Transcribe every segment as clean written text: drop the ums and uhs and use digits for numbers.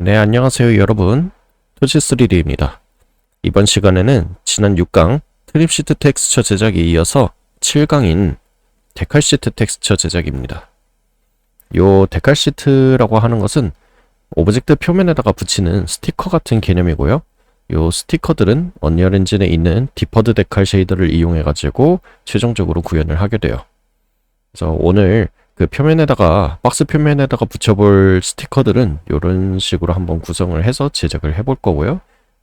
네, 안녕하세요, 여러분. 토지3D입니다. 이번 시간에는 지난 6강 트립시트 텍스처 제작에 이어서 7강인 데칼시트 텍스처 제작입니다. 요 데칼시트라고 하는 것은 오브젝트 표면에다가 붙이는 스티커 같은 개념이고요. 요 스티커들은 언리얼 엔진에 있는 디퍼드 데칼 쉐이더를 이용해가지고 최종적으로 구현을 하게 돼요. 그래서 오늘 그 표면에다가 박스 표면에다가 붙여볼 스티커들은 이런 식으로 한번 구성을 해서 제작을 해볼 거고요.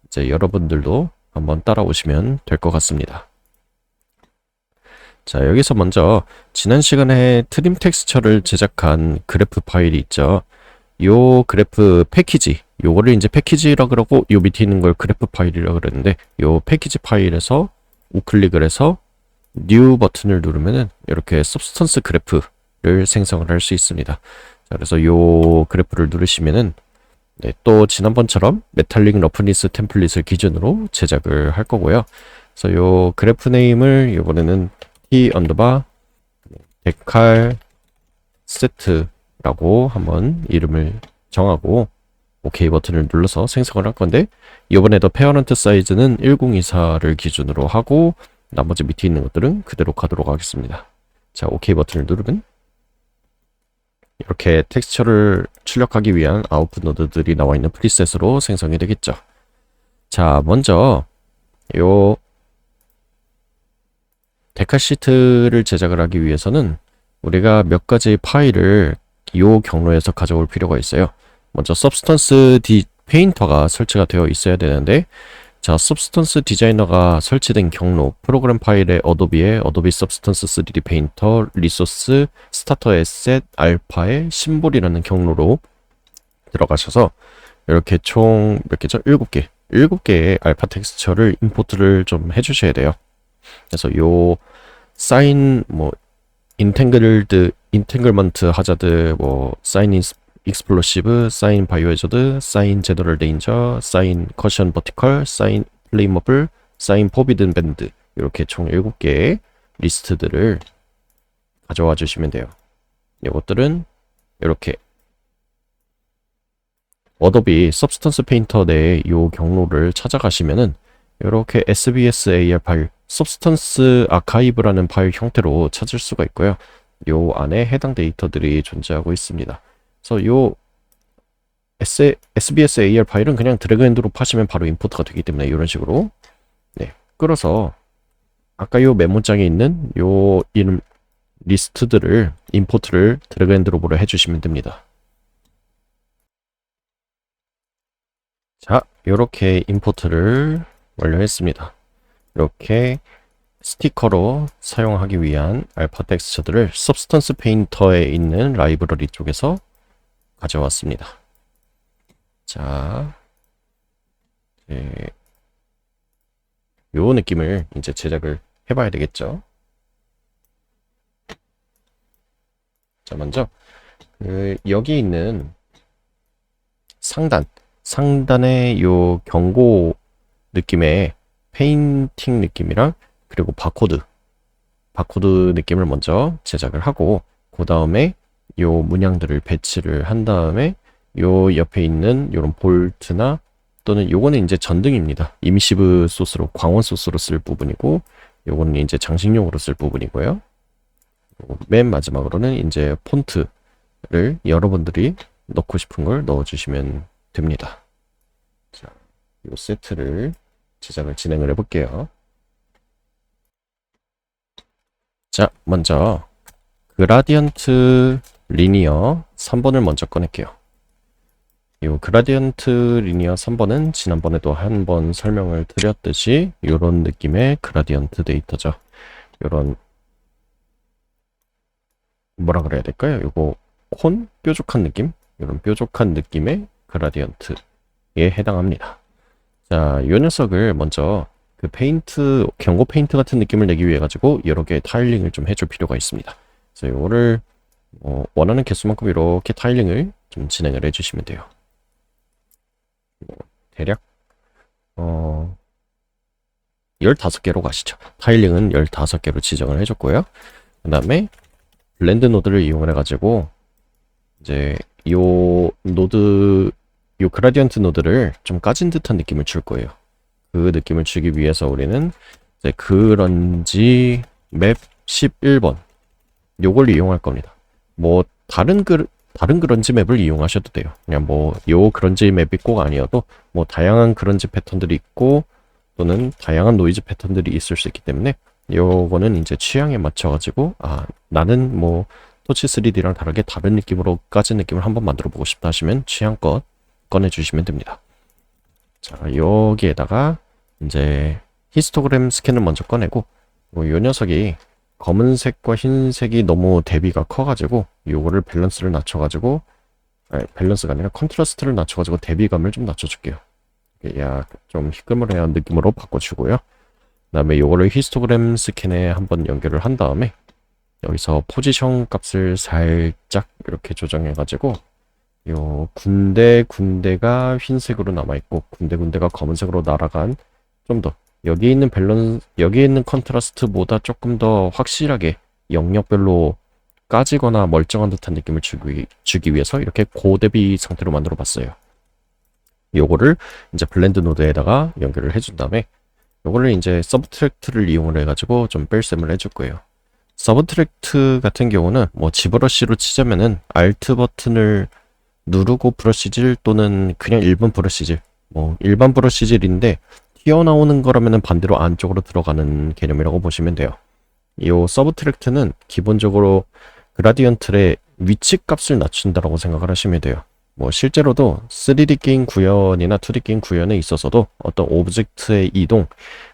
이제 여러분들도 한번 따라오시면 될 것 같습니다. 자, 여기서 먼저 지난 시간에 트림 텍스처를 제작한 그래프 파일이 있죠. 요 그래프 패키지, 요거를 이제 패키지라 그러고 요 밑에 있는 걸 그래프 파일이라 그러는데 요 패키지 파일에서 우클릭을 해서 뉴 버튼을 누르면은 이렇게 서브스턴스 그래프를 생성을 할 수 있습니다. 자, 그래서 요 그래프를 누르시면은 네, 또 지난번처럼 메탈릭 러프니스 템플릿을 기준으로 제작을 할 거고요. 그래서 요 그래프 네임을 이번에는 t 언더바 데칼 세트라고 한번 이름을 정하고 OK 버튼을 눌러서 생성을 할 건데 이번에도 페어런트 사이즈는 1024를 기준으로 하고 나머지 밑에 있는 것들은 그대로 가도록 하겠습니다. 자, OK 버튼을 누르면 이렇게 텍스처를 출력하기 위한 아웃풋 노드들이 나와 있는 프리셋으로 생성이 되겠죠. 자, 먼저 요 데칼 시트를 제작을 하기 위해서는 우리가 몇 가지 파일을 요 경로에서 가져올 필요가 있어요. 먼저 서브스턴스 페인터가 설치가 되어 있어야 되는데 자, 서브스턴스 디자이너가 설치된 경로, 프로그램 파일의 어도비에 어도비 서브스턴스 3D 페인터, 리소스, 스타터 에셋, 알파의 심볼이라는 경로로 들어가셔서 이렇게 총 몇 개죠? 7개. 7개의 알파 텍스처를 임포트를 좀 해주셔야 돼요. 그래서 요 사인 인탱글먼트 하자드 사인 익스플로시브, 사인 바이오 해저드, 사인 제너럴 데인저, 사인 커션 버티컬, 사인 플레이머블, 사인 포비든 밴드 이렇게 총 7개의 리스트들을 가져와 주시면 돼요. 이것들은 이렇게 어도비 서브스턴스 페인터 내에 이 경로를 찾아가시면은 이렇게 SBS AR 파일, 서브스턴스 아카이브라는 파일 형태로 찾을 수가 있고요. 요 안에 해당 데이터들이 존재하고 있습니다. 그래서 요 SBS AR 파일은 그냥 드래그 앤 드롭 하시면 바로 임포트가 되기 때문에 이런 식으로 끌어서 아까 요 메모장에 있는 요 이름 리스트들을 임포트를 드래그 앤 드롭으로 해주시면 됩니다. 자, 이렇게 임포트를 완료했습니다. 이렇게 스티커로 사용하기 위한 알파 텍스처들을 서브스턴스 페인터에 있는 라이브러리 쪽에서 가져왔습니다. 자, 요 느낌을 이제 제작을 해봐야 되겠죠. 자, 먼저 여기 있는 상단에 요 경고 느낌의 페인팅 느낌이랑 그리고 바코드 느낌을 먼저 제작을 하고 그 다음에 요 문양들을 배치를 한 다음에 요 옆에 있는 요런 볼트나 또는 요거는 이제 전등입니다. 이미시브 소스로 광원 소스로 쓸 부분이고 요거는 이제 장식용으로 쓸 부분이고요. 맨 마지막으로는 이제 폰트를 여러분들이 넣고 싶은 걸 넣어주시면 됩니다. 자, 요 세트를 제작을 진행을 해볼게요. 자, 먼저 그라디언트 리니어 3번을 먼저 꺼낼게요. 이 그라디언트 리니어 3번은 지난번에도 한번 설명을 드렸듯이 이런 느낌의 그라디언트 데이터죠. 이런 뭐라 그래야 될까요? 이거 콘 뾰족한 느낌? 이런 뾰족한 느낌의 그라디언트에 해당합니다. 자, 이 녀석을 먼저 그 페인트, 경고 페인트 같은 느낌을 내기 위해 가지고 여러 개의 타일링을 좀 해줄 필요가 있습니다. 그래서 이거를 원하는 개수만큼 이렇게 타일링을 좀 진행을 해주시면 돼요. 대략 15개로 가시죠. 타일링은 15개로 지정을 해줬고요. 그 다음에 블렌드 노드를 이용을 해가지고 이제 요 노드 요 그라디언트 노드를 좀 까진 듯한 느낌을 줄 거예요. 그 느낌을 주기 위해서 우리는 이제 그런지 맵 11번 요걸 이용할 겁니다. 뭐 다른 그런지 맵을 이용하셔도 돼요. 그냥 뭐 요 그런지 맵이 꼭 아니어도 뭐 다양한 그런지 패턴들이 있고 또는 다양한 노이즈 패턴들이 있을 수 있기 때문에 요거는 이제 취향에 맞춰가지고 나는 뭐 토치 3D랑 다르게 다른 느낌으로 까진 느낌을 한번 만들어 보고 싶다 하시면 취향껏 꺼내주시면 됩니다. 자, 여기에다가 이제 히스토그램 스캔을 먼저 꺼내고 요 녀석이 검은색과 흰색이 너무 대비가 커가지고 요거를 밸런스를 낮춰가지고 밸런스가 아니라 컨트라스트를 낮춰가지고 대비감을 좀 낮춰줄게요. 좀 희끄무레한 느낌으로 바꿔주고요. 그 다음에 요거를 히스토그램 스캔에 한번 연결을 한 다음에 여기서 포지션 값을 살짝 이렇게 조정해가지고 요 군데가 흰색으로 남아있고 군데가 검은색으로 날아간 좀 더 여기 있는 여기 있는 컨트라스트보다 조금 더 확실하게 영역별로 까지거나 멀쩡한 듯한 느낌을 주기 위해서 이렇게 고대비 상태로 만들어 봤어요. 요거를 이제 블렌드 노드에다가 연결을 해준 다음에 요거를 이제 서브트랙트를 이용을 해가지고 좀 뺄셈을 해줄 거예요. 서브트랙트 같은 경우는 뭐 지브러쉬로 치자면은 Alt 버튼을 누르고 브러쉬질 또는 그냥 일반 브러쉬질 뭐 일반 브러쉬질인데 튀어나오는 거라면은 반대로 안쪽으로 들어가는 개념이라고 보시면 돼요. 이 서브트랙트는 기본적으로 그라디언트의 위치 값을 낮춘다라고 생각을 하시면 돼요. 뭐 실제로도 3D 게임 구현이나 2D 게임 구현에 있어서도 어떤 오브젝트의 이동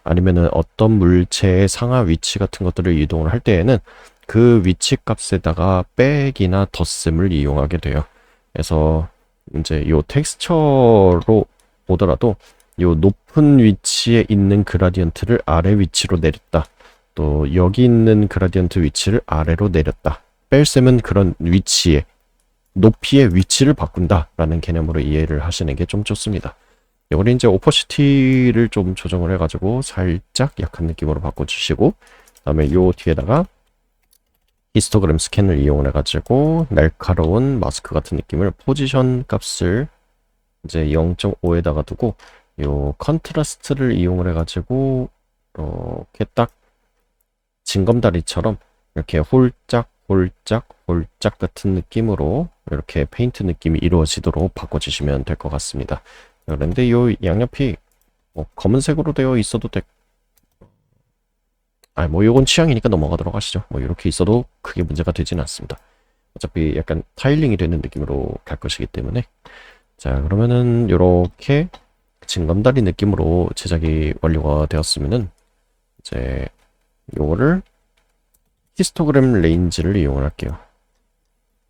아니면은 어떤 물체의 상하 위치 같은 것들을 이동을 할 때에는 그 위치 값에다가 백이나 덧셈을 이용하게 돼요. 그래서 이제 요 텍스처로 보더라도 요 높은 위치에 있는 그라디언트를 아래 위치로 내렸다. 또 여기 있는 그라디언트 위치를 아래로 내렸다. 뺄셈은 그런 위치에 높이의 위치를 바꾼다라는 개념으로 이해를 하시는 게 좀 좋습니다. 이걸 이제 오퍼시티를 좀 조정을 해가지고 살짝 약한 느낌으로 바꿔주시고 그다음에 요 뒤에다가 히스토그램 스캔을 이용을 해가지고 날카로운 마스크 같은 느낌을 포지션 값을 이제 0.5에다가 두고 요 컨트라스트를 이용을 해가지고 이렇게 딱 징검다리처럼 이렇게 홀짝 같은 느낌으로 이렇게 페인트 느낌이 이루어지도록 바꿔주시면 될 것 같습니다. 그런데 요 양옆이 뭐 검은색으로 되어 있어도 뭐 요건 취향이니까 넘어가도록 하시죠. 뭐 이렇게 있어도 크게 문제가 되지는 않습니다. 어차피 약간 타일링이 되는 느낌으로 갈 것이기 때문에 자 그러면은 요렇게 징검다리 느낌으로 제작이 완료가 되었으면은 이제 요거를 히스토그램 레인지를 이용을 할게요.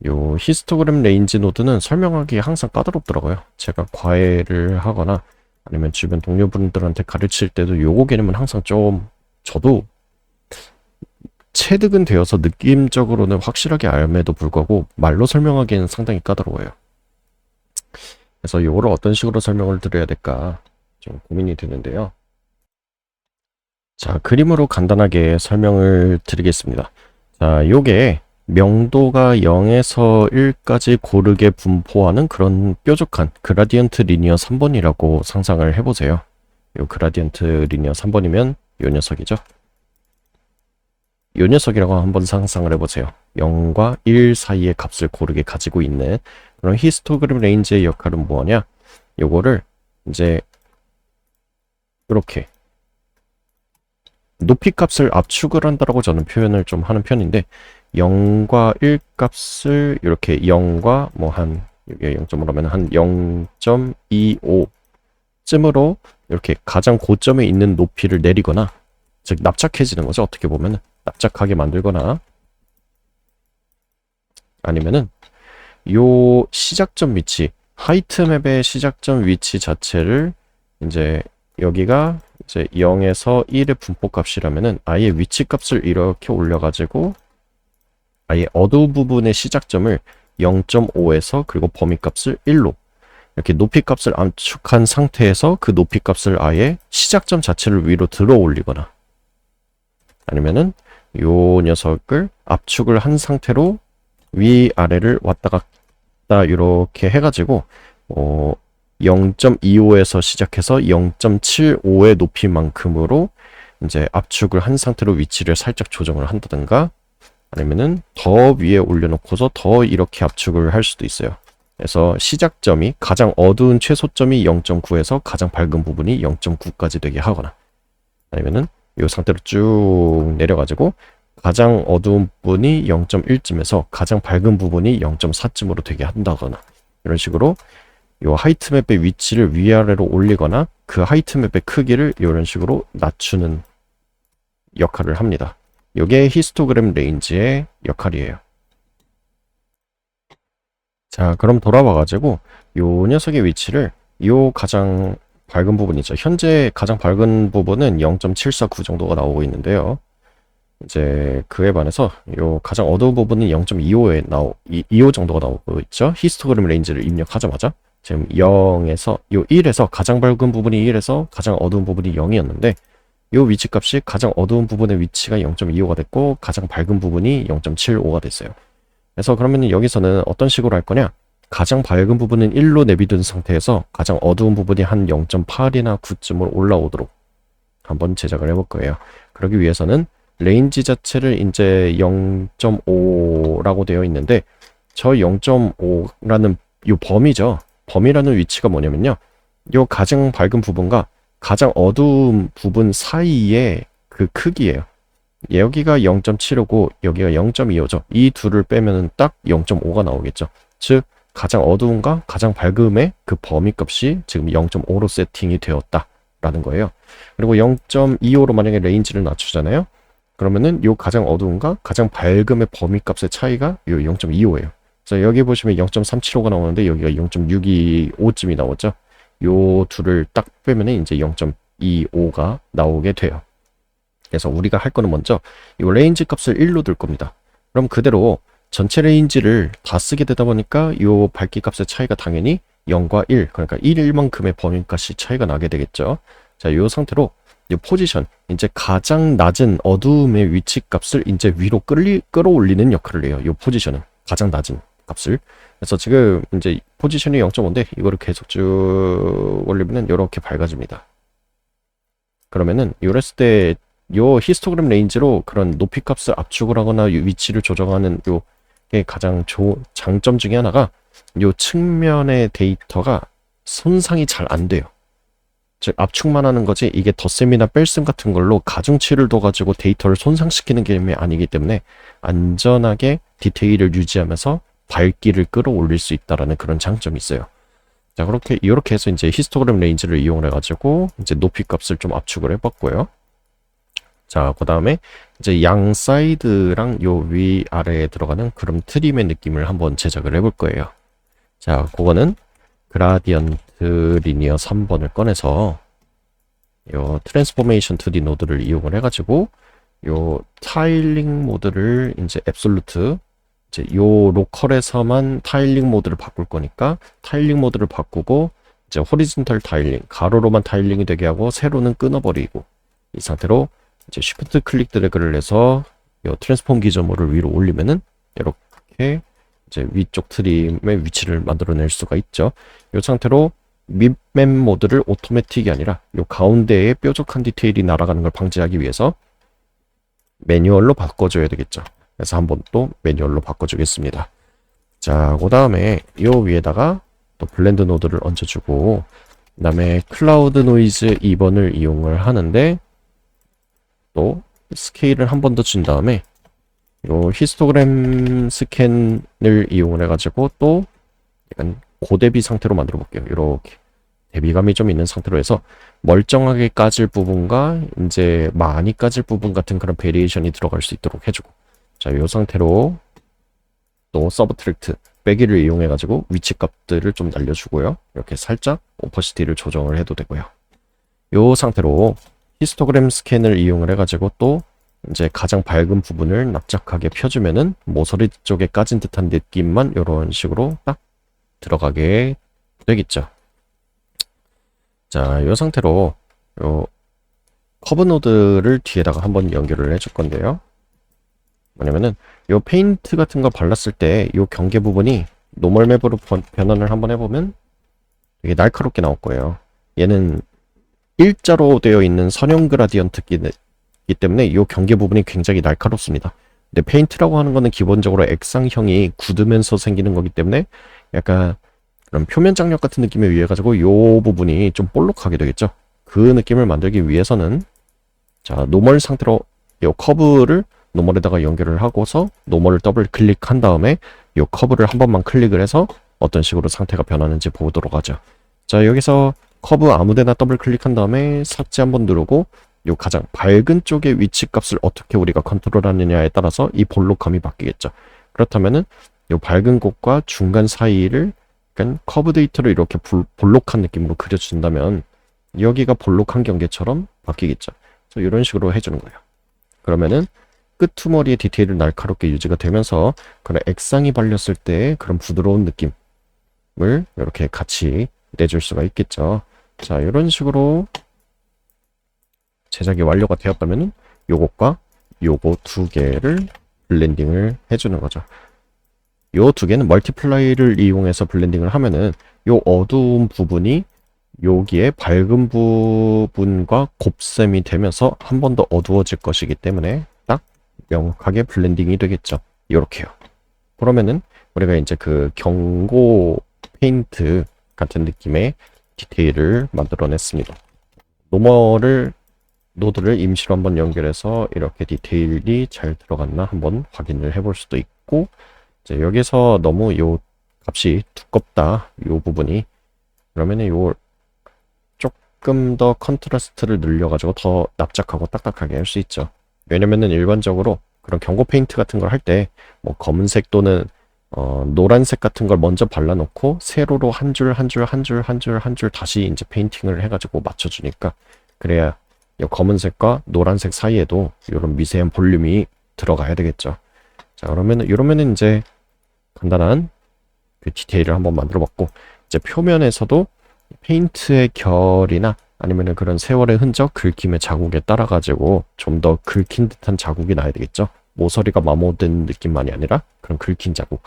요 히스토그램 레인지 노드는 설명하기 항상 까다롭더라고요. 제가 과외를 하거나 아니면 주변 동료분들한테 가르칠 때도 요거 개념은 항상 좀 저도 체득은 되어서 느낌적으로는 확실하게 알매도 불구하고 말로 설명하기에는 상당히 까다로워요. 그래서 요거를 어떤 식으로 설명을 드려야 될까 좀 고민이 되는데요. 자, 그림으로 간단하게 설명을 드리겠습니다. 자, 요게 명도가 0에서 1까지 고르게 분포하는 그런 뾰족한 그라디언트 리니어 3번이라고 상상을 해보세요. 요 그라디언트 리니어 3번이면 요 녀석이죠. 요 녀석이라고 한번 상상을 해보세요. 0과 1 사이의 값을 고르게 가지고 있는 그런 히스토그램 레인지의 역할은 뭐냐? 요거를 이제 이렇게 높이 값을 압축을 한다라고 저는 표현을 좀 하는 편인데 0과 1 값을 이렇게 0과 뭐 한 여기 0.5로 하면 한 0.25 쯤으로 이렇게 가장 고점에 있는 높이를 내리거나 즉 납작해지는 거죠. 어떻게 보면 납작하게 만들거나 아니면은 요 시작점 위치 하이트 맵의 시작점 위치 자체를 이제 여기가 이제 0에서 1의 분포 값이라면은 아예 위치 값을 이렇게 올려가지고 아예 어두운 부분의 시작점을 0.5에서 그리고 범위 값을 1로 이렇게 높이 값을 압축한 상태에서 그 높이 값을 아예 시작점 자체를 위로 들어 올리거나 아니면은 요 녀석을 압축을 한 상태로 위아래를 왔다 갔다 이렇게 해가지고 0.25에서 시작해서 0.75의 높이만큼으로 이제 압축을 한 상태로 위치를 살짝 조정을 한다든가 아니면은 더 위에 올려놓고서 더 이렇게 압축을 할 수도 있어요. 그래서 시작점이 가장 어두운 최소점이 0.9에서 가장 밝은 부분이 0.9까지 되게 하거나 아니면은 이 상태로 쭉 내려가지고 가장 어두운 부분이 0.1쯤에서 가장 밝은 부분이 0.4쯤으로 되게 한다거나 이런 식으로 이 하이트맵의 위치를 위아래로 올리거나 그 하이트맵의 크기를 이런 식으로 낮추는 역할을 합니다. 이게 히스토그램 레인지의 역할이에요. 자, 그럼 돌아와가지고 요 녀석의 위치를 요 가장 밝은 부분이죠. 현재 가장 밝은 부분은 0.749 정도가 나오고 있는데요. 이제 그에 반해서 요 가장 어두운 부분은 0.25에 25 정도가 나오고 있죠. 히스토그램 레인지를 입력하자마자 지금 0에서 요 1에서 가장 밝은 부분이 1에서 가장 어두운 부분이 0이었는데 요 위치 값이 가장 어두운 부분의 위치가 0.25가 됐고 가장 밝은 부분이 0.75가 됐어요. 그래서 그러면 여기서는 어떤 식으로 할 거냐? 가장 밝은 부분은 1로 내비둔 상태에서 가장 어두운 부분이 한 0.8이나 9쯤으로 올라오도록 한번 제작을 해볼 거예요. 그러기 위해서는 레인지 자체를 이제 0.5라고 되어 있는데 저 0.5라는 요 범위죠. 범위라는 위치가 뭐냐면요. 요 가장 밝은 부분과 가장 어두운 부분 사이의 그 크기예요. 여기가 0.75고 여기가 0.25죠. 이 둘을 빼면 딱 0.5가 나오겠죠. 즉 가장 어두움과 가장 밝음의 그 범위 값이 지금 0.5로 세팅이 되었다라는 거예요. 그리고 0.25로 만약에 레인지를 낮추잖아요. 그러면은 요 가장 어두움과 가장 밝음의 범위 값의 차이가 요 0.25예요. 그래서 여기 보시면 0.375가 나오는데 여기가 0.625쯤이 나오죠. 요 둘을 딱 빼면은 이제 0.25가 나오게 돼요. 그래서 우리가 할 거는 먼저 이 레인지 값을 1로 둘 겁니다. 그럼 그대로 전체 레인지를 다 쓰게 되다 보니까 이 밝기 값의 차이가 당연히 0과 1, 그러니까 1만큼의 범위값이 차이가 나게 되겠죠. 자, 이 상태로 이 포지션, 이제 가장 낮은 어두움의 위치 값을 이제 위로 끌어올리는 역할을 해요. 이 포지션은 가장 낮은 값을. 그래서 지금 이제 포지션이 0.5인데 이거를 계속 쭉 올리면은 이렇게 밝아집니다. 그러면은 이랬을 때 요 히스토그램 레인지로 그런 높이 값을 압축을 하거나 위치를 조정하는 요게 가장 장점 중에 하나가 요 측면의 데이터가 손상이 잘 안 돼요. 즉 압축만 하는 거지 이게 덧셈이나 뺄셈 같은 걸로 가중치를 둬가지고 데이터를 손상시키는 개념이 아니기 때문에 안전하게 디테일을 유지하면서 밝기를 끌어올릴 수 있다라는 그런 장점이 있어요. 자, 이렇게 해서 이제 히스토그램 레인지를 이용을 해가지고 이제 높이 값을 좀 압축을 해봤고요. 자, 그 다음에 이제 양 사이드랑 요 위아래에 들어가는 그럼 트림의 느낌을 한번 제작을 해볼 거예요. 자, 그거는 그라디언트 리니어 3번을 꺼내서 요 트랜스포메이션 2D 노드를 이용을 해가지고 요 타일링 모드를 이제 앱솔루트 이제 요 로컬에서만 타일링 모드를 바꿀 거니까 타일링 모드를 바꾸고 이제 호리즌털 타일링 가로로만 타일링이 되게 하고 세로는 끊어버리고 이 상태로 이제 쉬프트 클릭 드래그를 해서 요 트랜스폼 기저모를 위로 올리면은 이렇게 이제 위쪽 트림의 위치를 만들어낼 수가 있죠. 이 상태로 밉맵 모드를 오토매틱이 아니라 요 가운데에 뾰족한 디테일이 날아가는 걸 방지하기 위해서 매뉴얼로 바꿔줘야 되겠죠. 그래서 한번 또 매뉴얼로 바꿔주겠습니다. 자, 그 다음에 요 위에다가 또 블렌드 노드를 얹어주고 그 다음에 클라우드 노이즈 2번을 이용을 하는데 또 스케일을 한 번 더 준 다음에 요 히스토그램 스캔을 이용을 해가지고 또 약간 고대비 상태로 만들어 볼게요. 이렇게 대비감이 좀 있는 상태로 해서 멀쩡하게 까질 부분과 이제 많이 까질 부분 같은 그런 베리에이션이 들어갈 수 있도록 해주고 자, 요 상태로 또 서브트랙트 빼기를 이용해 가지고 위치 값들을 좀 날려주고요. 이렇게 살짝 오퍼시티를 조정을 해도 되고요. 요 상태로 히스토그램 스캔을 이용을 해가지고 또 이제 가장 밝은 부분을 납작하게 펴주면은 모서리 쪽에 까진 듯한 느낌만 이런 식으로 딱 들어가게 되겠죠. 자, 이 상태로 요 커브 노드를 뒤에다가 한번 연결을 해줄 건데요. 뭐냐면은 요 페인트 같은 거 발랐을 때 요 경계 부분이 노멀 맵으로 변환을 한번 해보면 되게 날카롭게 나올 거예요. 얘는 일자로 되어 있는 선형 그라디언트이기 때문에 이 경계 부분이 굉장히 날카롭습니다. 근데 페인트라고 하는 거는 기본적으로 액상형이 굳으면서 생기는 거기 때문에 약간 그런 표면 장력 같은 느낌에 의해 가지고 이 부분이 좀 볼록하게 되겠죠. 그 느낌을 만들기 위해서는 자, 노멀 상태로 이 커브를 노멀에다가 연결을 하고서 노멀을 더블 클릭한 다음에 이 커브를 한 번만 클릭을 해서 어떤 식으로 상태가 변하는지 보도록 하죠. 자, 여기서 커브 아무데나 더블 클릭한 다음에 삭제 한번 누르고 요 가장 밝은 쪽의 위치 값을 어떻게 우리가 컨트롤하느냐에 따라서 이 볼록함이 바뀌겠죠. 그렇다면은 요 밝은 곳과 중간 사이를 약간 커브 데이터로 이렇게 볼록한 느낌으로 그려준다면 여기가 볼록한 경계처럼 바뀌겠죠. 그래서 이런 식으로 해주는 거예요. 그러면은 끄트머리의 디테일을 날카롭게 유지가 되면서 그런 액상이 발렸을 때 그런 부드러운 느낌을 이렇게 같이 내줄 수가 있겠죠. 자, 이런 식으로 제작이 완료가 되었다면 요것과 요거 두 개를 블렌딩을 해주는 거죠. 요 두 개는 멀티플라이를 이용해서 블렌딩을 하면은 요 어두운 부분이 여기에 밝은 부분과 곱셈이 되면서 한 번 더 어두워질 것이기 때문에 딱 명확하게 블렌딩이 되겠죠. 요렇게요. 그러면은 우리가 이제 그 경고 페인트 같은 느낌의 디테일을 만들어냈습니다. 노드를 임시로 한번 연결해서 이렇게 디테일이 잘 들어갔나 한번 확인을 해볼 수도 있고, 이제 여기서 너무 요 값이 두껍다, 요 부분이, 그러면은 요 조금 더 컨트라스트를 늘려가지고 더 납작하고 딱딱하게 할 수 있죠. 왜냐면은 일반적으로 그런 경고 페인트 같은 걸 할 때 뭐 검은색 또는 노란색 같은 걸 먼저 발라놓고 세로로 한 줄 한 줄 한 줄 한 줄 한 줄 다시 이제 페인팅을 해가지고 맞춰주니까, 그래야 이 검은색과 노란색 사이에도 이런 미세한 볼륨이 들어가야 되겠죠. 자, 그러면은 이러면은 이제 간단한 그 디테일을 한번 만들어봤고, 이제 표면에서도 페인트의 결이나 아니면은 그런 세월의 흔적, 긁힘의 자국에 따라 가지고 좀 더 긁힌 듯한 자국이 나야 되겠죠. 모서리가 마모된 느낌만이 아니라 그런 긁힌 자국.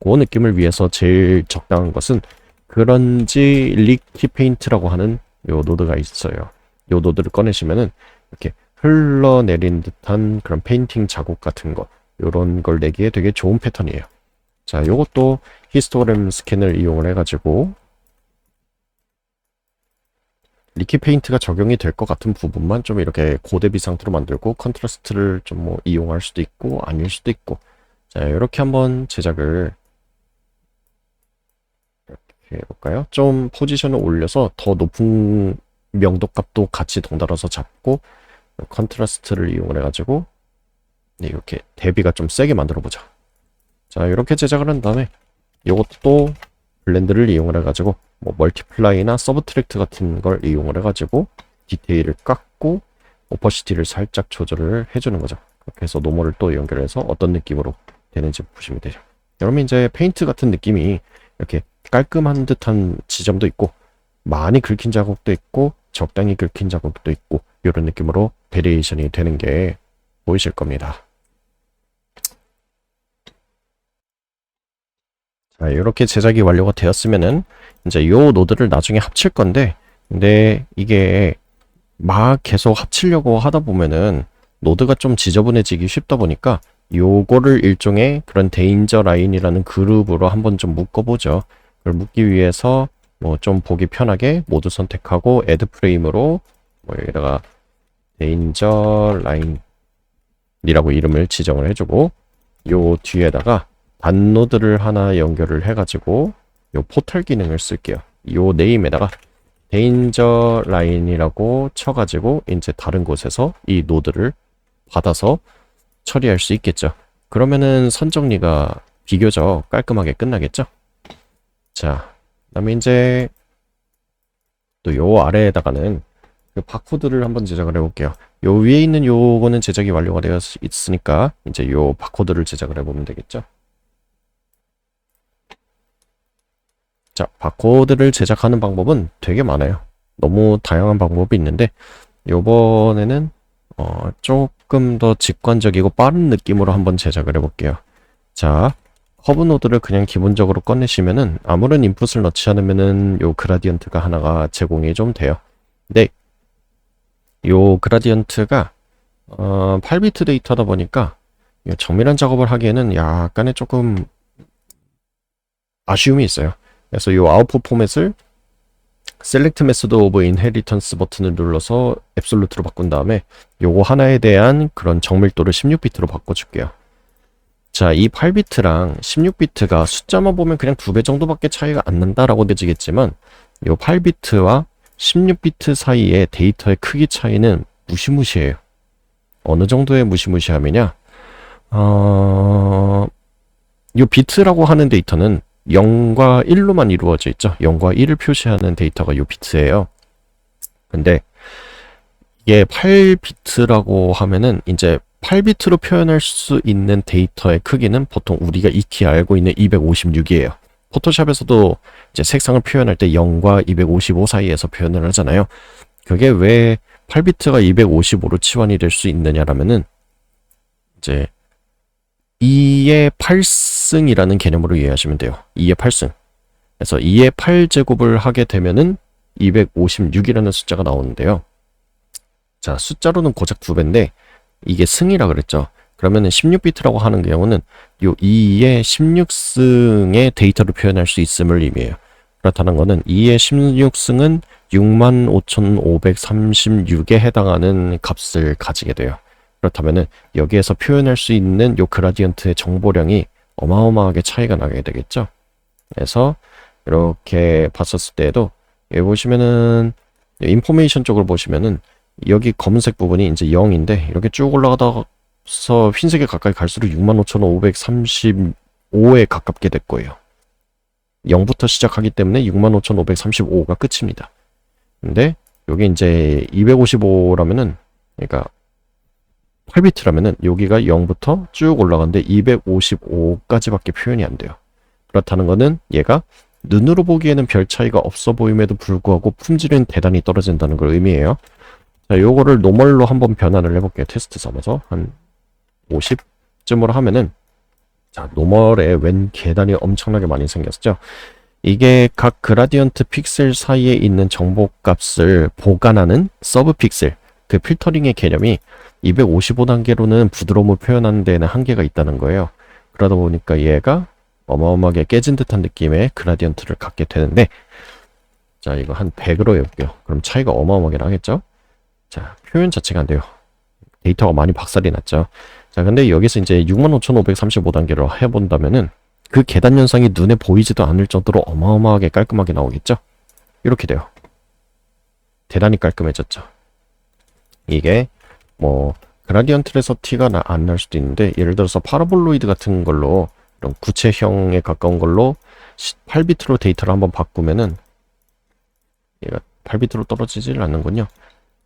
그 느낌을 위해서 제일 적당한 것은 그런지 리키 페인트라고 하는 요 노드가 있어요. 요 노드를 꺼내시면은 이렇게 흘러내린 듯한 그런 페인팅 자국 같은 거, 요런 걸 내기에 되게 좋은 패턴이에요. 자, 요것도 히스토그램 스캔을 이용을 해가지고 리키 페인트가 적용이 될 것 같은 부분만 좀 이렇게 고대비 상태로 만들고 컨트라스트를 좀 뭐 이용할 수도 있고 아닐 수도 있고, 자, 이렇게 한번 제작을 이렇게 해볼까요? 좀 포지션을 올려서 더 높은 명도 값도 같이 덩달아서 잡고 컨트라스트를 이용을 해가지고 이렇게 대비가 좀 세게 만들어 보자. 자, 이렇게 제작을 한 다음에 이것도 블렌드를 이용을 해가지고 뭐 멀티플라이나 서브트랙트 같은 걸 이용을 해가지고 디테일을 깎고 오퍼시티를 살짝 조절을 해주는 거죠. 그렇게 해서 노멀을 또 연결해서 어떤 느낌으로 되는지 보시면 되죠. 여러분, 이제 페인트 같은 느낌이 이렇게 깔끔한 듯한 지점도 있고 많이 긁힌 자국도 있고 적당히 긁힌 자국도 있고 이런 느낌으로 베리에이션이 되는 게 보이실 겁니다. 자, 이렇게 제작이 완료가 되었으면은 이제 요 노드를 나중에 합칠 건데, 근데 이게 막 계속 합치려고 하다 보면은 노드가 좀 지저분해지기 쉽다 보니까 요거를 일종의 그런 데인저 라인이라는 그룹으로 한번 좀 묶어보죠. 그걸 묶기 위해서 뭐 좀 보기 편하게 모드 선택하고 애드 프레임으로 뭐 여기다가 데인저 라인이라고 이름을 지정을 해주고, 요 뒤에다가 단노드를 하나 연결을 해가지고 요 포털 기능을 쓸게요. 요 네임에다가 데인저 라인이라고 쳐가지고 이제 다른 곳에서 이 노드를 받아서 처리할 수 있겠죠. 그러면은 선 정리가 비교적 깔끔하게 끝나겠죠. 자, 그다음에 이제 또 요 아래에다가는 그 바코드를 한번 제작을 해볼게요. 요 위에 있는 요거는 제작이 완료가 되어 있으니까 이제 요 바코드를 제작을 해보면 되겠죠. 자, 바코드를 제작하는 방법은 되게 많아요. 너무 다양한 방법이 있는데 요번에는 조금 더 직관적이고 빠른 느낌으로 한번 제작을 해볼게요. 자, 커브 노드를 그냥 기본적으로 꺼내시면은 아무런 인풋을 넣지 않으면은 요 그라디언트가 하나가 제공이 좀 돼요. 근데 요 그라디언트가 8비트 데이터다 보니까 정밀한 작업을 하기에는 약간의 조금 아쉬움이 있어요. 그래서 요 아웃풋 포맷을 Select Method of Inheritance 버튼을 눌러서 앱솔루트로 바꾼 다음에 요거 하나에 대한 그런 정밀도를 16비트로 바꿔줄게요. 자, 이 8비트랑 16비트가 숫자만 보면 그냥 2배 정도밖에 차이가 안 난다라고 느끼겠지만 요 8비트와 16비트 사이의 데이터의 크기 차이는 무시무시해요. 어느 정도의 무시무시함이냐? 요 비트라고 하는 데이터는 0과 1로만 이루어져 있죠. 0과 1을 표시하는 데이터가 요 비트예요. 근데 이게 8비트라고 하면은 이제 8비트로 표현할 수 있는 데이터의 크기는 보통 우리가 익히 알고 있는 256이에요. 포토샵에서도 이제 색상을 표현할 때 0과 255 사이에서 표현을 하잖아요. 그게 왜 8비트가 255로 치환이 될 수 있느냐라면은 이제 2의 8승이라는 개념으로 이해하시면 돼요. 2의 8승. 그래서 2의 8제곱을 하게 되면은 256이라는 숫자가 나오는데요. 자, 숫자로는 고작 2배인데 이게 승이라 그랬죠. 그러면은 16비트라고 하는 경우는 요 2의 16승의 데이터를 표현할 수 있음을 의미해요. 그렇다는 거는 2의 16승은 65,536에 해당하는 값을 가지게 돼요. 그렇다면은 여기에서 표현할 수 있는 요 그라디언트의 정보량이 어마어마하게 차이가 나게 되겠죠. 그래서 이렇게 봤었을 때에도 여기 보시면은 인포메이션 쪽을 보시면은 여기 검은색 부분이 이제 0인데 이렇게 쭉 올라가다가 흰색에 가까이 갈수록 65,535에 가깝게 될 거예요. 0부터 시작하기 때문에 65,535가 끝입니다. 근데 여기 이제 255라면은 그러니까 8비트라면은 여기가 0부터 쭉 올라가는데 255까지밖에 표현이 안 돼요. 그렇다는 거는 얘가 눈으로 보기에는 별 차이가 없어 보임에도 불구하고 품질은 대단히 떨어진다는 걸 의미해요. 자, 요거를 노멀로 한번 변환을 해볼게요. 테스트 삼아서 한 50쯤으로 하면은 자, 노멀에 웬 계단이 엄청나게 많이 생겼죠. 이게 각 그라디언트 픽셀 사이에 있는 정보값을 보관하는 서브 픽셀, 그 필터링의 개념이 255단계로는 부드러움을 표현하는 데에는 한계가 있다는 거예요. 그러다 보니까 얘가 어마어마하게 깨진 듯한 느낌의 그라디언트를 갖게 되는데, 자, 이거 한 100으로 해볼게요. 그럼 차이가 어마어마하게 나겠죠? 자, 표현 자체가 안 돼요. 데이터가 많이 박살이 났죠. 자, 근데 여기서 이제 65,535단계로 해본다면은 그 계단 현상이 눈에 보이지도 않을 정도로 어마어마하게 깔끔하게 나오겠죠? 이렇게 돼요. 대단히 깔끔해졌죠. 이게 뭐 그라디언트에서 티가 안 날 수도 있는데, 예를 들어서 파라볼로이드 같은 걸로 이런 구체형에 가까운 걸로 8비트로 데이터를 한번 바꾸면은 얘가 8비트로 떨어지질 않는군요.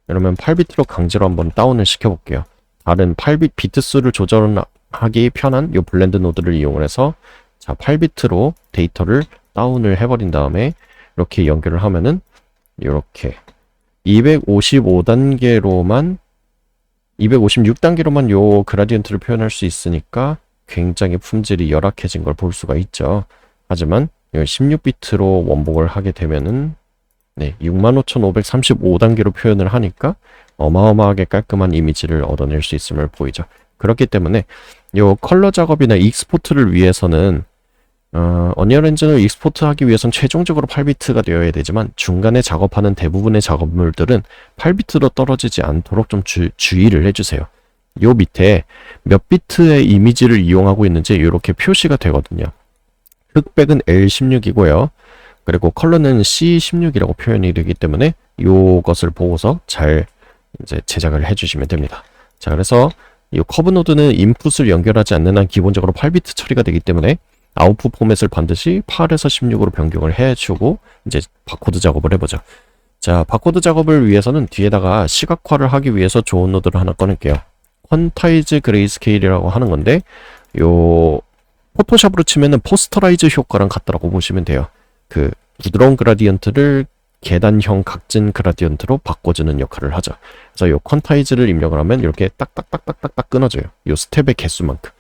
그러면 8비트로 강제로 한번 다운을 시켜볼게요. 다른 8비트 비트수를 조절하기 편한 이 블렌드 노드를 이용을 해서 자 8비트로 데이터를 다운을 해버린 다음에 이렇게 연결을 하면은 이렇게 256단계로만 요 그라디언트를 표현할 수 있으니까 굉장히 품질이 열악해진 걸 볼 수가 있죠. 하지만 16비트로 원복을 하게 되면은 65,535단계로 표현을 하니까 어마어마하게 깔끔한 이미지를 얻어낼 수 있음을 보이죠. 그렇기 때문에 요 컬러 작업이나 익스포트를 위해서는 언리얼 엔진을 익스포트하기 위해서는 최종적으로 8비트가 되어야 되지만 중간에 작업하는 대부분의 작업물들은 8비트로 떨어지지 않도록 좀 주의를 해주세요. 요 밑에 몇 비트의 이미지를 이용하고 있는지 이렇게 표시가 되거든요. 흑백은 L16이고요. 그리고 컬러는 C16이라고 표현이 되기 때문에 이것을 보고서 잘 이제 제작을 해주시면 됩니다. 자, 그래서 이 커브 노드는 인풋을 연결하지 않는 한 기본적으로 8비트 처리가 되기 때문에 아웃풋 포맷을 반드시 8에서 16으로 변경을 해주고 이제 바코드 작업을 해보죠. 자, 바코드 작업을 위해서는 뒤에다가 시각화를 하기 위해서 좋은 노드를 하나 꺼낼게요. 퀀타이즈 그레이스케일이라고 하는 건데 요 포토샵으로 치면은 포스터라이즈 효과랑 같다라고 보시면 돼요. 그 부드러운 그라디언트를 계단형 각진 그라디언트로 바꿔주는 역할을 하죠. 그래서 요 퀀타이즈를 입력을 하면 이렇게 딱딱딱딱딱딱 끊어져요. 요 스텝의 개수만큼.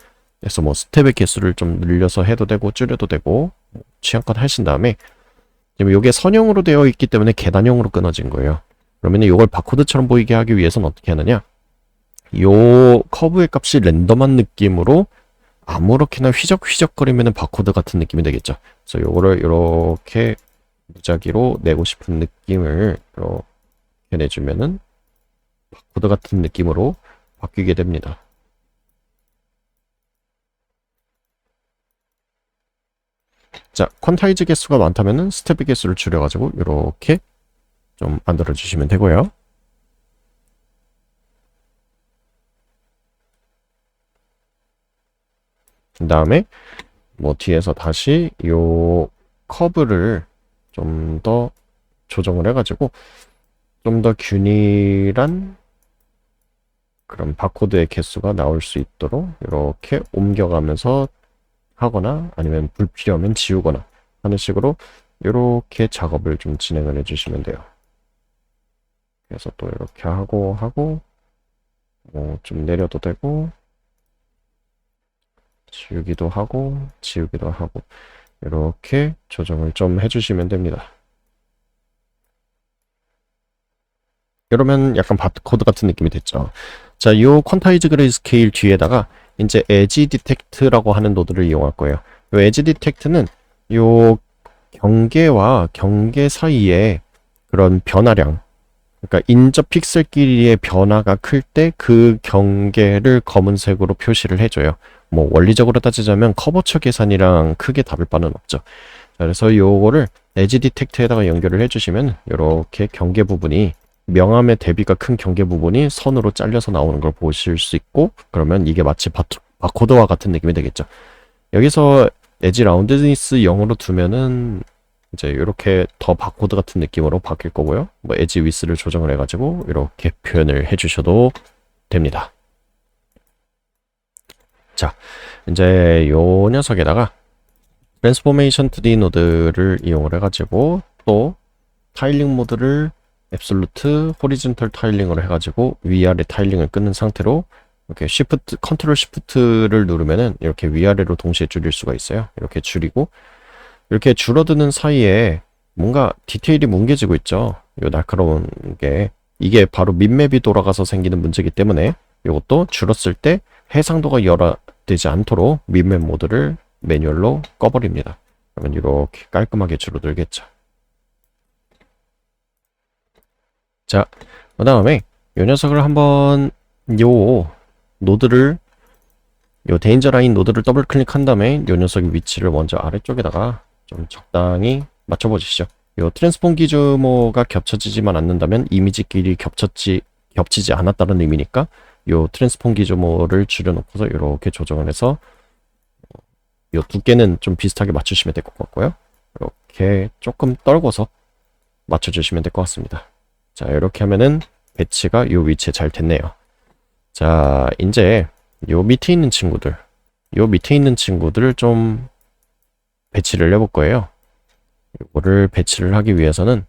그래서 뭐 스텝의 개수를 좀 늘려서 해도 되고 줄여도 되고 취향껏 하신 다음에 지금 이게 선형으로 되어 있기 때문에 계단형으로 끊어진 거예요. 그러면 이걸 바코드처럼 보이게 하기 위해서는 어떻게 하느냐? 요 커브의 값이 랜덤한 느낌으로 아무렇게나 휘적휘적거리면 바코드 같은 느낌이 되겠죠. 그래서 요거를 이렇게 무작위로 내고 싶은 느낌을 이렇게 내주면은 바코드 같은 느낌으로 바뀌게 됩니다. 자, 퀀타이즈 개수가 많다면은 스텝의 개수를 줄여가지고 이렇게 좀 만들어 주시면 되고요. 그 다음에 뭐 뒤에서 다시 요 커브를 좀 더 조정을 해가지고 좀 더 균일한 그런 바코드의 개수가 나올 수 있도록 이렇게 옮겨가면서 하거나 아니면 불필요하면 지우거나 하는 식으로 이렇게 작업을 좀 진행을 해주시면 돼요. 그래서 또 이렇게 하고 뭐 좀 내려도 되고 지우기도 하고 지우기도 하고 이렇게 조정을 좀 해주시면 됩니다. 이러면 약간 바코드 같은 느낌이 됐죠. 자, 요 퀀타이즈 그레이스케일 뒤에다가 이제 에지 디텍트라고 하는 노드를 이용할 거예요. 요 에지 디텍트는 요 경계와 경계 사이에 그런 변화량, 그러니까 인접 픽셀끼리의 변화가 클 때 그 경계를 검은색으로 표시를 해줘요. 뭐 원리적으로 따지자면 커버처 계산이랑 크게 다를 바는 없죠. 자, 그래서 요거를 에지 디텍트에다가 연결을 해주시면 이렇게 경계 부분이 명암의 대비가 큰 경계 부분이 선으로 잘려서 나오는 걸 보실 수 있고, 그러면 이게 마치 바코드와 같은 느낌이 되겠죠. 여기서 에지 라운드니스 0으로 두면은 이제 이렇게 더 바코드 같은 느낌으로 바뀔 거고요. 뭐 에지 위스를 조정을 해가지고 이렇게 표현을 해주셔도 됩니다. 자, 이제 요 녀석에다가 트랜스포메이션 2D 노드를 이용을 해가지고 또 타일링 모드를 앱솔루트 호리즌털 타일링으로 해가지고 위아래 타일링을 끊는 상태로 이렇게 시프트 컨트롤 시프트를 누르면은 이렇게 위아래로 동시에 줄일 수가 있어요. 이렇게 줄이고 이렇게 줄어드는 사이에 뭔가 디테일이 뭉개지고 있죠. 요 날카로운 게 이게 바로 민맵이 돌아가서 생기는 문제이기 때문에 이것도 줄었을 때 해상도가 열화되지 않도록 민맵 모드를 매뉴얼로 꺼버립니다. 그러면 이렇게 깔끔하게 줄어들겠죠. 자, 그 다음에 요 녀석을 한번 요 노드를 요 데인저 라인 노드를 더블 클릭한 다음에 요 녀석의 위치를 먼저 아래쪽에다가 좀 적당히 맞춰 보시죠. 요 트랜스폼 기즈모가 겹쳐지지만 않는다면 이미지끼리 겹치지 않았다는 의미니까 요 트랜스폼 기즈모를 줄여놓고서 이렇게 조정을 해서 요 두께는 좀 비슷하게 맞추시면 될 것 같고요. 이렇게 조금 떨궈서 맞춰주시면 될 것 같습니다. 자, 이렇게 하면은 배치가 요 위치에 잘 됐네요. 자, 이제 요 밑에 있는 친구들을 좀 배치를 해볼 거예요. 이거를 배치를 하기 위해서는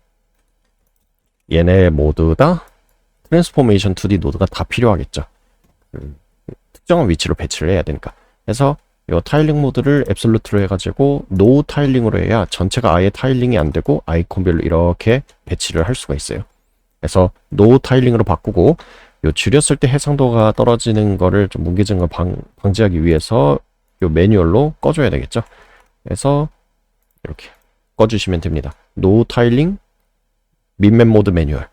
얘네 모두 다 트랜스포메이션 2D 노드가 다 필요하겠죠. 특정한 위치로 배치를 해야 되니까. 그래서 이 타일링 모드를 앱솔루트로 해가지고 노 타일링으로 해야 전체가 아예 타일링이 안 되고 아이콘별로 이렇게 배치를 할 수가 있어요. 그래서 노 타일링으로 바꾸고 요 줄였을 때 해상도가 떨어지는 거를 좀 뭉개지는 걸 방지하기 위해서 요 매뉴얼로 꺼줘야 되겠죠. 그래서 이렇게 꺼주시면 됩니다. 노 타일링 민맵 모드 매뉴얼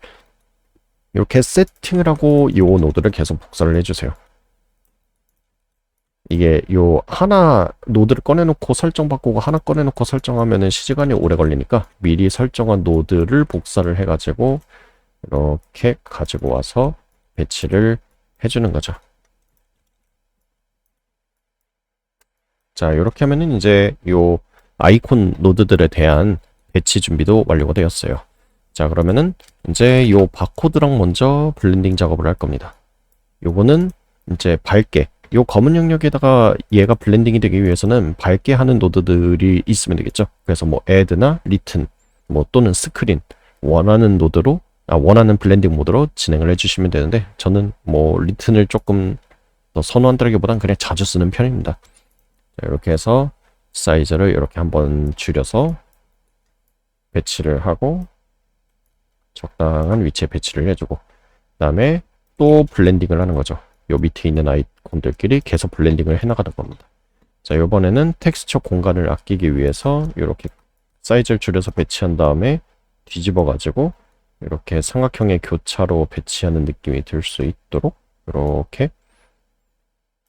이렇게 세팅을 하고 이 노드를 계속 복사를 해주세요. 이게 요 하나 노드를 꺼내놓고 설정 바꾸고 하나 꺼내놓고 설정하면은 시간이 오래 걸리니까 미리 설정한 노드를 복사를 해가지고 이렇게 가지고 와서 배치를 해주는 거죠. 자, 이렇게 하면은 이제 요 아이콘 노드들에 대한 배치 준비도 완료가 되었어요. 자, 그러면은 이제 요 바코드랑 먼저 블렌딩 작업을 할 겁니다. 요거는 이제 밝게 요 검은 영역에다가 얘가 블렌딩이 되기 위해서는 밝게 하는 노드들이 있으면 되겠죠. 그래서 뭐 add나 리튼 뭐 또는 스크린 원하는 노드로 원하는 블렌딩 모드로 진행을 해주시면 되는데 저는 뭐 리튼을 조금 더 선호한다기보단 그냥 자주 쓰는 편입니다. 자, 이렇게 해서 사이즈를 이렇게 한번 줄여서 배치를 하고 적당한 위치에 배치를 해주고 그 다음에 또 블렌딩을 하는 거죠. 요 밑에 있는 아이콘들끼리 계속 블렌딩을 해나가는 겁니다. 자, 이번에는 텍스처 공간을 아끼기 위해서 이렇게 사이즈를 줄여서 배치한 다음에 뒤집어 가지고 이렇게 삼각형의 교차로 배치하는 느낌이 들 수 있도록 이렇게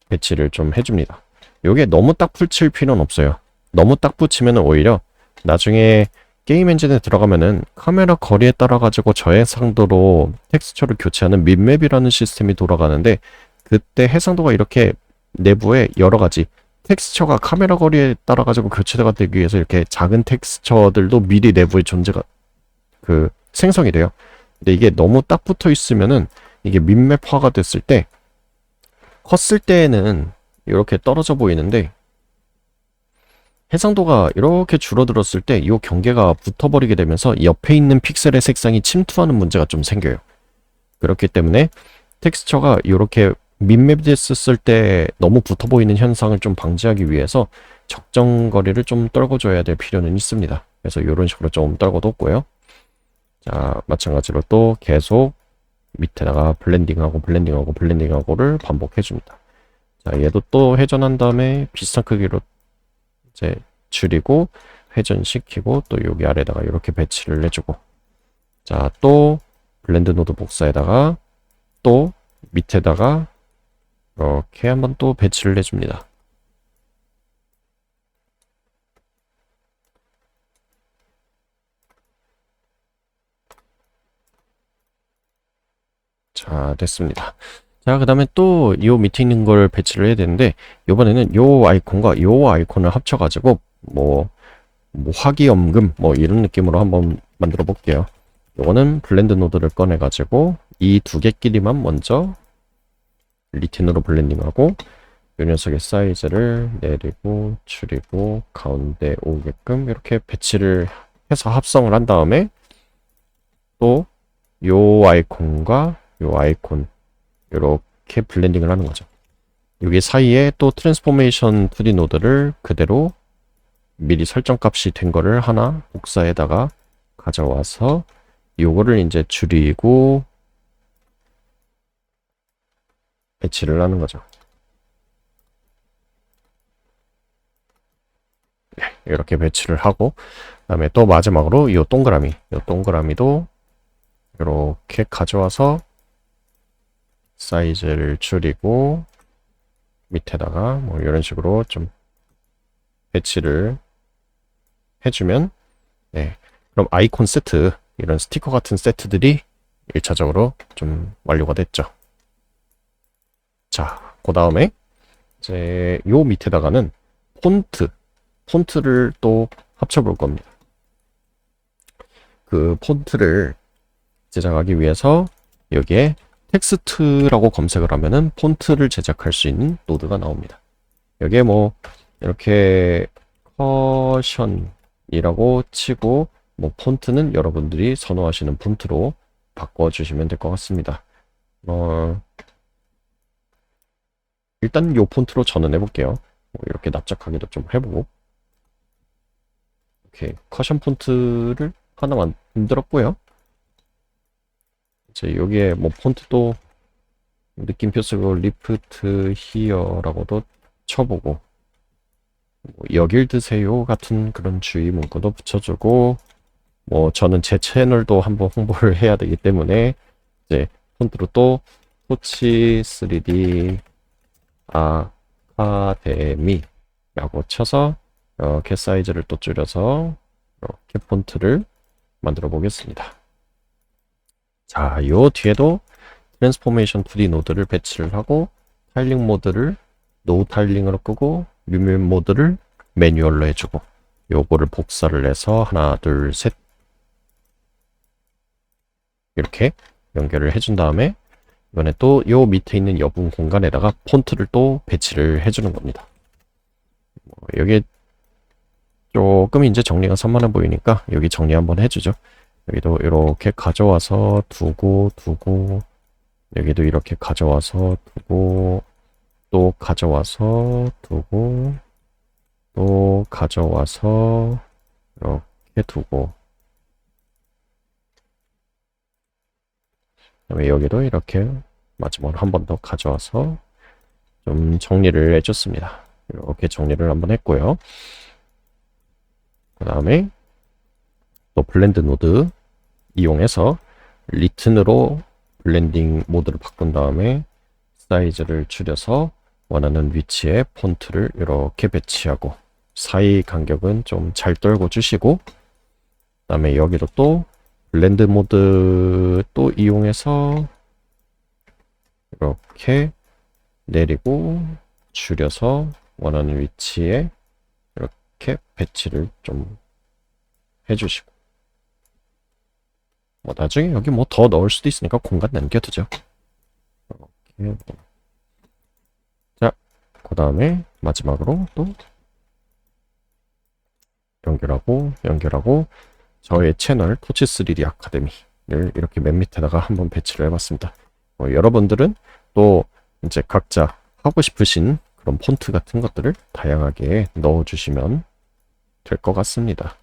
배치를 좀 해줍니다. 요게 너무 딱 붙일 필요는 없어요. 너무 딱 붙이면 오히려 나중에 게임 엔진에 들어가면은 카메라 거리에 따라 가지고 저해상도로 텍스처를 교체하는 민맵이라는 시스템이 돌아가는데 그때 해상도가 이렇게 내부에 여러 가지 텍스처가 카메라 거리에 따라 가지고 교체가 되기 위해서 이렇게 작은 텍스처들도 미리 내부에 존재가 생성이 돼요. 근데 이게 너무 딱 붙어 있으면은 이게 민맵화가 됐을 때 컸을 때에는 이렇게 떨어져 보이는데 해상도가 이렇게 줄어들었을 때 이 경계가 붙어버리게 되면서 옆에 있는 픽셀의 색상이 침투하는 문제가 좀 생겨요. 그렇기 때문에 텍스처가 이렇게 민맵이 됐을 때 너무 붙어 보이는 현상을 좀 방지하기 위해서 적정 거리를 좀 떨궈줘야 될 필요는 있습니다. 그래서 이런 식으로 좀 떨궈뒀고요. 자, 마찬가지로 또 계속 밑에다가 블렌딩하고를 반복해줍니다. 자, 얘도 또 회전한 다음에 비슷한 크기로 이제 줄이고 회전시키고 또 여기 아래다가 이렇게 배치를 해주고 자, 또 블렌드 노드 복사에다가 또 밑에다가 이렇게 한번 또 배치를 해줍니다. 자, 됐습니다. 자, 그 다음에 또 요 밑에 있는 걸 배치를 해야 되는데 이번에는 요 아이콘과 요 아이콘을 합쳐가지고 뭐 화기염금 뭐 이런 느낌으로 한번 만들어 볼게요. 요거는 블렌드 노드를 꺼내가지고 이 두 개끼리만 먼저 리틴으로 블렌딩하고 이 녀석의 사이즈를 내리고 줄이고 가운데 오게끔 이렇게 배치를 해서 합성을 한 다음에 또 요 아이콘과 요 아이콘 이렇게 블렌딩을 하는 거죠. 여기 사이에 또 트랜스포메이션 2D 노드를 그대로 미리 설정 값이 된 거를 하나 복사에다가 가져와서 요거를 이제 줄이고 배치를 하는 거죠. 네, 이렇게 배치를 하고 그다음에 또 마지막으로 요 동그라미도 이렇게 가져와서 사이즈를 줄이고 밑에다가 뭐 이런 식으로 좀 배치를 해주면 네, 그럼 아이콘 세트 이런 스티커 같은 세트들이 1차적으로 좀 완료가 됐죠. 자, 그 다음에 이제 요 밑에다가는 폰트를 또 합쳐볼 겁니다. 그 폰트를 제작하기 위해서 여기에 텍스트라고 검색을 하면은 폰트를 제작할 수 있는 노드가 나옵니다. 여기에 뭐 이렇게 커션이라고 치고 뭐 폰트는 여러분들이 선호하시는 폰트로 바꿔주시면 될 것 같습니다. 일단 요 폰트로 저는 해볼게요. 뭐 이렇게 납작하기도 좀 해보고 이렇게 커션 폰트를 하나 만들었고요. 이제 여기에 뭐 폰트도 느낌표 쓰고 리프트 히어라고도 쳐보고 뭐 여길 드세요 같은 그런 주의 문구도 붙여주고 뭐 저는 제 채널도 한번 홍보를 해야 되기 때문에 이제 폰트로 또 토치 3D 아카데미라고 쳐서 이렇게 사이즈를 또 줄여서 이렇게 폰트를 만들어 보겠습니다. 자, 요 뒤에도 트랜스포메이션 2D 노드를 배치를 하고 타일링 모드를 노 타일링으로 끄고 뮤밋 모드를 매뉴얼로 해주고 요거를 복사를 해서 하나 둘 셋 이렇게 연결을 해준 다음에 이번에 또 요 밑에 있는 여분 공간에다가 폰트를 또 배치를 해주는 겁니다. 여기 조금 이제 정리가 산만해 보이니까 여기 정리 한번 해주죠. 여기도 이렇게 가져와서 두고 여기도 이렇게 가져와서 두고 또 가져와서 두고 또 가져와서 이렇게 두고, 그다음에 여기도 이렇게 마지막으로 한 번 더 가져와서 좀 정리를 해줬습니다. 이렇게 정리를 한번 했고요. 그 다음에 또 블렌드 노드 이용해서 리튼으로 블렌딩 모드를 바꾼 다음에 사이즈를 줄여서 원하는 위치에 폰트를 이렇게 배치하고, 사이 간격은 좀 잘 떨고 주시고, 그 다음에 여기로 또 블렌드 모드 또 이용해서 이렇게 내리고 줄여서 원하는 위치에 이렇게 배치를 좀 해주시고, 뭐 나중에 여기 뭐 더 넣을 수도 있으니까 공간 남겨두죠. 이렇게. 자, 그 다음에 마지막으로 또 연결하고 저의 채널 토치 3D 아카데미를 이렇게 맨 밑에다가 한번 배치를 해봤습니다. 여러분들은 또 이제 각자 하고 싶으신 그런 폰트 같은 것들을 다양하게 넣어주시면 될 것 같습니다.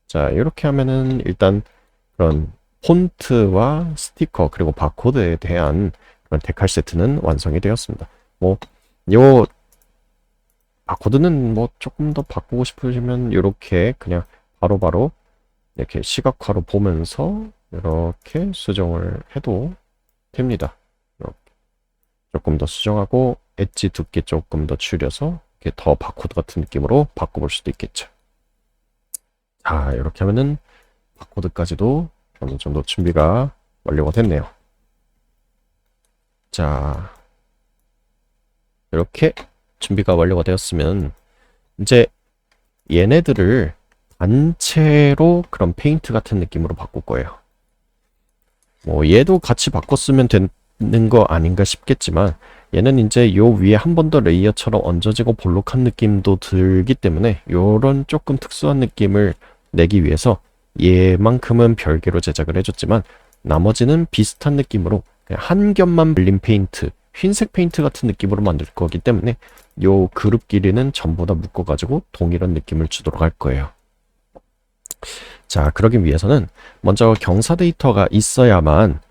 자, 이렇게 하면은 일단 그런 폰트와 스티커 그리고 바코드에 대한 그런 데칼 세트는 완성이 되었습니다. 뭐, 요 바코드는 뭐 조금 더 바꾸고 싶으시면 이렇게 그냥 바로바로 이렇게 시각화로 보면서 이렇게 수정을 해도 됩니다. 이렇게 조금 더 수정하고 엣지 두께 조금 더 줄여서 이렇게 더 바코드 같은 느낌으로 바꿔볼 수도 있겠죠. 자, 이렇게 하면은 바코드까지도 어느 정도 준비가 완료가 됐네요. 자, 이렇게 준비가 완료가 되었으면 이제 얘네들을 단체로 그런 페인트 같은 느낌으로 바꿀 거예요. 뭐 얘도 같이 바꿨으면 되는 거 아닌가 싶겠지만, 얘는 이제 요 위에 한 번 더 레이어처럼 얹어지고 볼록한 느낌도 들기 때문에 요런 조금 특수한 느낌을 내기 위해서 얘만큼은 별개로 제작을 해줬지만, 나머지는 비슷한 느낌으로 그냥 한 겹만 발린 페인트, 흰색 페인트 같은 느낌으로 만들 거기 때문에 요 그룹 길이는 전부 다 묶어가지고 동일한 느낌을 주도록 할 거예요. 자, 그러기 위해서는 먼저 경사 데이터가 있어야만,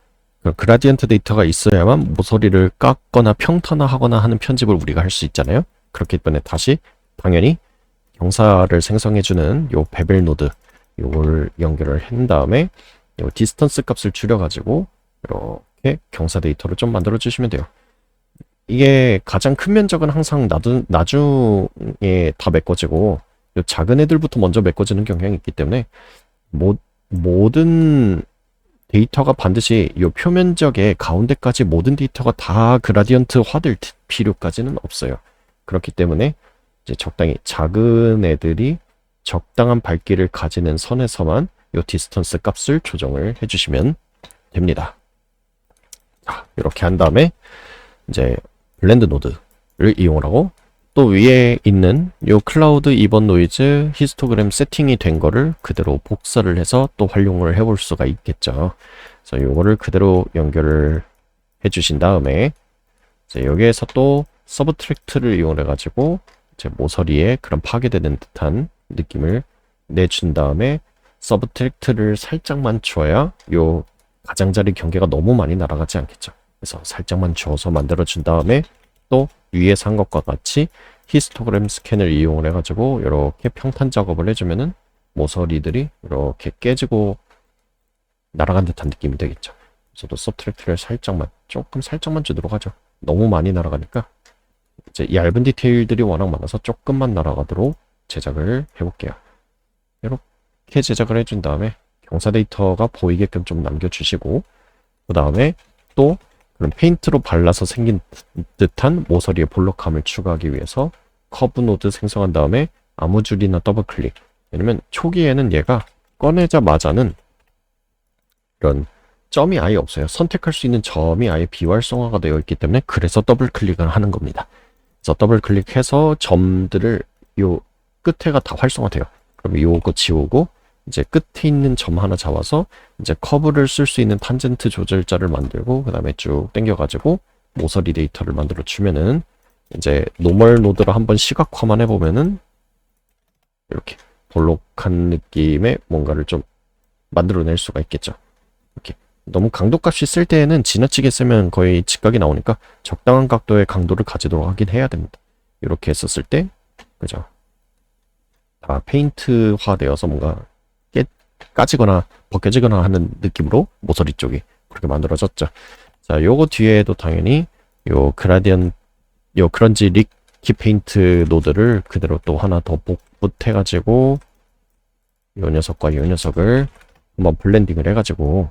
그라디언트 데이터가 있어야만 모서리를 깎거나 평탄화하거나 하는 편집을 우리가 할 수 있잖아요. 그렇기 때문에 다시 당연히 경사를 생성해주는 요 베벨 노드 요걸 연결을 한 다음에 요 디스턴스 값을 줄여가지고 이렇게 경사 데이터를 좀 만들어 주시면 돼요. 이게 가장 큰 면적은 항상 나중에 다 메꿔지고, 요 작은 애들부터 먼저 메꿔지는 경향이 있기 때문에 모든 데이터가 반드시 이 표면적의 가운데까지 모든 데이터가 다 그라디언트화될 필요까지는 없어요. 그렇기 때문에 이제 적당히 작은 애들이 적당한 밝기를 가지는 선에서만 이 디스턴스 값을 조정을 해주시면 됩니다. 자, 이렇게 한 다음에 이제 블렌드 노드를 이용을 하고, 또 위에 있는 이 클라우드 이번 노이즈 히스토그램 세팅이 된 거를 그대로 복사를 해서 또 활용을 해볼 수가 있겠죠. 그래서 이거를 그대로 연결을 해주신 다음에 이제 여기에서 또 서브트랙트를 이용해 가지고 이제 모서리에 그런 파괴되는 듯한 느낌을 내준 다음에 서브트랙트를 살짝만 줘야 요 가장자리 경계가 너무 많이 날아가지 않겠죠. 그래서 살짝만 줘서 만들어 준 다음에 또 위에서 한 것과 같이 히스토그램 스캔을 이용을 해가지고 이렇게 평탄 작업을 해주면은 모서리들이 이렇게 깨지고 날아간 듯한 느낌이 되겠죠. 그래서 또 서브트랙트를 조금 살짝만 주도록 하죠. 너무 많이 날아가니까 이제 얇은 디테일들이 워낙 많아서 조금만 날아가도록 제작을 해볼게요. 이렇게 제작을 해준 다음에 경사 데이터가 보이게끔 좀 남겨주시고, 그 다음에 또 그런 페인트로 발라서 생긴 듯한 모서리의 볼록함을 추가하기 위해서 커브 노드 생성한 다음에 아무 줄이나 더블 클릭. 왜냐면 초기에는 얘가 꺼내자마자는 이런 점이 아예 없어요. 선택할 수 있는 점이 아예 비활성화가 되어 있기 때문에, 그래서 더블 클릭을 하는 겁니다. 그래서 더블 클릭해서 점들을 요 끝에가 다 활성화돼요. 그럼 요거 지우고 이제 끝에 있는 점 하나 잡아서 이제 커브를 쓸 수 있는 탄젠트 조절자를 만들고, 그 다음에 쭉 당겨가지고 모서리 데이터를 만들어 주면은 이제 노멀 노드로 한번 시각화만 해보면은 이렇게 볼록한 느낌의 뭔가를 좀 만들어낼 수가 있겠죠. 이렇게 너무 강도값이 쓸 때에는 지나치게 쓰면 거의 직각이 나오니까 적당한 각도의 강도를 가지도록 하긴 해야 됩니다. 이렇게 했었을 때 그죠? 다 페인트화 되어서 뭔가 까지거나 벗겨지거나 하는 느낌으로 모서리 쪽이 그렇게 만들어졌죠. 자, 요거 뒤에도 당연히 요 그라디언 요 그런지 리키 페인트 노드를 그대로 또 하나 더 복붙해가지고 요 녀석과 요 녀석을 한번 블렌딩을 해가지고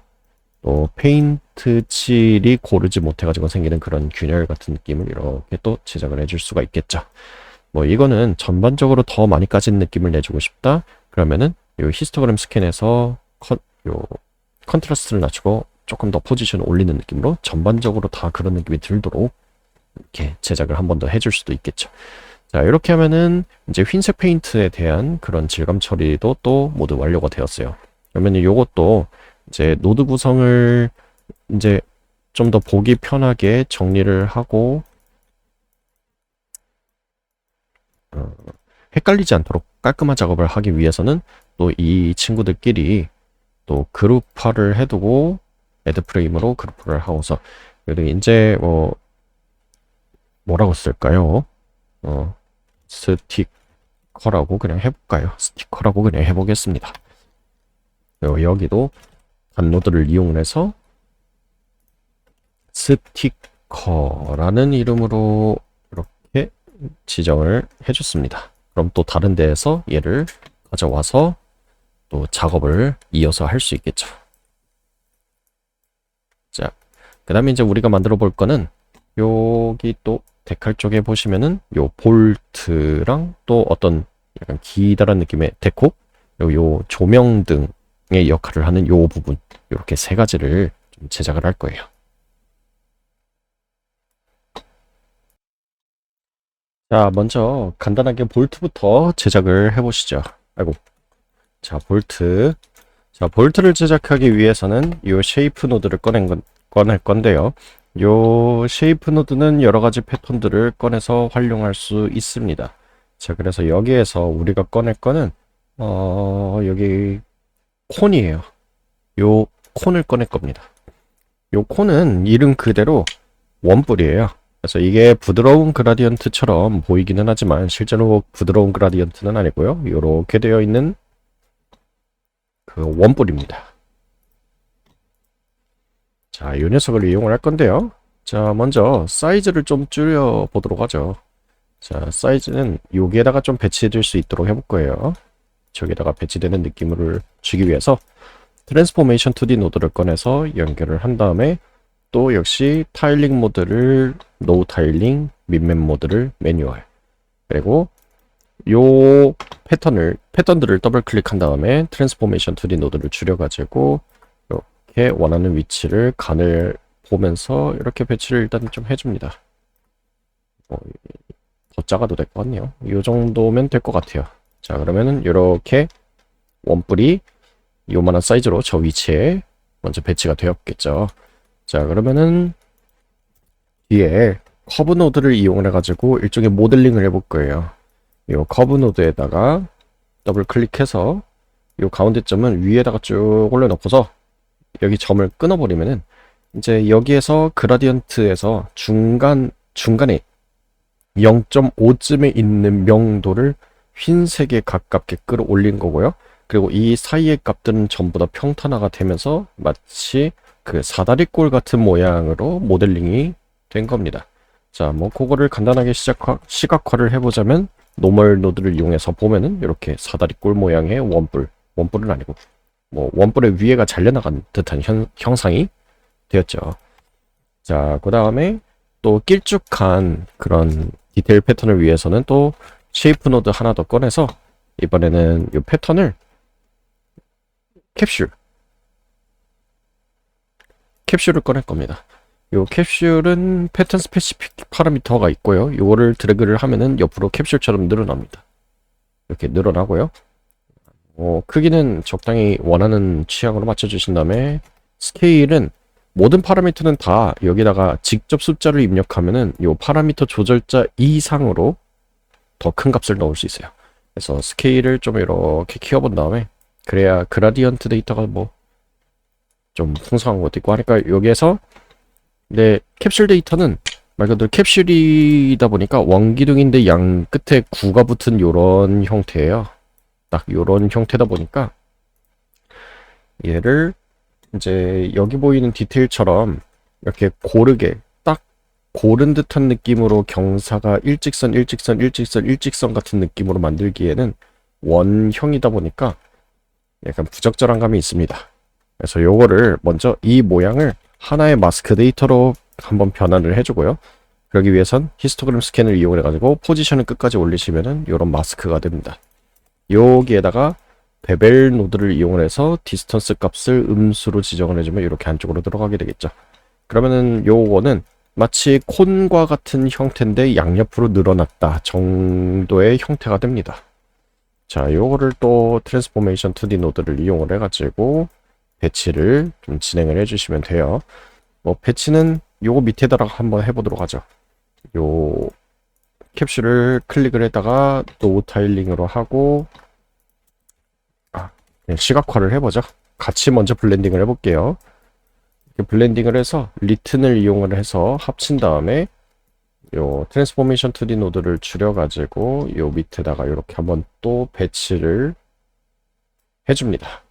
또 페인트 칠이 고르지 못해가지고 생기는 그런 균열 같은 느낌을 이렇게 또 제작을 해줄 수가 있겠죠. 뭐 이거는 전반적으로 더 많이 까진 느낌을 내주고 싶다. 그러면은 요 히스토그램 스캔에서 요 컨트라스트를 낮추고 조금 더 포지션을 올리는 느낌으로 전반적으로 다 그런 느낌이 들도록 이렇게 제작을 한 번 더 해줄 수도 있겠죠. 자, 이렇게 하면은 이제 흰색 페인트에 대한 그런 질감 처리도 또 모두 완료가 되었어요. 그러면 요것도 이제 노드 구성을 이제 좀 더 보기 편하게 정리를 하고 헷갈리지 않도록 깔끔한 작업을 하기 위해서는 또 이 친구들끼리 또 그룹화를 해두고 애드 프레임으로 그룹화를 하고서 그리고 이제 뭐라고 쓸까요? 스티커라고 그냥 해볼까요? 스티커라고 그냥 해보겠습니다. 여기도 단노드를 이용해서 스티커라는 이름으로 이렇게 지정을 해줬습니다. 그럼 또 다른 데에서 얘를 가져와서 또 작업을 이어서 할 수 있겠죠. 자, 그 다음에 이제 우리가 만들어 볼 거는 여기 또 데칼 쪽에 보시면은 요 볼트랑 또 어떤 약간 기다란 느낌의 데코, 요 조명 등의 역할을 하는 요 부분, 이렇게 세 가지를 좀 제작을 할 거예요. 자, 먼저 간단하게 볼트부터 제작을 해보시죠. 아이고. 자, 볼트. 자, 볼트를 제작하기 위해서는 요 쉐이프 노드를 꺼낼 건데요. 요 쉐이프 노드는 여러 가지 패턴들을 꺼내서 활용할 수 있습니다. 자, 그래서 여기에서 우리가 꺼낼 거는 여기 콘이에요. 요 콘을 꺼낼 겁니다. 요 콘은 이름 그대로 원뿔이에요. 그래서 이게 부드러운 그라디언트처럼 보이기는 하지만 실제로 부드러운 그라디언트는 아니고요. 이렇게 되어 있는 그 원뿔입니다. 자, 이 녀석을 이용을 할 건데요. 자, 먼저 사이즈를 좀 줄여 보도록 하죠. 자, 사이즈는 여기에다가 좀 배치될 수 있도록 해볼 거예요. 저기다가 배치되는 느낌을 주기 위해서 트랜스포메이션 2D 노드를 꺼내서 연결을 한 다음에 또 역시 타일링 모드를 노우 타일링, 민맵 모드를 매뉴얼, 그리고 요 패턴들을 더블 클릭한 다음에 트랜스포메이션 2D 노드를 줄여가지고 이렇게 원하는 위치를 간을 보면서 이렇게 배치를 일단 좀 해줍니다. 더 작아도 될 것 같네요. 이 정도면 될 것 같아요. 자, 그러면은 이렇게 원뿔이 요만한 사이즈로 저 위치에 먼저 배치가 되었겠죠. 자, 그러면은 뒤에 커브 노드를 이용해 가지고 일종의 모델링을 해볼 거예요. 이 커브 노드에다가 더블 클릭해서 이 가운데 점은 위에다가 쭉 올려놓고서 여기 점을 끊어버리면은 이제 여기에서 그라디언트에서 중간에 0.5쯤에 있는 명도를 흰색에 가깝게 끌어올린 거고요. 그리고 이 사이의 값들은 전부 다 평탄화가 되면서 마치 그 사다리꼴 같은 모양으로 모델링이 된 겁니다. 자, 뭐 그거를 간단하게 시각화를 해보자면 노멀 노드를 이용해서 보면은 이렇게 사다리꼴 모양의 원뿔은 아니고 뭐 원뿔의 위에가 잘려나간 듯한 형상이 되었죠. 자, 그 다음에 또 길쭉한 그런 디테일 패턴을 위해서는 또 쉐이프 노드 하나 더 꺼내서 이번에는 이 패턴을 캡슐을 꺼낼 겁니다. 이 캡슐은 패턴 스페시픽 파라미터가 있고요. 이거를 드래그를 하면은 옆으로 캡슐처럼 늘어납니다. 이렇게 늘어나고요. 크기는 적당히 원하는 취향으로 맞춰주신 다음에 스케일은 모든 파라미터는 다 여기다가 직접 숫자를 입력하면은 이 파라미터 조절자 이상으로 더 큰 값을 넣을 수 있어요. 그래서 스케일을 좀 이렇게 키워본 다음에 그래야 그라디언트 데이터가 뭐 좀 풍성한 것도 있고 하니까 여기에서 내 캡슐 데이터는 말 그대로 캡슐이다 보니까 원기둥인데 양 끝에 구가 붙은 요런 형태예요. 딱 요런 형태다 보니까 얘를 이제 여기 보이는 디테일처럼 이렇게 고르게 딱 고른 듯한 느낌으로 경사가 일직선, 일직선, 일직선, 일직선 같은 느낌으로 만들기에는 원형이다 보니까 약간 부적절한 감이 있습니다. 그래서 요거를 먼저 이 모양을 하나의 마스크 데이터로 한번 변환을 해주고요. 그러기 위해선 히스토그램 스캔을 이용해 가지고 포지션을 끝까지 올리시면은 요런 마스크가 됩니다. 여기에다가 베벨 노드를 이용해서 디스턴스 값을 음수로 지정을 해주면 이렇게 안쪽으로 들어가게 되겠죠. 그러면은 요거는 마치 콘과 같은 형태인데 양옆으로 늘어났다 정도의 형태가 됩니다. 자, 요거를 또 트랜스포메이션 2D 노드를 이용을 해가지고 배치를 좀 진행을 해주시면 돼요. 뭐 배치는 요거 밑에다가 한번 해보도록 하죠. 요 캡슐을 클릭을 했다가 노 타일링으로 하고 시각화를 해보죠. 같이 먼저 블렌딩을 해볼게요. 이렇게 블렌딩을 해서 리튼을 이용을 해서 합친 다음에 요 트랜스포메이션 2D 노드를 줄여가지고 요 밑에다가 이렇게 한번 또 배치를 해줍니다.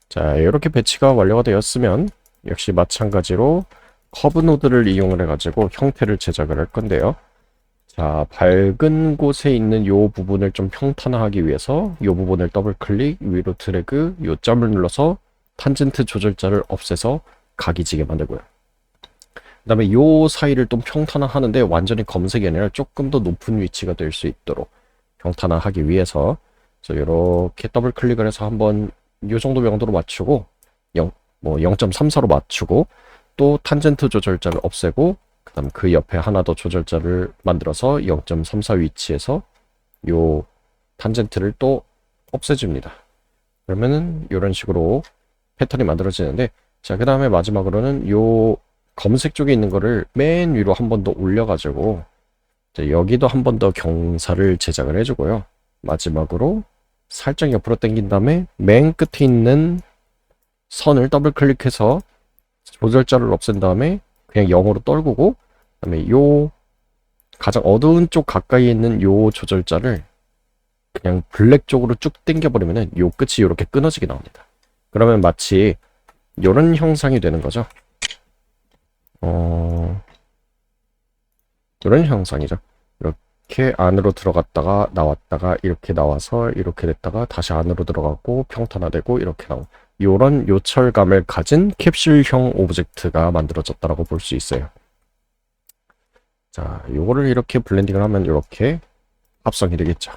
자, 이렇게 배치가 완료가 되었으면 역시 마찬가지로 커브 노드를 이용을 해가지고 형태를 제작을 할 건데요. 자, 밝은 곳에 있는 요 부분을 좀 평탄화하기 위해서 요 부분을 더블 클릭, 위로 드래그, 요 점을 눌러서 탄젠트 조절자를 없애서 각이 지게 만들고요. 그 다음에 요 사이를 좀 평탄화하는데 완전히 검색이 아니라 조금 더 높은 위치가 될 수 있도록 평탄화하기 위해서 이렇게 더블 클릭을 해서 한번 요 정도 명도로 맞추고 0.34로 맞추고 또 탄젠트 조절자를 없애고 그 다음 그 옆에 하나 더 조절자를 만들어서 0.34 위치에서 요 탄젠트를 또 없애줍니다. 그러면은 이런 식으로 패턴이 만들어지는데, 자, 그 다음에 마지막으로는 요 검색 쪽에 있는 거를 맨 위로 한 번 더 올려가지고 여기도 한 번 더 경사를 제작을 해주고요. 마지막으로 살짝 옆으로 당긴 다음에 맨 끝에 있는 선을 더블 클릭해서 조절자를 없앤 다음에 그냥 0으로 떨구고 그다음에 요 가장 어두운 쪽 가까이에 있는 요 조절자를 그냥 블랙 쪽으로 쭉 당겨버리면은 요 끝이 이렇게 끊어지게 나옵니다. 그러면 마치 요런 형상이 되는 거죠. 요런 형상이죠. 이렇게 안으로 들어갔다가 나왔다가 이렇게 나와서 이렇게 됐다가 다시 안으로 들어가고 평탄화되고 이렇게 나오고 요런 요철감을 가진 캡슐형 오브젝트가 만들어졌다라고 볼 수 있어요. 자, 요거를 이렇게 블렌딩을 하면 이렇게 합성이 되겠죠.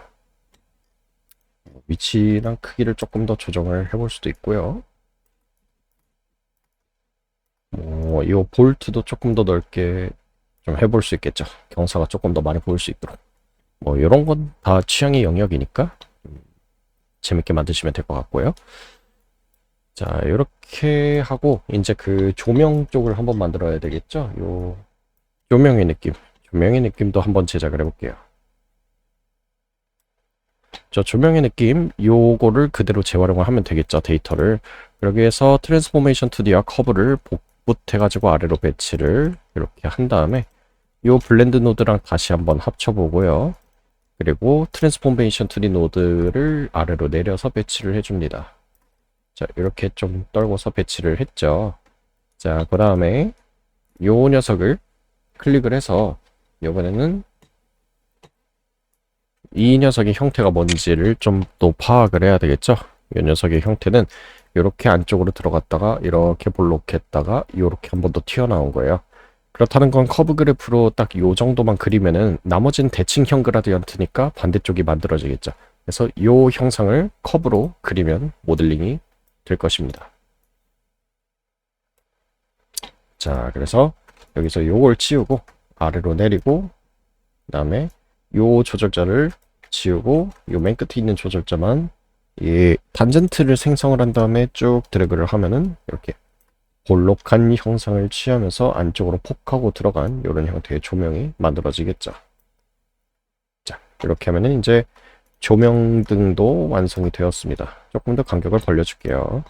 위치랑 크기를 조금 더 조정을 해볼 수도 있고요. 이 볼트도 조금 더 넓게 좀 해볼 수 있겠죠. 경사가 조금 더 많이 보일 수 있도록. 이런 건 다 취향의 영역이니까 재밌게 만드시면 될 것 같고요. 자, 이렇게 하고 이제 그 조명 쪽을 한번 만들어야 되겠죠. 요 조명의 느낌도 한번 제작을 해볼게요. 저 조명의 느낌 요거를 그대로 재활용을 하면 되겠죠. 데이터를. 그러기 위해서 트랜스포메이션 2D와 커브를 복붙해가지고 아래로 배치를 이렇게 한 다음에 요 블렌드 노드랑 다시 한번 합쳐보고요. 그리고 트랜스포메이션 2D 노드를 아래로 내려서 배치를 해줍니다. 자, 이렇게 좀 떨궈서 배치를 했죠. 자, 그 다음에 요 녀석을 클릭을 해서 이번에는 이 녀석의 형태가 뭔지를 좀 더 파악을 해야 되겠죠. 이 녀석의 형태는 이렇게 안쪽으로 들어갔다가 이렇게 볼록했다가 이렇게 한 번 더 튀어나온 거예요. 그렇다는 건 커브 그래프로 딱 요 정도만 그리면은 나머지는 대칭형 그라디언트니까 반대쪽이 만들어지겠죠. 그래서 요 형상을 커브로 그리면 모델링이 될 것입니다. 자, 그래서 여기서 요걸 치우고 아래로 내리고 그다음에 요 조절자를 지우고 요 맨 끝에 있는 조절자만 이 탄젠트를 생성을 한 다음에 쭉 드래그를 하면은 이렇게 볼록한 형상을 취하면서 안쪽으로 폭하고 들어간 이런 형태의 조명이 만들어지겠죠. 자, 이렇게 하면은 이제 조명등도 완성이 되었습니다. 조금 더 간격을 벌려줄게요.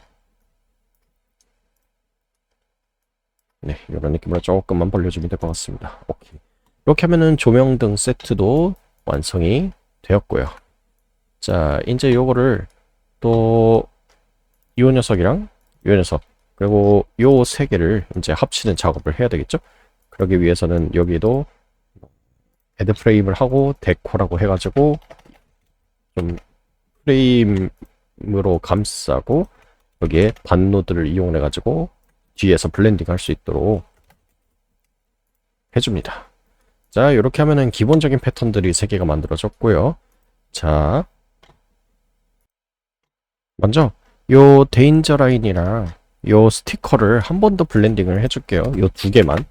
네, 이런 느낌으로 조금만 벌려주면 될 것 같습니다. 오케이. 이렇게 하면은 조명등 세트도 완성이 되었고요. 자, 이제 요거를 또 이 녀석이랑 이 녀석 그리고 요 세 개를 이제 합치는 작업을 해야 되겠죠? 그러기 위해서는 여기도 헤드 프레임을 하고 데코라고 해가지고 좀 프레임으로 감싸고 여기에 반노드를 이용해가지고 뒤에서 블렌딩 할 수 있도록 해줍니다. 자, 이렇게 하면은 기본적인 패턴들이 3개가 만들어졌고요. 자, 먼저 요 데인저 라인이랑 요 스티커를 한 번 더 블렌딩을 해줄게요. 요 2개만.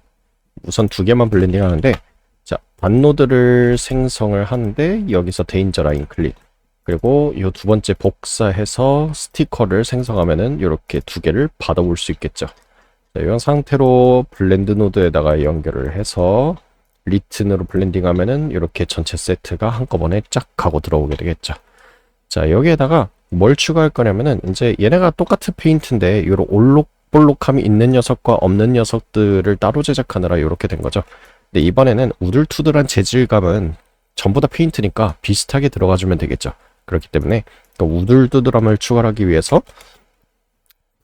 우선 2개만 블렌딩 하는데, 자, 반노드를 생성을 하는데 여기서 데인저 라인 클릭. 그리고 요 2번째 복사해서 스티커를 생성하면은 이렇게 2개를 받아올 수 있겠죠. 자, 이런 상태로 블렌드 노드에다가 연결을 해서 리튼으로 블렌딩 하면은 이렇게 전체 세트가 한꺼번에 쫙 하고 들어오게 되겠죠. 자, 여기에다가 뭘 추가할 거냐면은 이제 얘네가 똑같은 페인트인데 이런 올록볼록함이 있는 녀석과 없는 녀석들을 따로 제작하느라 이렇게 된 거죠. 근데 이번에는 우들투들한 재질감은 전부 다 페인트니까 비슷하게 들어가주면 되겠죠. 그렇기 때문에 그 우들투들함을 추가하기 위해서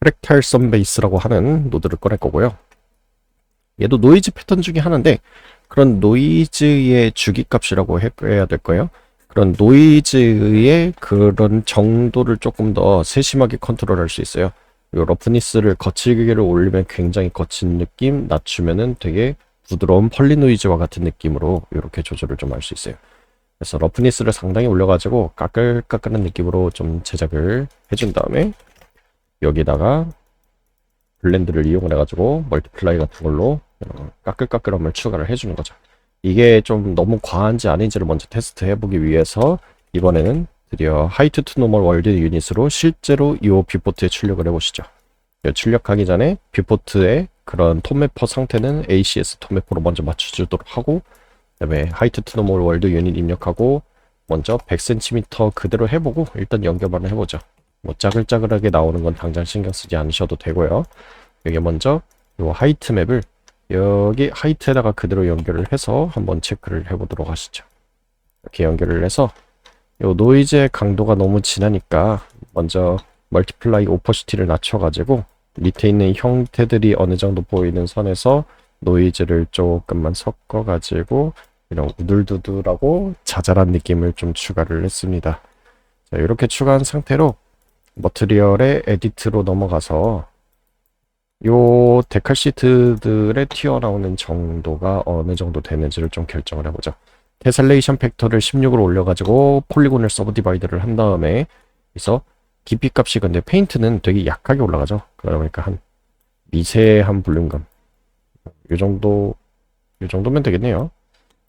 프랙탈 썬베이스라고 하는 노드를 꺼낼 거고요. 얘도 노이즈 패턴 중에 하나인데 그런 노이즈의 주기값이라고 해야 될 거예요. 그런 노이즈의 그런 정도를 조금 더 세심하게 컨트롤할 수 있어요. 요 러프니스를 거칠게를 올리면 굉장히 거친 느낌, 낮추면은 되게 부드러운 펄리 노이즈와 같은 느낌으로 이렇게 조절을 좀 할 수 있어요. 그래서 러프니스를 상당히 올려가지고 까끌까끌한 느낌으로 좀 제작을 해준 다음에 여기다가 블렌드를 이용을 해가지고 멀티플라이 같은 걸로 까끌까끌함을 추가를 해주는 거죠. 이게 좀 너무 과한지 아닌지를 먼저 테스트 해보기 위해서 이번에는 드디어 하이트 투 노멀 월드 유닛으로 실제로 이 뷰포트에 출력을 해보시죠. 출력하기 전에 뷰포트의 그런 톱매퍼 상태는 ACS 톱매퍼로 먼저 맞춰주도록 하고 그 다음에 하이트 투 노멀 월드 유닛 입력하고 먼저 100cm 그대로 해보고 일단 연결만 해보죠. 뭐 짜글짜글하게 나오는 건 당장 신경 쓰지 않으셔도 되고요. 여기 먼저 이 하이트 맵을 여기 하이트에다가 그대로 연결을 해서 한번 체크를 해보도록 하시죠. 이렇게 연결을 해서 이 노이즈의 강도가 너무 진하니까 먼저 멀티플라이 오퍼시티를 낮춰가지고 밑에 있는 형태들이 어느 정도 보이는 선에서 노이즈를 조금만 섞어가지고 이런 우들두들하고 자잘한 느낌을 좀 추가를 했습니다. 자, 이렇게 추가한 상태로 머트리얼의 에디트로 넘어가서 요 데칼 시트들의 튀어나오는 정도가 어느 정도 되는지를 좀 결정을 해보죠. 테셀레이션 팩터를 16으로 올려가지고 폴리곤을 서브 디바이드를 한 다음에 그래서 깊이 값이 근데 페인트는 되게 약하게 올라가죠. 그러니까 한 미세한 볼륨감 요 정도면 되겠네요.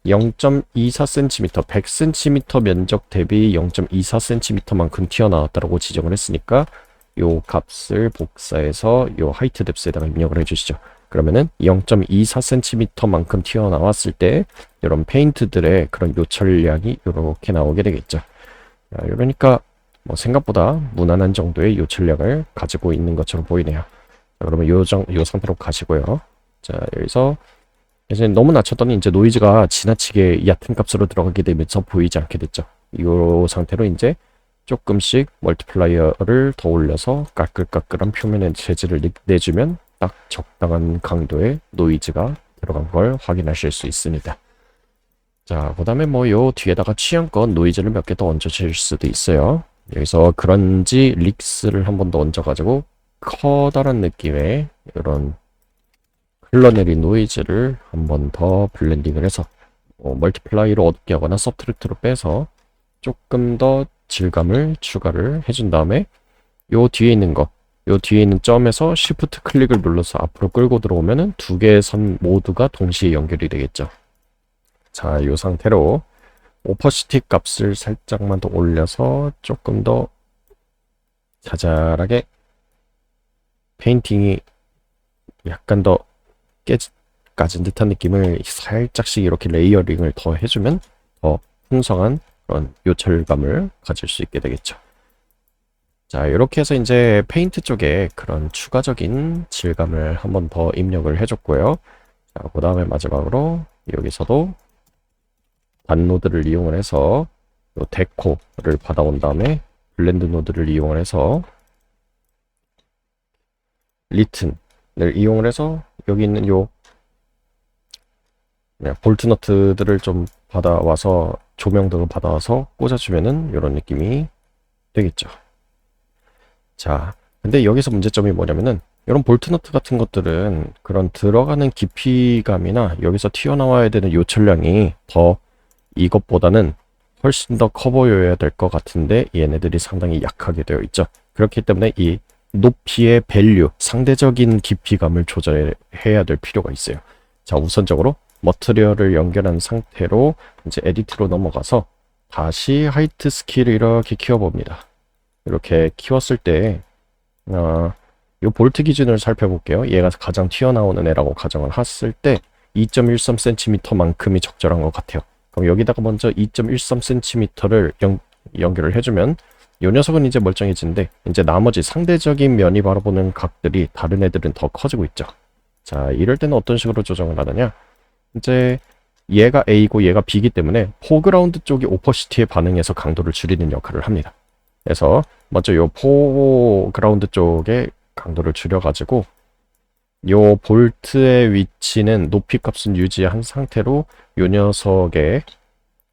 0.24cm 100cm 면적 대비 0.24cm만큼 튀어나왔다고 지정을 했으니까 요 값을 복사해서 요 하이트 뎁스에다가 입력을 해주시죠. 그러면은 0.24cm만큼 튀어나왔을 때 이런 페인트들의 그런 요철량이 이렇게 나오게 되겠죠. 자, 이러니까 뭐 생각보다 무난한 정도의 요철량을 가지고 있는 것처럼 보이네요. 자, 그러면 요 상태로 가시고요. 자, 여기서 이제 너무 낮췄더니 이제 노이즈가 지나치게 얕은 값으로 들어가게 되면서 보이지 않게 됐죠. 이 상태로 이제 조금씩 멀티플라이어를 더 올려서 까끌까끌한 표면의 재질을 내주면 딱 적당한 강도의 노이즈가 들어간 걸 확인하실 수 있습니다. 자, 그 다음에 뭐 요 뒤에다가 취향껏 노이즈를 몇 개 더 얹어줄 수도 있어요. 여기서 그런지 릭스를 한 번 더 얹어가지고 커다란 느낌의 이런 흘러내린 노이즈를 한 번 더 블렌딩을 해서 멀티플라이로 어둡게 하거나 서브트랙트로 빼서 조금 더 질감을 추가를 해준 다음에 요 뒤에 있는 점에서 Shift 클릭을 눌러서 앞으로 끌고 들어오면은 2개의 선 모두가 동시에 연결이 되겠죠. 자, 요 상태로 오퍼시티 값을 살짝만 더 올려서 조금 더 자잘하게 페인팅이 약간 더 깨진 듯한 느낌을 살짝씩 이렇게 레이어링을 더 해주면 더 풍성한 그런 요철감을 가질 수 있게 되겠죠. 자, 이렇게 해서 이제 페인트 쪽에 그런 추가적인 질감을 한번 더 입력을 해줬고요. 자, 그 다음에 마지막으로 여기서도 단노드를 이용을 해서 요 데코를 받아온 다음에 블렌드 노드를 이용을 해서 리튼을 이용을 해서 여기 있는 요 볼트 너트들을 좀 받아와서 조명 등을 받아와서 꽂아주면은 이런 느낌이 되겠죠. 자, 근데 여기서 문제점이 뭐냐면은 이런 볼트 너트 같은 것들은 그런 들어가는 깊이감이나 여기서 튀어나와야 되는 요철량이 더 이것보다는 훨씬 더 커 보여야 될 것 같은데 얘네들이 상당히 약하게 되어 있죠. 그렇기 때문에 이 높이의 밸류, 상대적인 깊이감을 조절해야 될 필요가 있어요. 자, 우선적으로 머티리얼을 연결한 상태로 이제 에디트로 넘어가서 다시 하이트 스킬을 이렇게 키워봅니다. 이렇게 키웠을 때 이 볼트 기준을 살펴볼게요. 얘가 가장 튀어나오는 애라고 가정을 했을 때 2.13cm만큼이 적절한 것 같아요. 그럼 여기다가 먼저 2.13cm를 연결을 해주면 이 녀석은 이제 멀쩡해지는데 이제 나머지 상대적인 면이 바라보는 각들이 다른 애들은 더 커지고 있죠. 자, 이럴 때는 어떤 식으로 조정을 하느냐, 이제 얘가 A고 얘가 B이기 때문에 포그라운드 쪽이 오퍼시티에 반응해서 강도를 줄이는 역할을 합니다. 그래서 먼저 요 포그라운드 쪽에 강도를 줄여가지고 요 볼트의 위치는 높이 값은 유지한 상태로 요 녀석의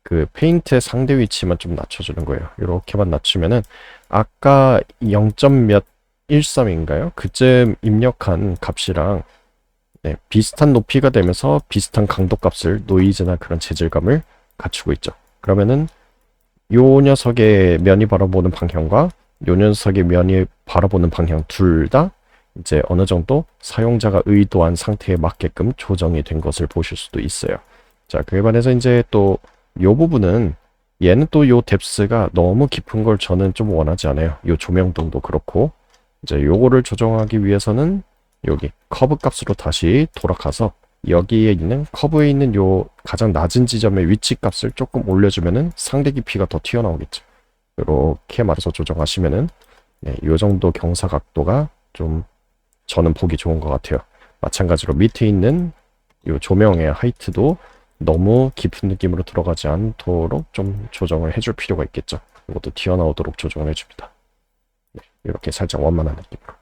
그 페인트의 상대 위치만 좀 낮춰주는 거예요. 이렇게만 낮추면은 아까 0몇 13인가요? 그쯤 입력한 값이랑 비슷한 높이가 되면서 비슷한 강도 값을 노이즈나 그런 재질감을 갖추고 있죠. 그러면은 요 녀석의 면이 바라보는 방향과 요 녀석의 면이 바라보는 방향 둘 다 이제 어느 정도 사용자가 의도한 상태에 맞게끔 조정이 된 것을 보실 수도 있어요. 자, 그에 반해서 이제 또 요 부분은 얘는 또 요 뎁스가 너무 깊은 걸 저는 좀 원하지 않아요. 요 조명등도 그렇고 이제 요거를 조정하기 위해서는 여기 커브 값으로 다시 돌아가서 여기에 있는 커브에 있는 요 가장 낮은 지점의 위치 값을 조금 올려주면은 상대 깊이가 더 튀어나오겠죠. 이렇게 말해서 조정하시면은 요 정도 경사 각도가 좀 저는 보기 좋은 것 같아요. 마찬가지로 밑에 있는 요 조명의 하이트도 너무 깊은 느낌으로 들어가지 않도록 좀 조정을 해줄 필요가 있겠죠. 이것도 튀어나오도록 조정을 해줍니다. 이렇게 살짝 원만한 느낌으로.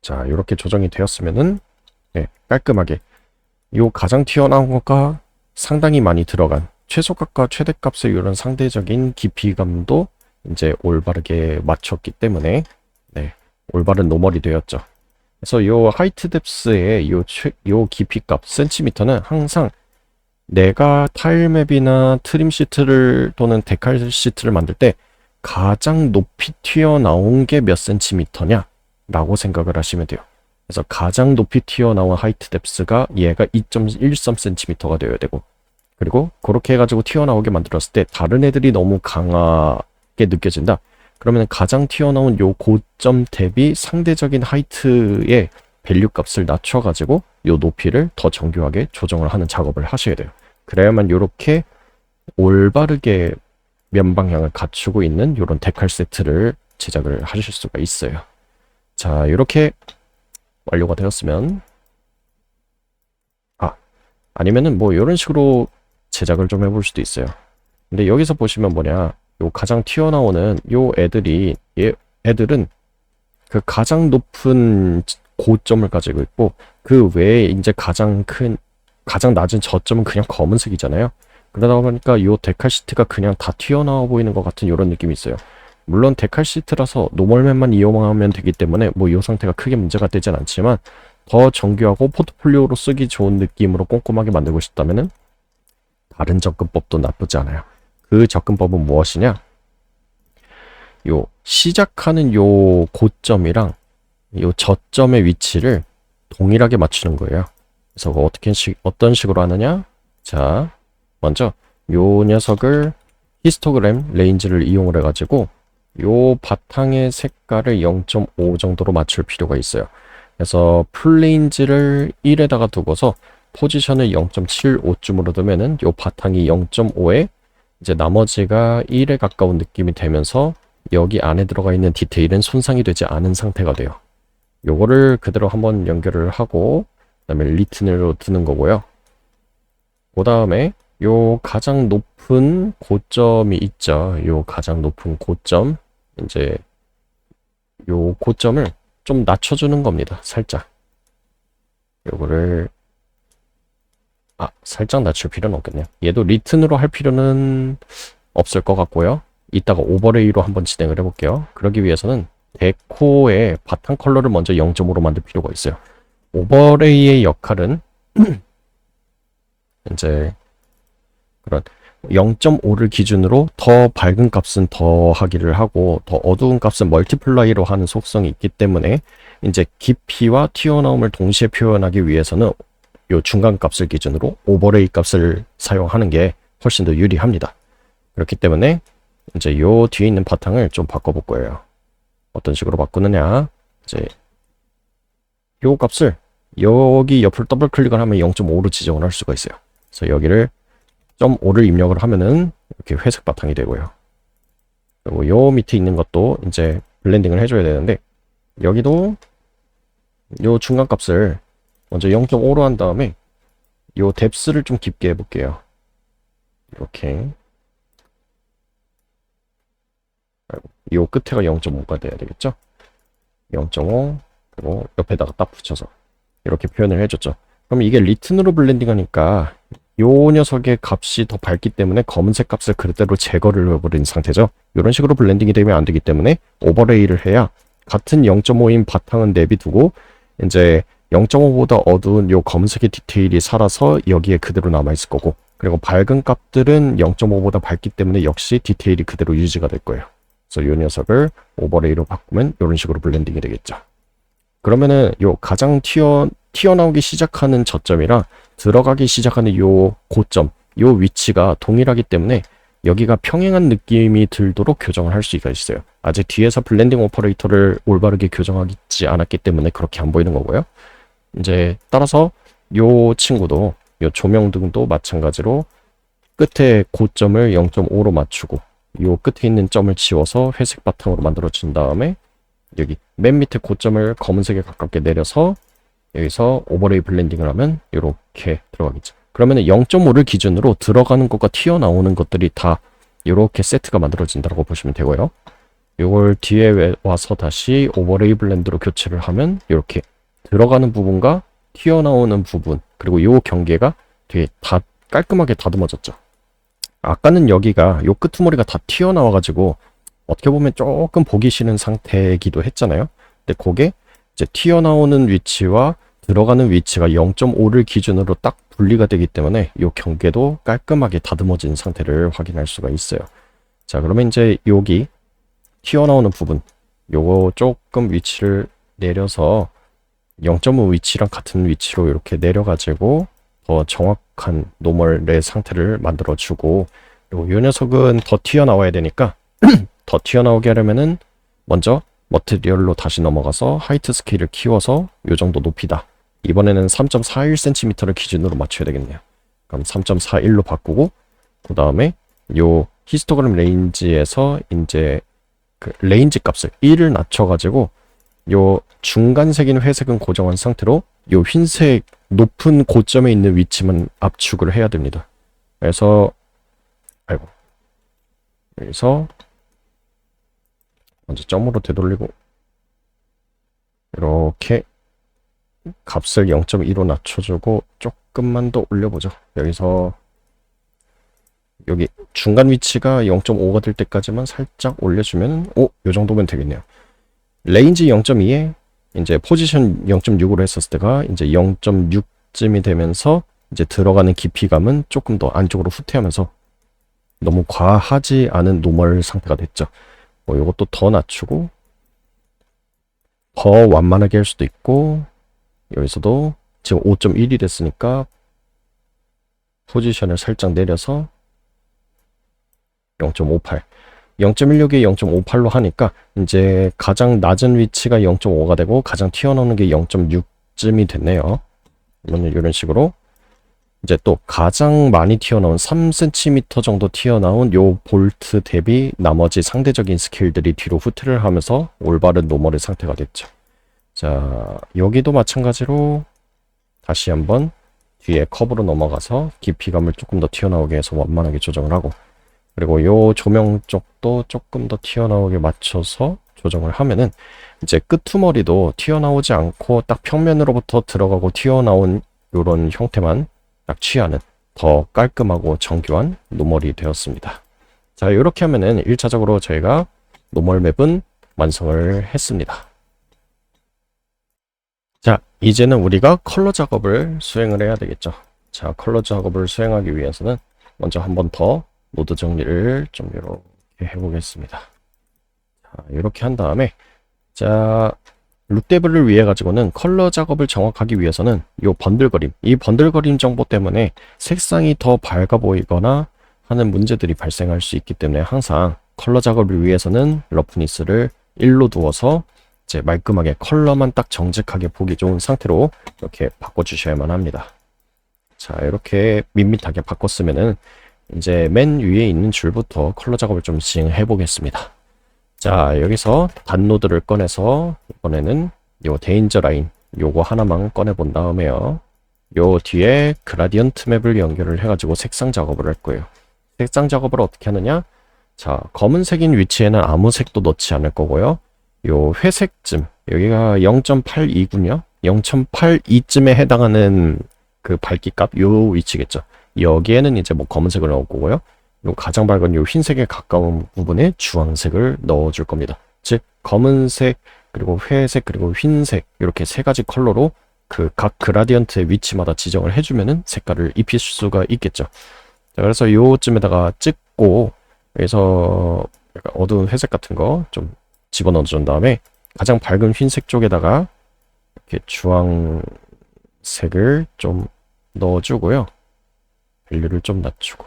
자, 이렇게 조정이 되었으면은 깔끔하게 요 가장 튀어나온 것과 상당히 많이 들어간 최소값과 최대값의 이런 상대적인 깊이감도 이제 올바르게 맞췄기 때문에 올바른 노멀이 되었죠. 그래서 요 하이트 뎁스의 요 깊이값 센티미터는 항상 내가 타일맵이나 트림 시트를 또는 데칼 시트를 만들 때 가장 높이 튀어나온 게 몇 센티미터냐 라고 생각을 하시면 돼요. 그래서 가장 높이 튀어나온 하이트 뎁스가 얘가 2.13cm가 되어야 되고, 그리고 그렇게 해가지고 튀어나오게 만들었을 때 다른 애들이 너무 강하게 느껴진다. 그러면 가장 튀어나온 요 고점 대비 상대적인 하이트의 밸류 값을 낮춰가지고 요 높이를 더 정교하게 조정을 하는 작업을 하셔야 돼요. 그래야만 요렇게 올바르게 면 방향을 갖추고 있는 요런 데칼 세트를 제작을 하실 수가 있어요. 자, 이렇게 완료가 되었으면 아니면은 뭐 이런 식으로 제작을 좀 해볼 수도 있어요. 근데 여기서 보시면 뭐냐, 요 가장 튀어나오는 요 애들은 그 가장 높은 고점을 가지고 있고 그 외에 이제 가장 낮은 저점은 그냥 검은색이잖아요. 그러다 보니까 요 데칼시트가 그냥 다 튀어나와 보이는 것 같은 이런 느낌이 있어요. 물론 데칼시트라서 노멀맵만 이용하면 되기 때문에 뭐 이 상태가 크게 문제가 되진 않지만 더 정교하고 포트폴리오로 쓰기 좋은 느낌으로 꼼꼼하게 만들고 싶다면은 다른 접근법도 나쁘지 않아요. 그 접근법은 무엇이냐? 요 시작하는 요 고점이랑 요 저점의 위치를 동일하게 맞추는 거예요. 그래서 어떤 식으로 하느냐? 자, 먼저 요 녀석을 히스토그램 레인지를 이용을 해가지고 요 바탕의 색깔을 0.5 정도로 맞출 필요가 있어요. 그래서 풀레인지를 1에다가 두고서 포지션을 0.75쯤으로 두면은 요 바탕이 0.5에 이제 나머지가 1에 가까운 느낌이 되면서 여기 안에 들어가 있는 디테일은 손상이 되지 않은 상태가 돼요. 요거를 그대로 한번 연결을 하고 그다음에 리튼으로 두는 거고요. 그 다음에 요 가장 높은 고점이 있죠. 요 가장 높은 고점, 이제 요 고점을 좀 낮춰주는 겁니다. 살짝. 요거를 살짝 낮출 필요는 없겠네요. 얘도 리튼으로 할 필요는 없을 것 같고요. 이따가 오버레이로 한번 진행을 해볼게요. 그러기 위해서는 데코의 바탕 컬러를 먼저 0.5로 만들 필요가 있어요. 오버레이의 역할은 이제 그런 0.5를 기준으로 더 밝은 값은 더하기를 하고 더 어두운 값은 멀티플라이로 하는 속성이 있기 때문에 이제 깊이와 튀어나옴을 동시에 표현하기 위해서는 요 중간 값을 기준으로 오버레이 값을 사용하는 게 훨씬 더 유리합니다. 그렇기 때문에 이제 요 뒤에 있는 바탕을 좀 바꿔볼 거예요. 어떤 식으로 바꾸느냐, 이제 요 값을 여기 옆을 더블 클릭을 하면 0.5로 지정을 할 수가 있어요. 그래서 여기를 0.5를 입력을 하면은 이렇게 회색 바탕이 되고요. 그리고 요 밑에 있는 것도 이제 블렌딩을 해줘야 되는데 여기도 요 중간 값을 먼저 0.5로 한 다음에 요 뎁스를 좀 깊게 해볼게요. 이렇게 요 끝에가 0.5가 돼야 되겠죠? 0.5 그리고 옆에다가 딱 붙여서 이렇게 표현을 해줬죠. 그럼 이게 리튼으로 블렌딩하니까 요 녀석의 값이 더 밝기 때문에 검은색 값을 그대로 제거를 해버린 상태죠. 이런 식으로 블렌딩이 되면 안 되기 때문에 오버레이를 해야 같은 0.5인 바탕은 내비두고 이제 0.5보다 어두운 요 검은색의 디테일이 살아서 여기에 그대로 남아있을 거고, 그리고 밝은 값들은 0.5보다 밝기 때문에 역시 디테일이 그대로 유지가 될 거예요. 그래서 요 녀석을 오버레이로 바꾸면 이런 식으로 블렌딩이 되겠죠. 그러면은 요 가장 튀어나오기 시작하는 저점이랑 들어가기 시작하는 요 고점, 요 위치가 동일하기 때문에 여기가 평행한 느낌이 들도록 교정을 할 수가 있어요. 아직 뒤에서 블렌딩 오퍼레이터를 올바르게 교정하지 않았기 때문에 그렇게 안 보이는 거고요. 이제 따라서 요 친구도 요 조명등도 마찬가지로 끝에 고점을 0.5로 맞추고 요 끝에 있는 점을 지워서 회색 바탕으로 만들어 준 다음에 여기 맨 밑에 고점을 검은색에 가깝게 내려서 여기서 오버레이 블렌딩을 하면 이렇게 들어가겠죠. 그러면 0.5를 기준으로 들어가는 것과 튀어나오는 것들이 다 이렇게 세트가 만들어진다고 보시면 되고요. 이걸 뒤에 와서 다시 오버레이 블렌드로 교체를 하면 이렇게 들어가는 부분과 튀어나오는 부분, 그리고 이 경계가 되게 다 깔끔하게 다듬어졌죠. 아까는 여기가 요 끄트머리가 다 튀어나와가지고 어떻게 보면 조금 보기 싫은 상태이기도 했잖아요. 근데 그게 이제 튀어나오는 위치와 들어가는 위치가 0.5를 기준으로 딱 분리가 되기 때문에 이 경계도 깔끔하게 다듬어진 상태를 확인할 수가 있어요. 자, 그러면 이제 여기 튀어나오는 부분, 요거 조금 위치를 내려서 0.5 위치랑 같은 위치로 이렇게 내려가지고 더 정확한 노멀의 상태를 만들어주고, 그리고 이 녀석은 더 튀어나와야 되니까 더 튀어나오게 하려면은 먼저 머티리얼로 다시 넘어가서 하이트 스케일을 키워서 요 정도 높이다. 이번에는 3.41cm를 기준으로 맞춰야 되겠네요. 그럼 3.41로 바꾸고, 그 다음에 요 히스토그램 레인지에서 이제 그 레인지 값을 1을 낮춰가지고 요 중간색인 회색은 고정한 상태로 요 흰색 높은 고점에 있는 위치만 압축을 해야 됩니다. 그래서 여기서 먼저 점으로 되돌리고 이렇게 값을 0.2로 낮춰주고 조금만 더 올려보죠. 여기서 여기 중간 위치가 0.5가 될 때까지만 살짝 올려주면 요 정도면 되겠네요. 레인지 0.2에 이제 포지션 0.6으로 했었을 때가 이제 0.6쯤이 되면서 이제 들어가는 깊이감은 조금 더 안쪽으로 후퇴하면서 너무 과하지 않은 노멀 상태가 됐죠. 이것도 더 낮추고 더 완만하게 할 수도 있고, 여기서도 지금 5.1이 됐으니까 포지션을 살짝 내려서 0.58 0.16에 0.58로 하니까 이제 가장 낮은 위치가 0.5가 되고 가장 튀어나오는 게 0.6쯤이 됐네요. 그러면 이런 식으로 이제 또 가장 많이 튀어나온 3cm 정도 튀어나온 요 볼트 대비 나머지 상대적인 스킬들이 뒤로 후퇴를 하면서 올바른 노멀의 상태가 됐죠. 자, 여기도 마찬가지로 다시 한번 뒤에 커브로 넘어가서 깊이감을 조금 더 튀어나오게 해서 완만하게 조정을 하고, 그리고 요 조명 쪽도 조금 더 튀어나오게 맞춰서 조정을 하면은 이제 끄트머리도 튀어나오지 않고 딱 평면으로부터 들어가고 튀어나온 요런 형태만 딱 취하는 더 깔끔하고 정교한 노멀이 되었습니다. 자, 이렇게 하면은 1차적으로 저희가 노멀 맵은 완성을 했습니다. 자, 이제는 우리가 컬러 작업을 수행을 해야 되겠죠. 자, 컬러 작업을 수행하기 위해서는 먼저 한 번 더 노드 정리를 좀 이렇게 해보겠습니다. 자, 이렇게 한 다음에, 자, 룩데블을 위해 가지고는 컬러 작업을 정확하기 위해서는 이 번들거림, 이 번들거림 정보 때문에 색상이 더 밝아 보이거나 하는 문제들이 발생할 수 있기 때문에 항상 컬러 작업을 위해서는 러프니스를 1로 두어서 이제 말끔하게 컬러만 딱 정직하게 보기 좋은 상태로 이렇게 바꿔주셔야만 합니다. 자, 이렇게 밋밋하게 바꿨으면은 이제 맨 위에 있는 줄부터 컬러 작업을 좀 진행해 보겠습니다. 자, 여기서 단노드를 꺼내서 이번에는 요 데인저 라인 요거 하나만 꺼내 본 다음에요, 요 뒤에 그라디언트 맵을 연결을 해가지고 색상 작업을 할 거예요. 색상 작업을 어떻게 하느냐, 자, 검은색인 위치에는 아무 색도 넣지 않을 거고요, 요 회색쯤, 여기가 0.82군요 0.82쯤에 해당하는 그 밝기값 요 위치겠죠. 여기에는 이제 뭐 검은색을 넣을 거고요, 요 가장 밝은 요 흰색에 가까운 부분에 주황색을 넣어줄 겁니다. 즉 검은색, 그리고 회색, 그리고 흰색, 이렇게 세 가지 컬러로 그 각 그라디언트의 위치마다 지정을 해주면은 색깔을 입힐 수가 있겠죠. 자, 그래서 요쯤에다가 찍고, 여기서 약간 어두운 회색 같은 거 좀 집어넣어 준 다음에 가장 밝은 흰색 쪽에다가 이렇게 주황색을 좀 넣어주고요, 밸류를 좀 낮추고,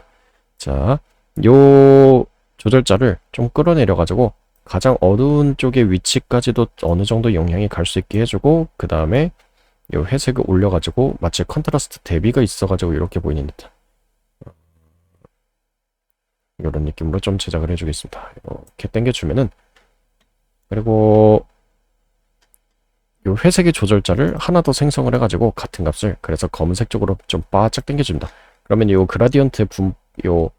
자, 요 조절자를 좀 끌어내려 가지고 가장 어두운 쪽의 위치까지도 어느 정도 영향이 갈 수 있게 해주고, 그 다음에 요 회색을 올려 가지고 마치 컨트라스트 대비가 있어 가지고 이렇게 보이는 듯한 이런 느낌으로 좀 제작을 해주겠습니다. 이렇게 당겨주면은, 그리고 요 회색의 조절자를 하나 더 생성을 해가지고 같은 값을, 그래서 검은색 쪽으로 좀 바짝 당겨줍니다. 그러면 요 그라디언트의 요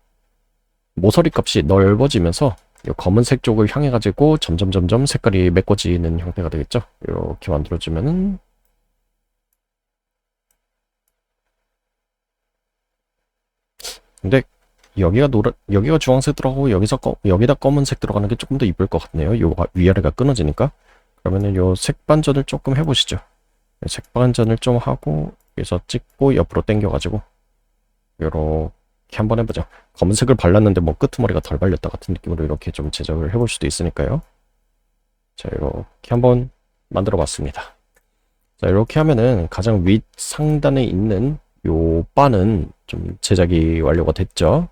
모서리 값이 넓어지면서 요 검은색 쪽을 향해 가지고 점점 색깔이 메꿔지는 형태가 되겠죠. 이렇게 만들어주면은, 근데 여기가 주황색 들어가고 여기다 검은색 들어가는 게 조금 더 이쁠 것 같네요. 요 위아래가 끊어지니까. 그러면은 요 색반전을 조금 해보시죠. 색반전을 좀 하고 여기서 찍고 옆으로 당겨가지고 요렇게 한번 해보죠. 검은색을 발랐는데 뭐 끄트머리가 덜 발렸다 같은 느낌으로 이렇게 좀 제작을 해볼 수도 있으니까요. 자, 이렇게 한번 만들어 봤습니다. 자, 이렇게 하면은 가장 윗 상단에 있는 요 바는 좀 제작이 완료가 됐죠.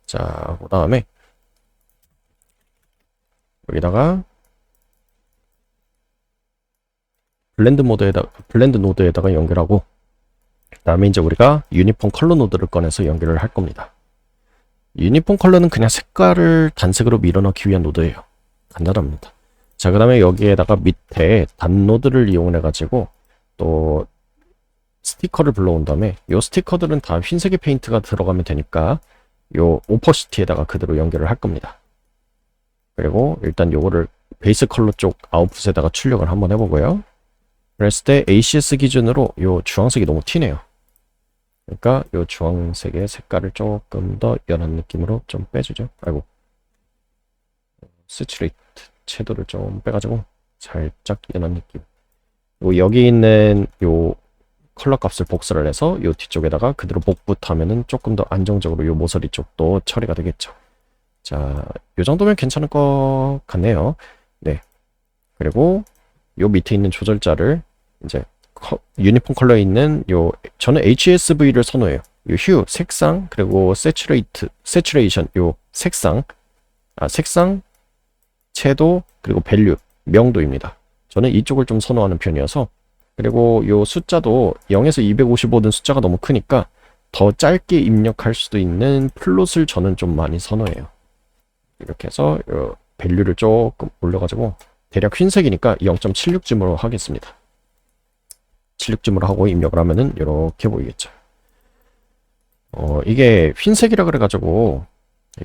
자, 그 다음에 여기다가 블렌드 노드에다가 연결하고, 그 다음에 이제 우리가 유니폼 컬러 노드를 꺼내서 연결을 할 겁니다. 유니폼 컬러는 그냥 색깔을 단색으로 밀어넣기 위한 노드예요. 간단합니다. 자, 그 다음에 여기에다가 밑에 단노드를 이용해 가지고 또 스티커를 불러온 다음에 요 스티커들은 다 흰색의 페인트가 들어가면 되니까 요 오퍼시티에다가 그대로 연결을 할 겁니다. 그리고 일단 요거를 베이스 컬러 쪽 아웃풋에다가 출력을 한번 해보고요. 그랬을 때 ACS 기준으로 요 주황색이 너무 튀네요. 그러니까 요 주황색의 색깔을 조금 더 연한 느낌으로 좀 빼주죠. 아이고, 스치레이트 채도를 좀 빼가지고 살짝 연한 느낌. 그리고 여기 있는 요 컬러 값을 복사를 해서 요 뒤쪽에다가 그대로 복붙하면은 조금 더 안정적으로 요 모서리 쪽도 처리가 되겠죠. 자, 요 정도면 괜찮을 것 같네요. 네. 그리고 요 밑에 있는 조절자를 이제 유니폼 컬러에 있는 요, 저는 HSV를 선호해요. 요 휴, 색상, 그리고 세츄레이션, 요 색상, 색상, 채도, 그리고 밸류, 명도입니다. 저는 이쪽을 좀 선호하는 편이어서, 그리고 요 숫자도 0에서 255는 숫자가 너무 크니까 더 짧게 입력할 수도 있는 플롯을 저는 좀 많이 선호해요. 이렇게 해서 밸류를 조금 올려가지고 대략 흰색이니까 0.76쯤으로 하겠습니다. 76쯤으로 하고 입력을 하면은 이렇게 보이겠죠. 이게 흰색이라 그래가지고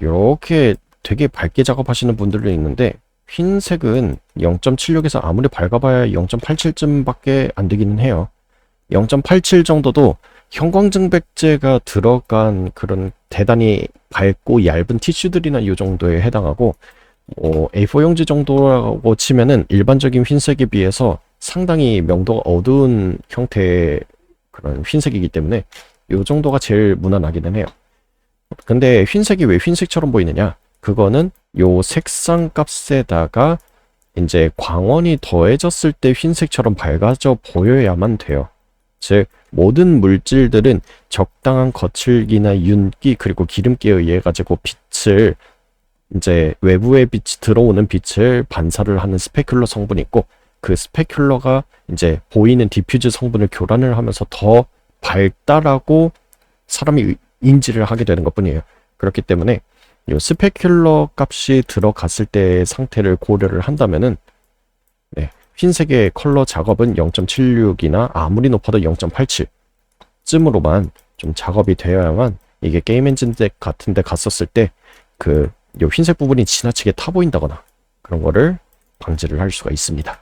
이렇게 되게 밝게 작업하시는 분들도 있는데, 흰색은 0.76에서 아무리 밝아봐야 0.87쯤밖에 안 되기는 해요. 0.87 정도도 형광증백제가 들어간 그런 대단히 밝고 얇은 티슈들이나 이 정도에 해당하고, A4 용지 정도라고 치면은 일반적인 흰색에 비해서 상당히 명도가 어두운 형태의 그런 흰색이기 때문에 이 정도가 제일 무난하기는 해요. 근데 흰색이 왜 흰색처럼 보이느냐? 그거는 요 색상 값에다가 이제 광원이 더해졌을 때 흰색처럼 밝아져 보여야만 돼요. 즉 모든 물질들은 적당한 거칠기나 윤기 그리고 기름기에 의해 가지고 빛을, 이제 외부의 빛이 들어오는 빛을 반사를 하는 스페큘러 성분이 있고, 그 스페큘러가 이제 보이는 디퓨즈 성분을 교란을 하면서 더 밝다라고 사람이 인지를 하게 되는 것 뿐이에요. 그렇기 때문에 이 스페큘러 값이 들어갔을 때의 상태를 고려를 한다면은, 네, 흰색의 컬러 작업은 0.76이나 아무리 높아도 0.87쯤으로만 좀 작업이 되어야만 이게 게임 엔진 같은 데 갔었을 때 그 요 흰색 부분이 지나치게 타 보인다거나 그런 거를 방지를 할 수가 있습니다.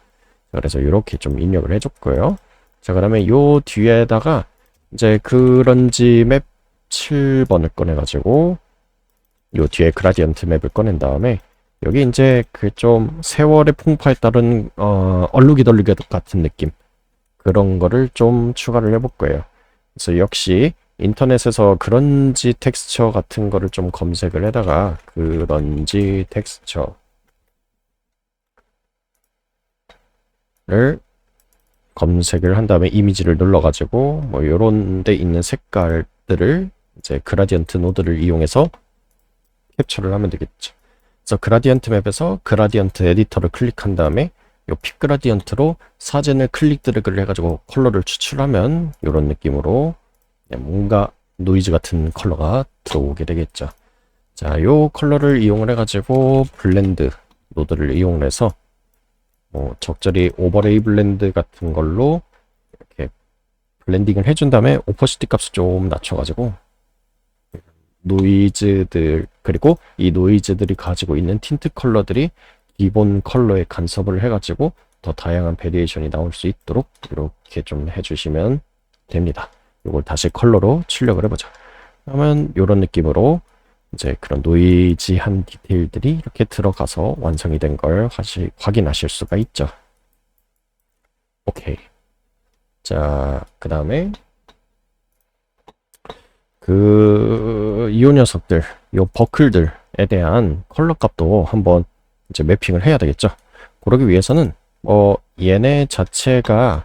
그래서 이렇게 좀 입력을 해줬고요. 자, 그다음에 요 뒤에다가 이제 그런지 맵 7번을 꺼내가지고 요 뒤에 그라디언트 맵을 꺼낸 다음에 여기 이제 그 좀 세월의 풍파에 따른 얼룩이덜룩이 같은 느낌, 그런 거를 좀 추가를 해볼 거예요. 그래서 역시 인터넷에서 그런지 텍스처 같은 거를 좀 검색을 해다가 그런지 텍스처를 검색을 한 다음에 이미지를 눌러가지고 뭐 요런 데 있는 색깔들을 이제 그라디언트 노드를 이용해서 캡처를 하면 되겠죠. 그래서 그라디언트 맵에서 그라디언트 에디터를 클릭한 다음에 요 픽 그라디언트로 사진을 클릭 드래그를 해가지고 컬러를 추출하면 이런 느낌으로 뭔가 노이즈 같은 컬러가 들어오게 되겠죠. 자, 요 컬러를 이용을 해가지고 블렌드 노드를 이용해서 뭐 적절히 오버레이 블렌드 같은 걸로 이렇게 블렌딩을 해준 다음에 오퍼시티 값을 좀 낮춰가지고 노이즈들, 그리고 이 노이즈들이 가지고 있는 틴트 컬러들이 기본 컬러에 간섭을 해가지고 더 다양한 베리에이션이 나올 수 있도록 이렇게 좀 해주시면 됩니다. 이걸 다시 컬러로 출력을 해보자. 그러면 이런 느낌으로 이제 그런 노이지한 디테일들이 이렇게 들어가서 완성이 된 걸 확인하실 수가 있죠. 오케이. 자, 그 다음에 이 녀석들, 요 버클들에 대한 컬러 값도 한번 이제 매핑을 해야 되겠죠. 그러기 위해서는 얘네 자체가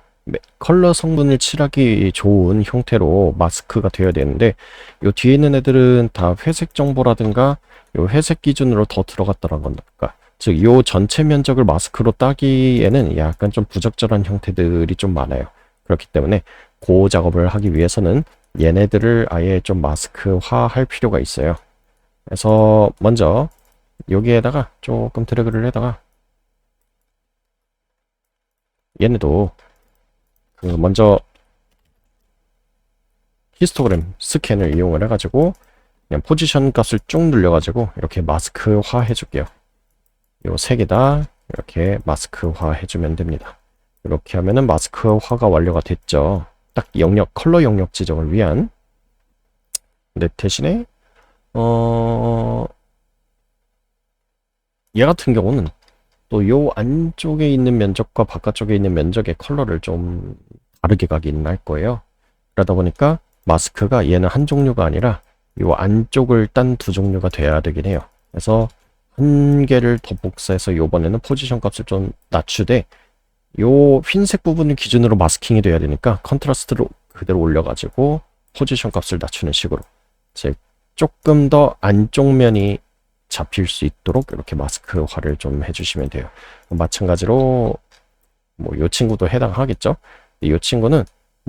컬러 성분을 칠하기 좋은 형태로 마스크가 되어야 되는데, 요 뒤에 있는 애들은 다 회색 정보라든가 요 회색 기준으로 더 들어갔다는 겁니까? 즉 요 전체 면적을 마스크로 따기에는 약간 좀 부적절한 형태들이 좀 많아요. 그렇기 때문에 그 작업을 하기 위해서는 얘네들을 아예 좀 마스크화 할 필요가 있어요. 그래서 먼저 여기에다가 조금 드래그를 해다가 얘네도 먼저 히스토그램 스캔을 이용을 해가지고 그냥 포지션 값을 쭉 늘려가지고 이렇게 마스크화 해줄게요. 요 세 개 다 이렇게 마스크화 해주면 됩니다. 이렇게 하면은 마스크화가 완료가 됐죠. 딱 컬러 영역 지정을 위한. 근데 대신에 얘 같은 경우는 또 요 안쪽에 있는 면적과 바깥쪽에 있는 면적의 컬러를 좀 다르게 가긴 할 거예요. 그러다 보니까 마스크가 얘는 한 종류가 아니라 요 안쪽을 딴 두 종류가 돼야 되긴 해요. 그래서 한 개를 더 복사해서 요번에는 포지션 값을 좀 낮추되 요 흰색 부분을 기준으로 마스킹이 돼야 되니까 컨트라스트를 그대로 올려가지고 포지션 값을 낮추는 식으로, 즉 조금 더 안쪽 면이 잡힐 수 있도록 이렇게 마스크화를 좀 해주시면 돼요. 마찬가지로 뭐 요 친구도 해당하겠죠. 이 친구는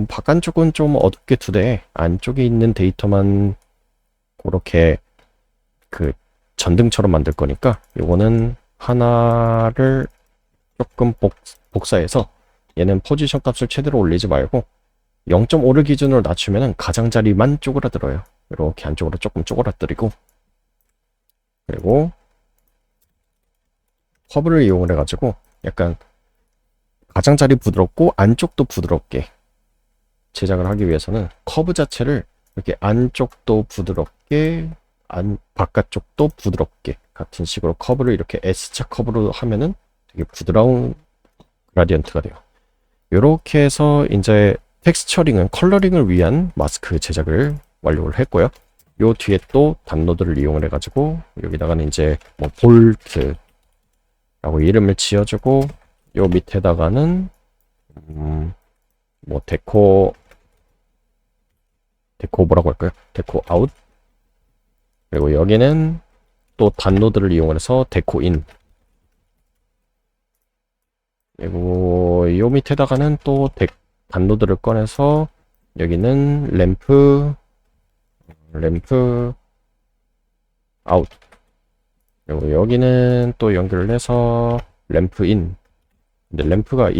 바깥쪽은 좀 어둡게 두되 안쪽에 있는 데이터만 그렇게 그 전등처럼 만들 거니까 요거는 하나를 조금 복사해서 얘는 포지션 값을 최대로 올리지 말고 0.5를 기준으로 낮추면 가장자리만 쪼그라들어요. 이렇게 안쪽으로 조금 쪼그라뜨리고, 그리고 커브를 이용을 해가지고 약간 가장자리 부드럽고 안쪽도 부드럽게 제작을 하기 위해서는 커브 자체를 이렇게 안쪽도 부드럽게 바깥쪽도 부드럽게 같은 식으로 커브를 이렇게 S자 커브로 하면은 되게 부드러운 그라디언트가 돼요. 이렇게 해서 이제 텍스처링은 컬러링을 위한 마스크 제작을 완료를 했고요. 요 뒤에 또 단노드를 이용을 해가지고 여기다가는 이제 뭐 볼트라고 이름을 지어주고, 요 밑에다가는 뭐 데코 뭐라고 할까요? 데코 아웃. 그리고 여기는 또 단노드를 이용을 해서 데코 인. 그리고 요 밑에다가는 또 단노드를 꺼내서 여기는 램프 아웃. 그리고 여기는 또 연결을 해서 램프 인. 근데 램프가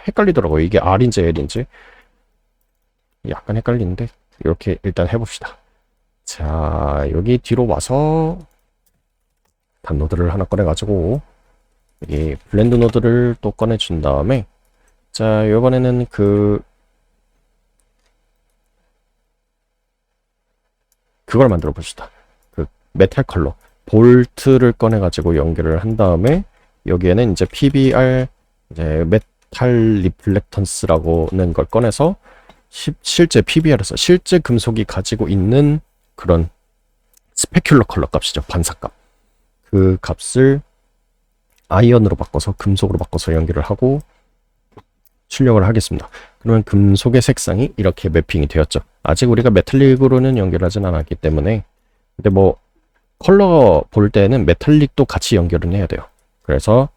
헷갈리더라고요. 이게 R인지 L인지 약간 헷갈리는데 이렇게 일단 해봅시다. 자, 여기 뒤로 와서 단노드를 하나 꺼내가지고 여기 블렌드 노드를 또 꺼내준 다음에, 자, 이번에는 그걸 만들어 봅시다. 그 메탈 컬러 볼트를 꺼내가지고 연결을 한 다음에 여기에는 이제 PBR 이제 메탈 리플렉턴스라고는 걸 꺼내서 실제 PBR에서 실제 금속이 가지고 있는 그런 스페큘러 컬러 값이죠. 반사값. 그 값을 아이언으로 바꿔서 금속으로 바꿔서 연결을 하고 출력을 하겠습니다. 그러면 금속의 색상이 이렇게 매핑이 되었죠. 아직 우리가 메탈릭으로는 연결하진 않았기 때문에, 근데 뭐 컬러 볼 때는 메탈릭도 같이 연결은 해야 돼요. 그래서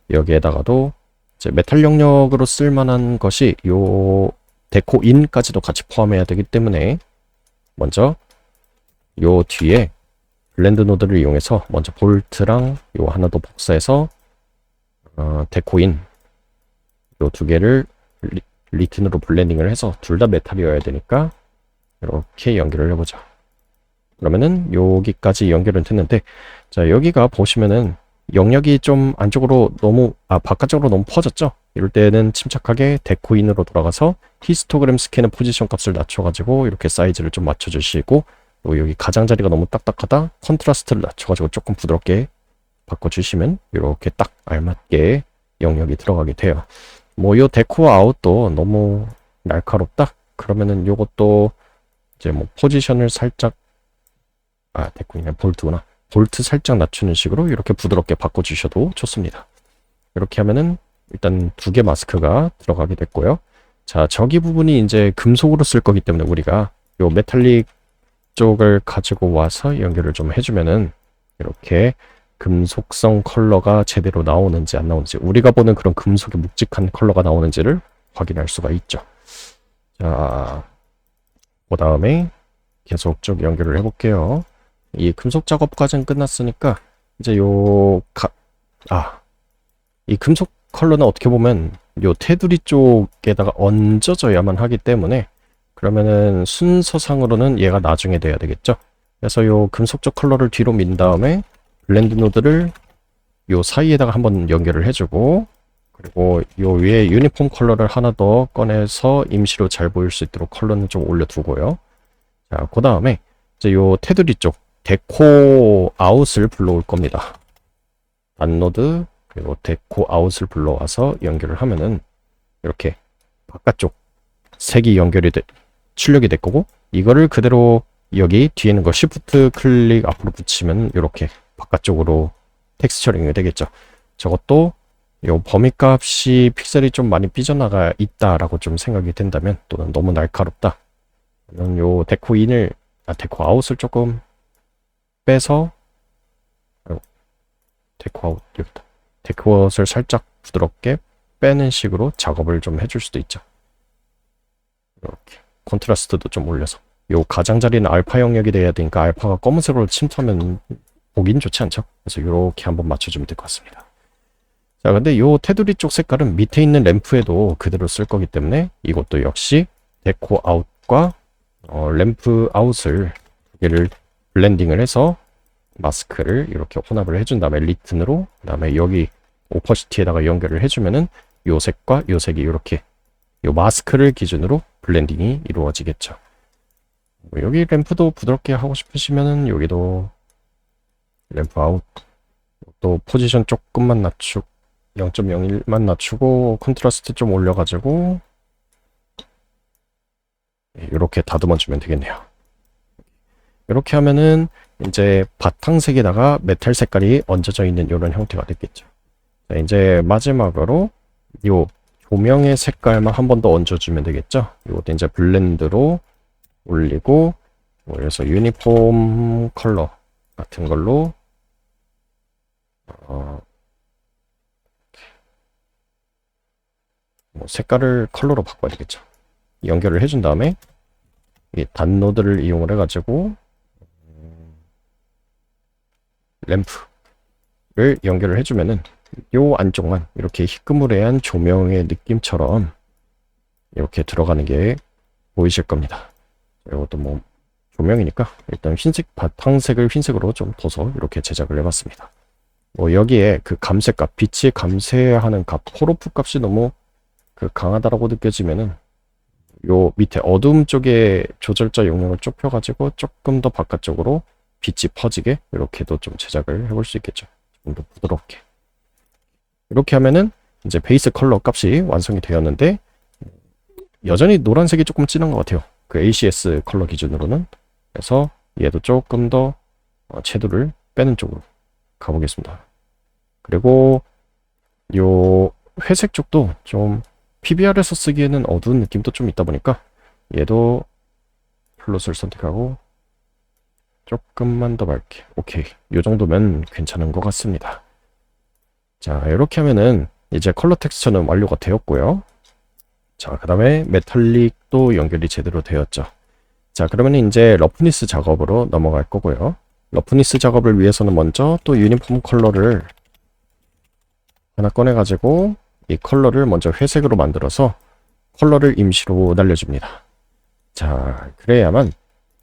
여기에다가도 이제 메탈 영역으로 쓸만한 것이 요 데코 인까지도 같이 포함해야 되기 때문에 먼저 요 뒤에 블렌드 노드를 이용해서 먼저 볼트랑 요 하나 더 복사해서 데코 인 요 두 개를 리틴으로 블렌딩을 해서 둘 다 메탈이어야 되니까 이렇게 연결을 해보자. 그러면은 여기까지 연결은 됐는데, 자, 여기가 보시면은 영역이 좀 안쪽으로 바깥쪽으로 너무 퍼졌죠? 이럴 때는 침착하게 데코인으로 돌아가서 히스토그램 스캔의 포지션 값을 낮춰가지고 이렇게 사이즈를 좀 맞춰주시고, 그리고 여기 가장자리가 너무 딱딱하다, 컨트라스트를 낮춰가지고 조금 부드럽게 바꿔주시면 이렇게 딱 알맞게 영역이 들어가게 돼요. 뭐 요 데코 아웃도 너무 날카롭다? 그러면은 요것도 이제 뭐 포지션을 살짝 데코인이 볼트구나. 볼트 살짝 낮추는 식으로 이렇게 부드럽게 바꿔주셔도 좋습니다. 이렇게 하면은 일단 두 개 마스크가 들어가게 됐고요. 자, 저기 부분이 이제 금속으로 쓸 거기 때문에 우리가 요 메탈릭 쪽을 가지고 와서 연결을 좀 해주면은 이렇게 금속성 컬러가 제대로 나오는지 안 나오는지, 우리가 보는 그런 금속의 묵직한 컬러가 나오는지를 확인할 수가 있죠. 자, 그 다음에 계속 쭉 연결을 해볼게요. 이 금속 작업까지는 끝났으니까 이제 이 금속 컬러는 어떻게 보면 요 테두리 쪽에다가 얹어져야만 하기 때문에, 그러면은 순서상으로는 얘가 나중에 돼야 되겠죠. 그래서 요 금속적 컬러를 뒤로 민 다음에 블렌드 노드를 요 사이에다가 한번 연결을 해주고, 그리고 요 위에 유니폼 컬러를 하나 더 꺼내서 임시로 잘 보일 수 있도록 컬러는 좀 올려두고요. 자, 그 다음에 이제 요 테두리 쪽 데코 아웃을 불러올 겁니다. 단노드 그리고 데코 아웃을 불러와서 연결을 하면은 이렇게 바깥쪽 색이 출력이 될 거고, 이거를 그대로 여기 뒤에 있는 거 시프트 클릭 앞으로 붙이면 이렇게 바깥쪽으로 텍스처링이 되겠죠. 저것도 요 범위값이 픽셀이 좀 많이 삐져나가 있다라고 좀 생각이 된다면, 또는 너무 날카롭다, 저는 요 데코 아웃을 조금 빼서, 데코 아웃 여기다, 데코 아웃을 살짝 부드럽게 빼는 식으로 작업을 좀 해줄 수도 있죠. 컨트라스트도 좀 올려서. 요 가장자리는 알파 영역이 돼야 되니까 알파가 검은색으로 침투하면 보긴 좋지 않죠? 그래서 요렇게 한번 맞춰주면 될 것 같습니다. 자, 근데 요 테두리 쪽 색깔은 밑에 있는 램프에도 그대로 쓸 거기 때문에 이것도 역시 데코 아웃과 램프 아웃을 두 개를 블렌딩을 해서 마스크를 이렇게 혼합을 해준 다음에 리튼으로, 그 다음에 여기 오퍼시티에다가 연결을 해주면은 요 색과 요 색이 이렇게 요 마스크를 기준으로 블렌딩이 이루어지겠죠. 여기 램프도 부드럽게 하고 싶으시면은 여기도 램프 아웃, 또 포지션 조금만 낮추고 0.01만 낮추고 컨트라스트 좀 올려가지고 이렇게 다듬어 주면 되겠네요. 이렇게 하면은 이제 바탕색에다가 메탈 색깔이 얹어져 있는 이런 형태가 됐겠죠. 자, 이제 마지막으로 요 조명의 색깔만 한 번 더 얹어주면 되겠죠. 이것도 이제 블렌드로 올리고, 그래서 유니폼 컬러 같은 걸로 색깔을 컬러로 바꿔야 되겠죠. 연결을 해준 다음에 이 단노드를 이용을 해가지고 램프를 연결을 해주면은 요 안쪽만 이렇게 희끄무레한 조명의 느낌처럼 이렇게 들어가는 게 보이실 겁니다. 이것도 뭐 조명이니까 일단 흰색 바탕색을 흰색으로 좀 둬서 이렇게 제작을 해봤습니다. 뭐 여기에 그 감색값, 빛이 감쇄하는 값, 포로프 값이 너무 그 강하다라고 느껴지면은 요 밑에 어두움 쪽에 조절자 용량을 좁혀가지고 조금 더 바깥쪽으로 빛이 퍼지게 이렇게도 좀 제작을 해볼 수 있겠죠. 좀 더 부드럽게. 이렇게 하면은 이제 베이스 컬러 값이 완성이 되었는데 여전히 노란색이 조금 진한 것 같아요. 그 ACS 컬러 기준으로는. 그래서 얘도 조금 더 채도를 빼는 쪽으로 가보겠습니다. 그리고 요 회색 쪽도 좀 PBR에서 쓰기에는 어두운 느낌도 좀 있다 보니까 얘도 플롯을 선택하고 조금만 더 밝게. 오케이. 요 정도면 괜찮은 것 같습니다. 자, 이렇게 하면은 이제 컬러 텍스처는 완료가 되었고요. 자, 그 다음에 메탈릭도 연결이 제대로 되었죠. 자, 그러면 이제 러프니스 작업으로 넘어갈 거고요. 러프니스 작업을 위해서는 먼저 또 유니폼 컬러를 하나 꺼내가지고 이 컬러를 먼저 회색으로 만들어서 컬러를 임시로 날려줍니다. 자, 그래야만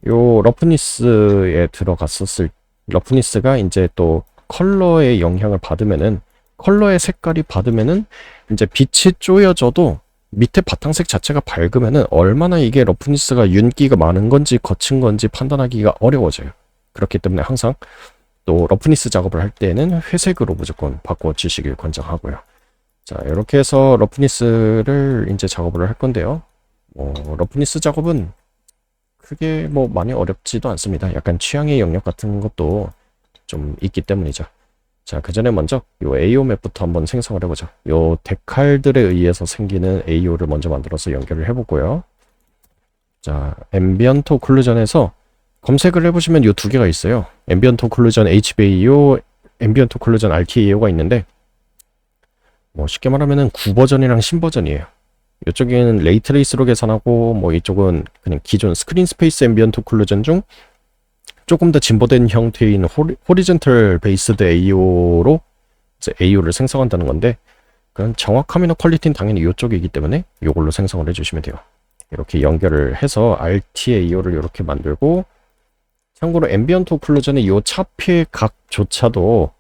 요 러프니스에 들어갔었을 러프니스가 이제 또 컬러의 영향을 받으면은 컬러의 색깔이 받으면은 이제 빛이 쪼여져도 밑에 바탕색 자체가 밝으면은 얼마나 이게 러프니스가 윤기가 많은 건지 거친 건지 판단하기가 어려워져요. 그렇기 때문에 항상 또 러프니스 작업을 할 때는 회색으로 무조건 바꿔 주시길 권장하고요. 자, 이렇게 해서 러프니스를 이제 작업을 할 건데요. 러프니스 작업은 크게 뭐 많이 어렵지도 않습니다. 약간 취향의 영역 같은 것도 좀 있기 때문이죠. 자, 그 전에 먼저 요 AO 맵부터 한번 생성을 해보죠. 요 데칼들에 의해서 생기는 AO를 먼저 만들어서 연결을 해보고요. 자, 앰비언트 오클루전에서 검색을 해보시면 요 두 개가 있어요. 앰비언트 오클루전 HBAO, 앰비언트 오클루전 RTAO가 있는데 뭐 쉽게 말하면은 9버전이랑 신버전이에요. 이쪽에는 레이트레이스로 계산하고 뭐 이쪽은 그냥 기존 스크린 스페이스 앰비언트 오클루전 중 조금 더 진보된 형태의 호리젠털 베이스드 AO로 이제 AO를 생성한다는 건데 그런 정확함이나 퀄리티는 당연히 이쪽이기 때문에 이걸로 생성을 해주시면 돼요. 이렇게 연결을 해서 RTAO를 이렇게 만들고 참고로 앰비언트 오클루전의 이 차피의 각조차도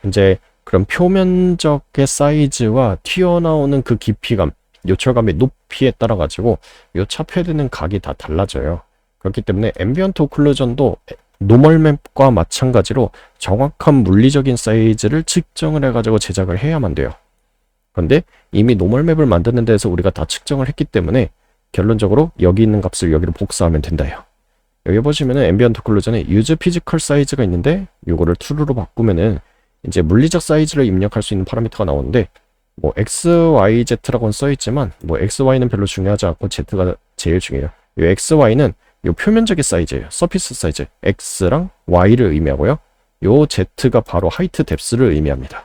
이제 그런 표면적의 사이즈와 튀어나오는 그 깊이감, 요철감의 높이에 따라 가지고 요 차표에 되는 각이 다 달라져요. 그렇기 때문에 앰비언트 오클루전도 노멀 맵과 마찬가지로 정확한 물리적인 사이즈를 측정을 해가지고 제작을 해야만 돼요. 그런데 이미 노멀 맵을 만드는 데서 우리가 다 측정을 했기 때문에 결론적으로 여기 있는 값을 여기로 복사하면 된다요. 여기 보시면은 앰비언트 오클루전에 유즈 피지컬 사이즈가 있는데 요거를 true로 바꾸면은 이제 물리적 사이즈를 입력할 수 있는 파라미터가 나오는데 뭐 x, y, z라고는 써있지만 뭐 x, y는 별로 중요하지 않고 z가 제일 중요해요. 요 x, y는 요 표면적인 사이즈예요. 서피스 사이즈. x랑 y를 의미하고요. 요 z가 바로 하이트 뎁스를 의미합니다.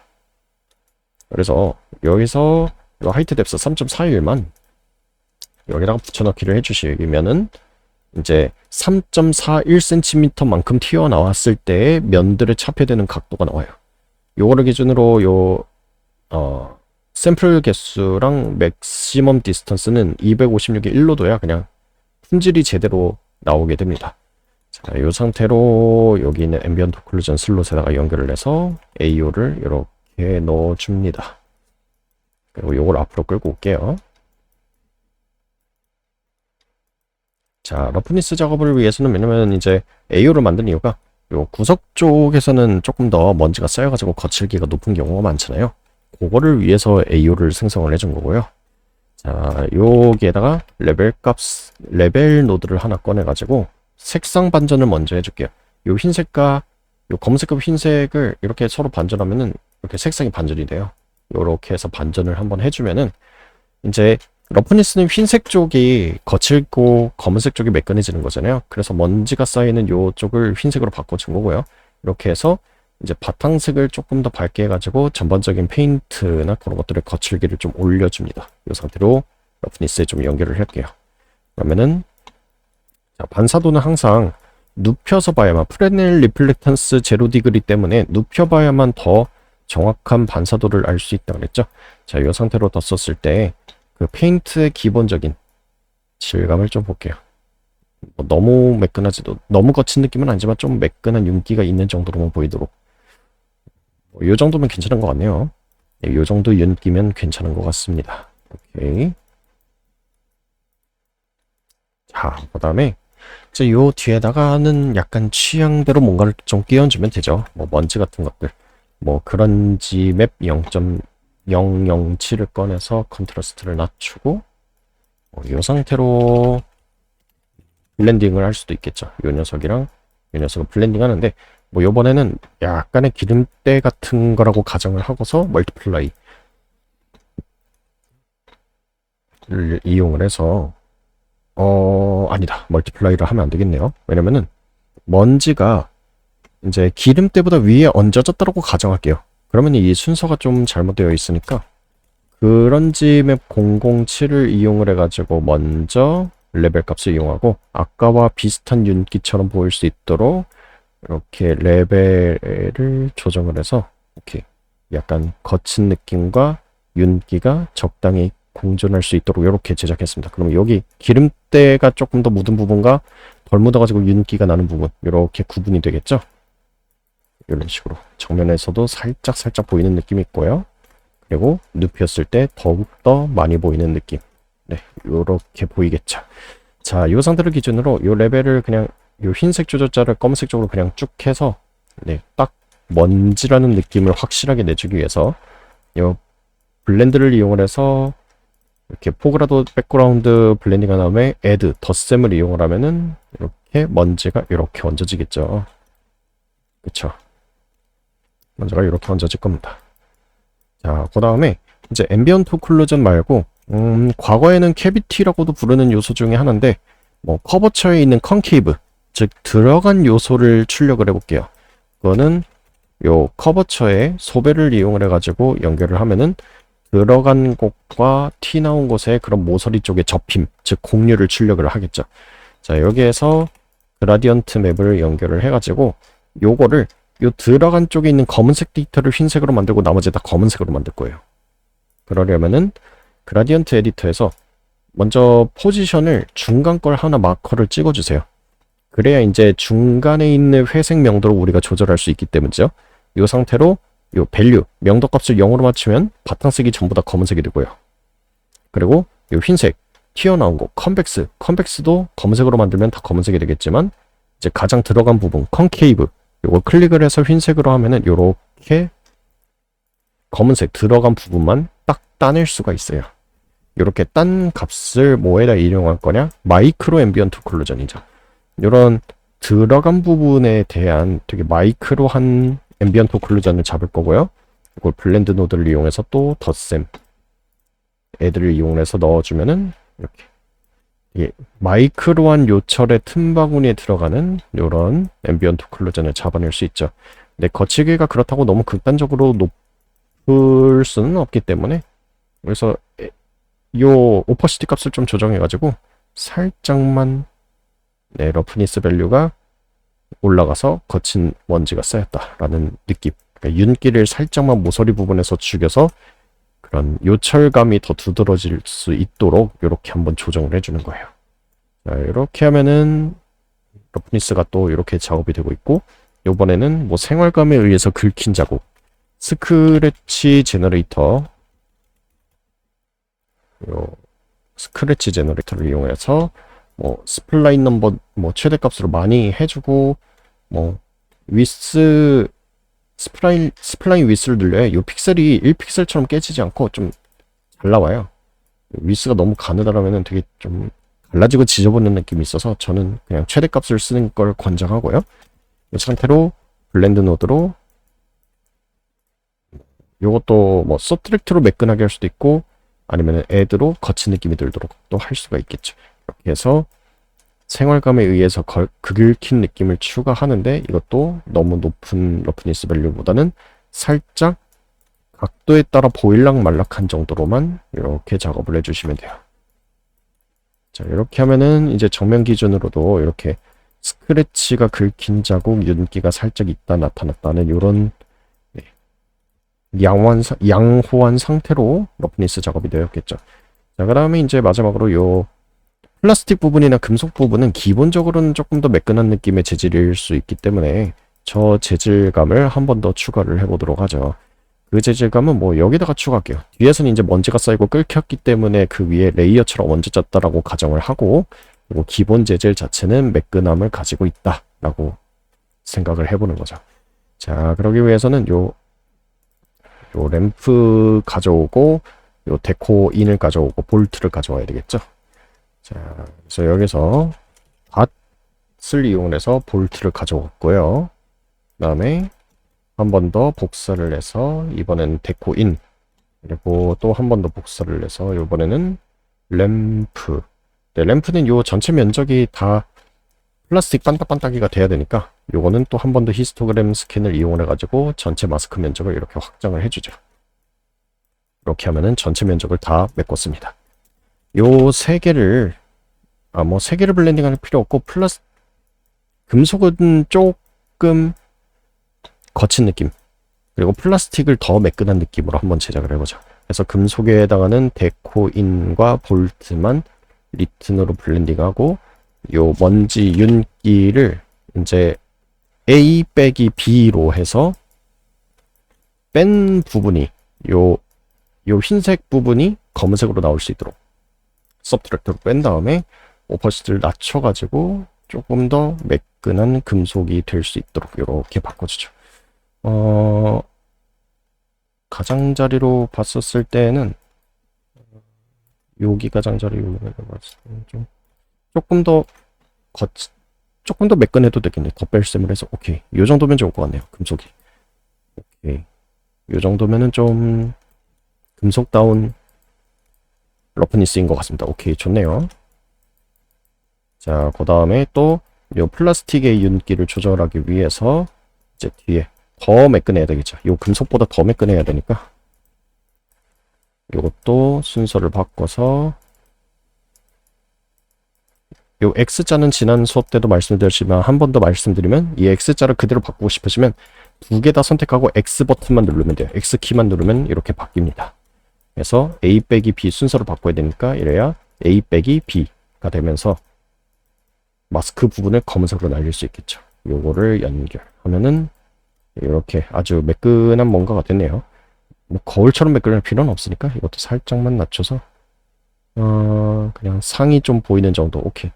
그래서 여기서 요 하이트 뎁스 3.41만 여기다가 붙여넣기를 해주시면은 이제 3.41cm만큼 튀어나왔을 때의 면들의 차폐되는 각도가 나와요. 요거를 기준으로 샘플 개수랑 맥시멈 디스턴스는 256의 1로 둬야 그냥 품질이 제대로 나오게 됩니다. 자, 이 상태로 여기 있는 앰비언트 오클루전 슬롯에다가 연결을 해서 AO를 이렇게 넣어줍니다. 그리고 요걸 앞으로 끌고 올게요. 자, 러프니스 작업을 위해서는 왜냐면 이제 AO를 만든 이유가 요 구석 쪽에서는 조금 더 먼지가 쌓여가지고 거칠기가 높은 경우가 많잖아요. 그거를 위해서 AO를 생성을 해준 거고요. 자, 여기에다가 레벨 노드를 하나 꺼내가지고 색상 반전을 먼저 해줄게요. 요 흰색과 요 검은색과 흰색을 이렇게 서로 반전하면은 이렇게 색상이 반전이 돼요. 요렇게 해서 반전을 한번 해주면은 이제 러프니스는 흰색 쪽이 거칠고 검은색 쪽이 매끈해지는 거잖아요. 그래서 먼지가 쌓이는 요 쪽을 흰색으로 바꿔준 거고요. 이렇게 해서 이제 바탕색을 조금 더 밝게 해가지고 전반적인 페인트나 그런 것들의 거칠기를 좀 올려줍니다. 이 상태로 러프니스에 좀 연결을 할게요. 그러면은 자, 반사도는 항상 눕혀서 봐야만 프레넬 리플렉턴스 제로 디그리 때문에 눕혀봐야만 더 정확한 반사도를 알 수 있다고 그랬죠. 자, 이 상태로 뒀었을 때 그 페인트의 기본적인 질감을 좀 볼게요. 뭐 너무 매끈하지도 너무 거친 느낌은 아니지만 좀 매끈한 윤기가 있는 정도로만 보이도록 이 정도면 괜찮은 것 같네요. 네, 이 정도 윤기면 괜찮은 것 같습니다. 오케이. 자, 그 다음에 이제 요 뒤에다가는 약간 취향대로 뭔가를 좀 끼얹으면 되죠. 뭐 먼지 같은 것들, 뭐 그런지 맵 0.007을 꺼내서 컨트라스트를 낮추고 이 상태로 블렌딩을 할 수도 있겠죠. 이 녀석이랑 이 녀석을 블렌딩 하는데 뭐 요번에는 약간의 기름때 같은 거라고 가정을 하고서 멀티플라이를 이용을 해서 아니다. 멀티플라이를 하면 안 되겠네요. 왜냐면은 먼지가 이제 기름때보다 위에 얹어졌다고 가정할게요. 그러면 이 순서가 좀 잘못되어 있으니까 그런지 맵 007을 이용을 해가지고 먼저 레벨 값을 이용하고 아까와 비슷한 윤기처럼 보일 수 있도록 이렇게 레벨을 조정을 해서 이렇게 약간 거친 느낌과 윤기가 적당히 공존할 수 있도록 이렇게 제작했습니다. 그럼 여기 기름때가 조금 더 묻은 부분과 덜 묻어가지고 윤기가 나는 부분 이렇게 구분이 되겠죠? 이런 식으로 정면에서도 살짝 보이는 느낌이 있고요. 그리고 눕혔을 때 더욱더 많이 보이는 느낌. 네, 이렇게 보이겠죠. 자, 이 상태를 기준으로 이 레벨을 그냥 이 흰색 조절자를 검은색 쪽으로 그냥 쭉 해서 네, 딱 먼지라는 느낌을 확실하게 내주기 위해서 이 블렌드를 이용을 해서 이렇게 포그라도 백그라운드 블렌딩한 다음에 애드, 덧셈을 이용을 하면은 이렇게 먼지가 이렇게 얹어지겠죠. 그쵸? 먼지가 이렇게 얹어질 겁니다. 자, 그 다음에 이제 앰비언트 오클루전 말고 과거에는 캐비티라고도 부르는 요소 중에 하나인데 뭐 커버처에 있는 컨케이브, 즉 들어간 요소를 출력을 해볼게요. 그거는 요 커버처에 소배를 이용을 해가지고 연결을 하면은 들어간 곳과 티 나온 곳에 그런 모서리 쪽에 접힘, 즉 공류를 출력을 하겠죠. 자, 여기에서 그라디언트 맵을 연결을 해가지고 요거를 요 들어간 쪽에 있는 검은색 데이터를 흰색으로 만들고 나머지 다 검은색으로 만들 거예요. 그러려면은 그라디언트 에디터에서 먼저 포지션을 중간 걸 하나 마커를 찍어주세요. 그래야 이제 중간에 있는 회색 명도를 우리가 조절할 수 있기 때문이죠. 이 상태로 요 밸류, 명도 값을 0으로 맞추면 바탕색이 전부 다 검은색이 되고요. 그리고 요 흰색, 튀어나온 거, 컨벡스도 검은색으로 만들면 다 검은색이 되겠지만 이제 가장 들어간 부분, 컨케이브, 요거 클릭을 해서 흰색으로 하면은 요렇게 검은색 들어간 부분만 딱 따낼 수가 있어요. 요렇게 딴 값을 뭐에다 이용할 거냐? 마이크로 앰비언트 오클루전이죠. 요런 들어간 부분에 대한 되게 마이크로한 앰비언트 오클루전을 잡을 거고요. 이걸 블렌드 노드를 이용해서 또 덧셈 애들을 이용해서 넣어주면은 이렇게 이게 마이크로한 요철의 틈바구니에 들어가는 요런 앰비언트 오클루전을 잡아낼 수 있죠. 근데 거치기가 그렇다고 너무 극단적으로 높을 수는 없기 때문에 그래서 요 오퍼시티 값을 좀 조정해가지고 살짝만 네, 러프니스 밸류가 올라가서 거친 먼지가 쌓였다라는 느낌. 그러니까 윤기를 살짝만 모서리 부분에서 죽여서 그런 요철감이 더 두드러질 수 있도록 이렇게 한번 조정을 해주는 거예요. 자, 이렇게 하면은 러프니스가 또 이렇게 작업이 되고 있고, 요번에는 뭐 생활감에 의해서 긁힌 자국, 스크래치 제너레이터, 요 스크래치 제너레이터를 이용해서 뭐 스플라인 넘버 뭐 최대값으로 많이 해주고, 뭐 위스 스플라인 위스를 늘려야 요 픽셀이 1픽셀처럼 깨지지 않고 좀 잘 나와요. 위스가 너무 가느다라면은 되게 좀 갈라지고 지저분한 느낌이 있어서 저는 그냥 최대값을 쓰는 걸 권장하고요. 이 상태로 블렌드 노드로 요것도 뭐 서트랙트로 매끈하게 할 수도 있고 아니면 애드로 거친 느낌이 들도록 또 할 수가 있겠죠. 이렇게 해서 생활감에 의해서 긁힌 느낌을 추가하는데 이것도 너무 높은 러프니스 밸류보다는 살짝 각도에 따라 보일락말락한 정도로만 이렇게 작업을 해주시면 돼요. 자, 이렇게 하면은 이제 정면 기준으로도 이렇게 스크래치가 긁힌 자국, 윤기가 살짝 있다 나타났다는 이런 양호한 상태로 러프니스 작업이 되었겠죠. 자, 그 다음에 이제 마지막으로 요 플라스틱 부분이나 금속 부분은 기본적으로는 조금 더 매끈한 느낌의 재질일 수 있기 때문에 저 재질감을 한 번 더 추가를 해보도록 하죠. 그 재질감은 뭐 여기다가 추가할게요. 뒤에서는 이제 먼지가 쌓이고 끓였기 때문에 그 위에 레이어처럼 얹어졌다라고 가정을 하고, 그리고 기본 재질 자체는 매끈함을 가지고 있다라고 생각을 해보는 거죠. 자, 그러기 위해서는 요 램프 가져오고, 요 데코인을 가져오고, 볼트를 가져와야 되겠죠. 자, 그래서 여기서 밧을 이용해서 볼트를 가져왔고요. 그 다음에 한 번 더 복사를 해서 이번엔 데코인, 그리고 또 한 번 더 복사를 해서 이번에는 램프. 네, 램프는 요 전체 면적이 다 플라스틱 반딱반딱이가 돼야 되니까 요거는 또 한 번 더 히스토그램 스캔을 이용해 가지고 전체 마스크 면적을 이렇게 확장을 해주죠. 이렇게 하면은 전체 면적을 다 메꿨습니다. 요 세 개를 뭐 세 개를 블렌딩할 필요 없고 금속은 조금 거친 느낌, 그리고 플라스틱을 더 매끈한 느낌으로 한번 제작을 해보자. 그래서 금속에 해당하는 데코인과 볼트만 리튼으로 블렌딩하고, 요 먼지 윤기를 이제 A 빼기 B로 해서 뺀 부분이 요 흰색 부분이 검은색으로 나올 수 있도록 서브트랙터로 뺀 다음에 오퍼시티를 낮춰가지고 조금 더 매끈한 금속이 될 수 있도록 이렇게 바꿔주죠. 가장자리로 봤었을 때는 여기 가장자리로 봤을 때는 조금 더 매끈해도 되겠네. 더 뺄셈을 해서 오케이. 요 정도면 좋을 것 같네요. 금속이. 오케이. 요 정도면은 좀 금속다운 러프니스인 것 같습니다. 오케이, 좋네요. 자, 그 다음에 또 요 플라스틱의 윤기를 조절하기 위해서 이제 뒤에 더 매끈해야 되겠죠. 요 금속보다 더 매끈해야 되니까 요것도 순서를 바꿔서 요 X자는 지난 수업 때도 말씀드렸지만 한 번 더 말씀드리면 이 X자를 그대로 바꾸고 싶으시면 두 개 다 선택하고 X 버튼만 누르면 돼요. X 키만 누르면 이렇게 바뀝니다. 그래서 A 빼기 B 순서를 바꿔야 되니까 이래야 A 빼기 B가 되면서 마스크 부분을 검은색으로 날릴 수 있겠죠. 요거를 연결하면은 이렇게 아주 매끈한 뭔가가 됐네요. 뭐 거울처럼 매끈할 필요는 없으니까 이것도 살짝만 낮춰서 그냥 상이 좀 보이는 정도. 오케이.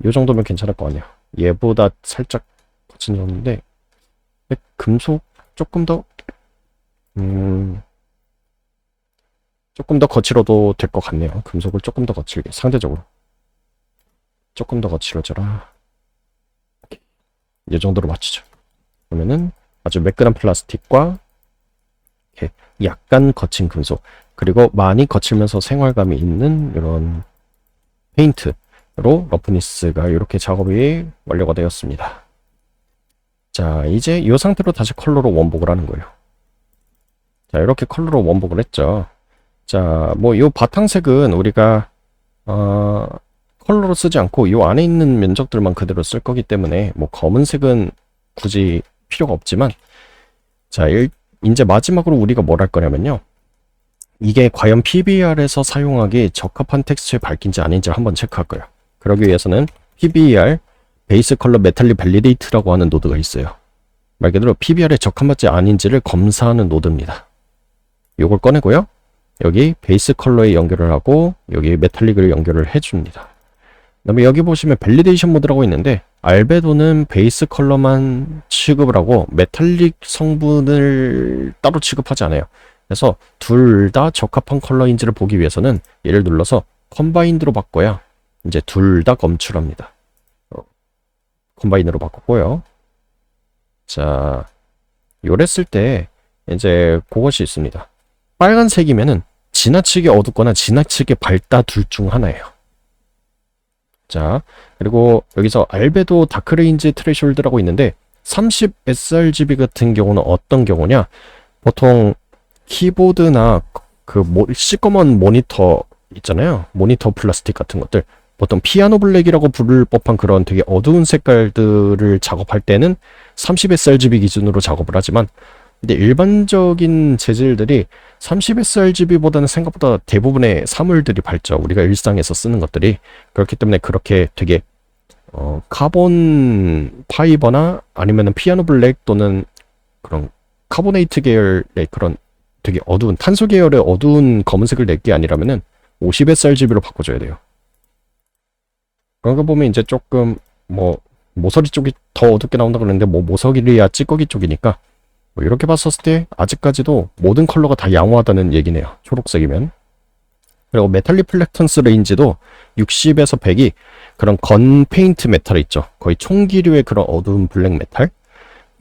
요 정도면 괜찮을 것 같네요. 얘보다 살짝 거친 정도인데 금속 조금 더 거칠어도 될 것 같네요. 금속을 조금 더 거칠게, 상대적으로 조금 더 거칠어져라. 이 정도로 맞추죠. 그러면은 아주 매끈한 플라스틱과 이렇게 약간 거친 금속, 그리고 많이 거칠면서 생활감이 있는 이런 페인트로 러프니스가 이렇게 작업이 완료가 되었습니다. 자, 이제 이 상태로 다시 컬러로 원복을 하는 거예요. 자, 이렇게 컬러로 원복을 했죠. 자, 뭐 요 바탕색은 우리가 컬러로 쓰지 않고 요 안에 있는 면적들만 그대로 쓸 거기 때문에 뭐 검은색은 굳이 필요가 없지만, 자, 이제 마지막으로 우리가 뭘 할 거냐면요. 이게 과연 PBR에서 사용하기 적합한 텍스처의 밝기인지 아닌지를 한번 체크할 거예요. 그러기 위해서는 PBR 베이스 컬러 메탈릭 밸리데이트라고 하는 노드가 있어요. 말 그대로 PBR에 적합한지 아닌지를 검사하는 노드입니다. 요걸 꺼내고요. 여기 베이스 컬러에 연결을 하고 여기 메탈릭을 연결을 해줍니다. 그다음에 여기 보시면 밸리데이션 모드라고 있는데, 알베도는 베이스 컬러만 취급을 하고 메탈릭 성분을 따로 취급하지 않아요. 그래서 둘 다 적합한 컬러인지를 보기 위해서는 얘를 눌러서 컴바인드로 바꿔야 이제 둘 다 검출합니다. 컴바인으로 바꿨고요. 자, 요랬을 때 이제 그것이 있습니다. 빨간색이면은 지나치게 어둡거나 지나치게 밝다 둘 중 하나예요. 자, 그리고 여기서 알베도 다크레인지 트레이숄드라고 있는데 30 sRGB 같은 경우는 어떤 경우냐? 보통 키보드나 그 시꺼먼 모니터 있잖아요. 모니터 플라스틱 같은 것들. 보통 피아노 블랙이라고 부를 법한 그런 되게 어두운 색깔들을 작업할 때는 30 sRGB 기준으로 작업을 하지만, 근데 일반적인 재질들이 30 sRGB보다는 생각보다 대부분의 사물들이 밝죠. 우리가 일상에서 쓰는 것들이. 그렇기 때문에 그렇게 되게 카본 파이버나 아니면은 피아노 블랙 또는 그런 카보네이트 계열의 그런 되게 어두운 탄소 계열의 어두운 검은색을 낼 게 아니라면은 50 sRGB로 바꿔줘야 돼요. 그런 거 보면 이제 조금 뭐 모서리 쪽이 더 어둡게 나온다 그러는데, 뭐 모서리야 찌꺼기 쪽이니까 뭐 이렇게 봤었을 때 아직까지도 모든 컬러가 다 양호하다는 얘기네요. 초록색이면. 그리고 메탈릭 플렉턴스 레인지도 60에서 100이 그런 건 페인트 메탈 있죠. 거의 총기류의 그런 어두운 블랙 메탈.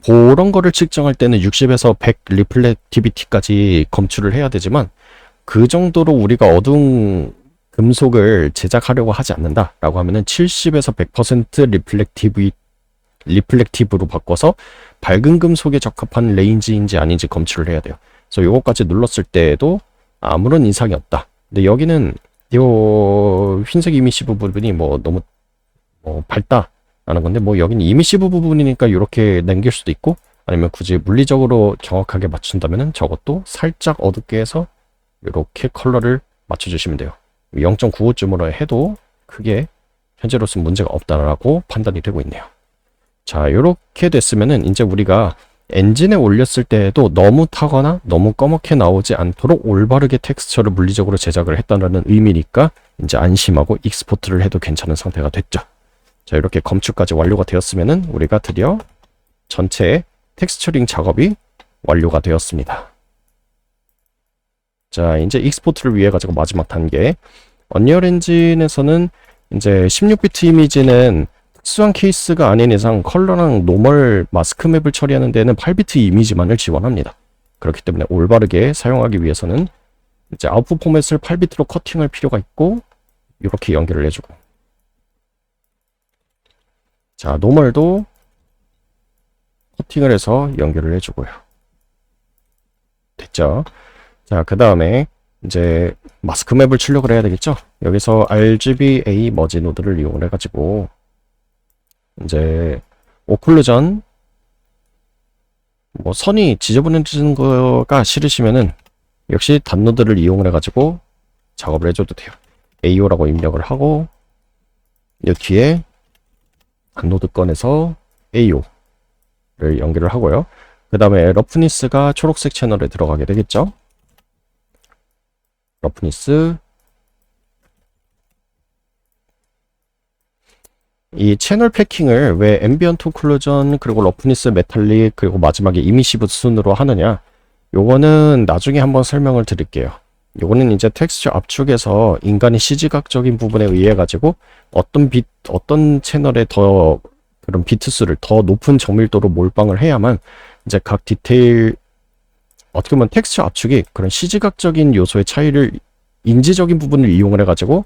그런 거를 측정할 때는 60에서 100 리플렉티비티까지 검출을 해야 되지만, 그 정도로 우리가 어두운 금속을 제작하려고 하지 않는다라고 하면은 70에서 100% 리플렉티브로 바꿔서 밝은 금속에 적합한 레인지인지 아닌지 검출을 해야 돼요. 그래서 요거까지 눌렀을 때에도 아무런 이상이 없다. 근데 여기는 요 흰색 이미시브 부분이 뭐 너무 밝다라는 건데, 뭐 여기는 이미시브 부분이니까 이렇게 남길 수도 있고, 아니면 굳이 물리적으로 정확하게 맞춘다면은 저것도 살짝 어둡게 해서 이렇게 컬러를 맞춰주시면 돼요. 0.95쯤으로 해도 크게 현재로서는 문제가 없다라고 판단이 되고 있네요. 자, 이렇게 됐으면은 이제 우리가 엔진에 올렸을 때에도 너무 타거나 너무 검게 나오지 않도록 올바르게 텍스처를 물리적으로 제작을 했다는 의미니까 이제 안심하고 익스포트를 해도 괜찮은 상태가 됐죠. 자, 이렇게 검출까지 완료가 되었으면은 우리가 드디어 전체 텍스처링 작업이 완료가 되었습니다. 자, 이제 익스포트를 위해 가지고 마지막 단계. 언리얼 엔진에서는 이제 16비트 이미지는 특수한 케이스가 아닌 이상 컬러랑 노멀 마스크 맵을 처리하는 데는 8비트 이미지만을 지원합니다. 그렇기 때문에 올바르게 사용하기 위해서는 이제 아웃풋 포맷을 8비트로 커팅할 필요가 있고, 이렇게 연결을 해주고. 자, 노멀도 커팅을 해서 연결을 해주고요. 됐죠? 자, 그 다음에 이제 마스크 맵을 출력을 해야 되겠죠? 여기서 RGBA 머지 노드를 이용을 해가지고 이제 오클루전, 뭐 선이 지저분해지는 거가 싫으시면은 역시 단노드를 이용을 해가지고 작업을 해줘도 돼요. AO라고 입력을 하고 이 뒤에 단노드 꺼내서 AO를 연결을 하고요. 그 다음에 러프니스가 초록색 채널에 들어가게 되겠죠? 러프니스, 이 채널 패킹을 왜 앰비언트 오클루전 그리고 러프니스 메탈릭 그리고 마지막에 이미시브 순으로 하느냐, 요거는 나중에 한번 설명을 드릴게요. 요거는 이제 텍스처 압축에서 인간의 시지각적인 부분에 의해 가지고 어떤 채널에 더 그런 비트수를 더 높은 정밀도로 몰빵을 해야만 이제 각 디테일, 어떻게 보면 텍스처 압축이 그런 시지각적인 요소의 차이를, 인지적인 부분을 이용을 해가지고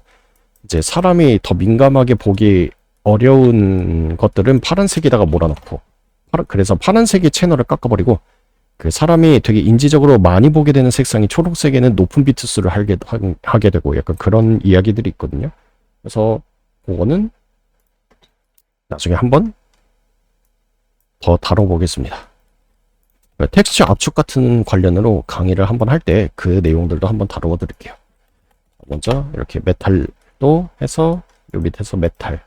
이제 사람이 더 민감하게 보기 어려운 것들은 파란색에다가 몰아넣고, 그래서 파란색의 채널을 깎아버리고 그 사람이 되게 인지적으로 많이 보게 되는 색상이 초록색에는 높은 비트수를 하게 되고 약간 그런 이야기들이 있거든요. 그래서 그거는 나중에 한번 더 다뤄보겠습니다. 텍스처 압축 같은 관련으로 강의를 한번 할 때 그 내용들도 한번 다루어 드릴게요. 먼저 이렇게 메탈도 해서 요 밑에서 메탈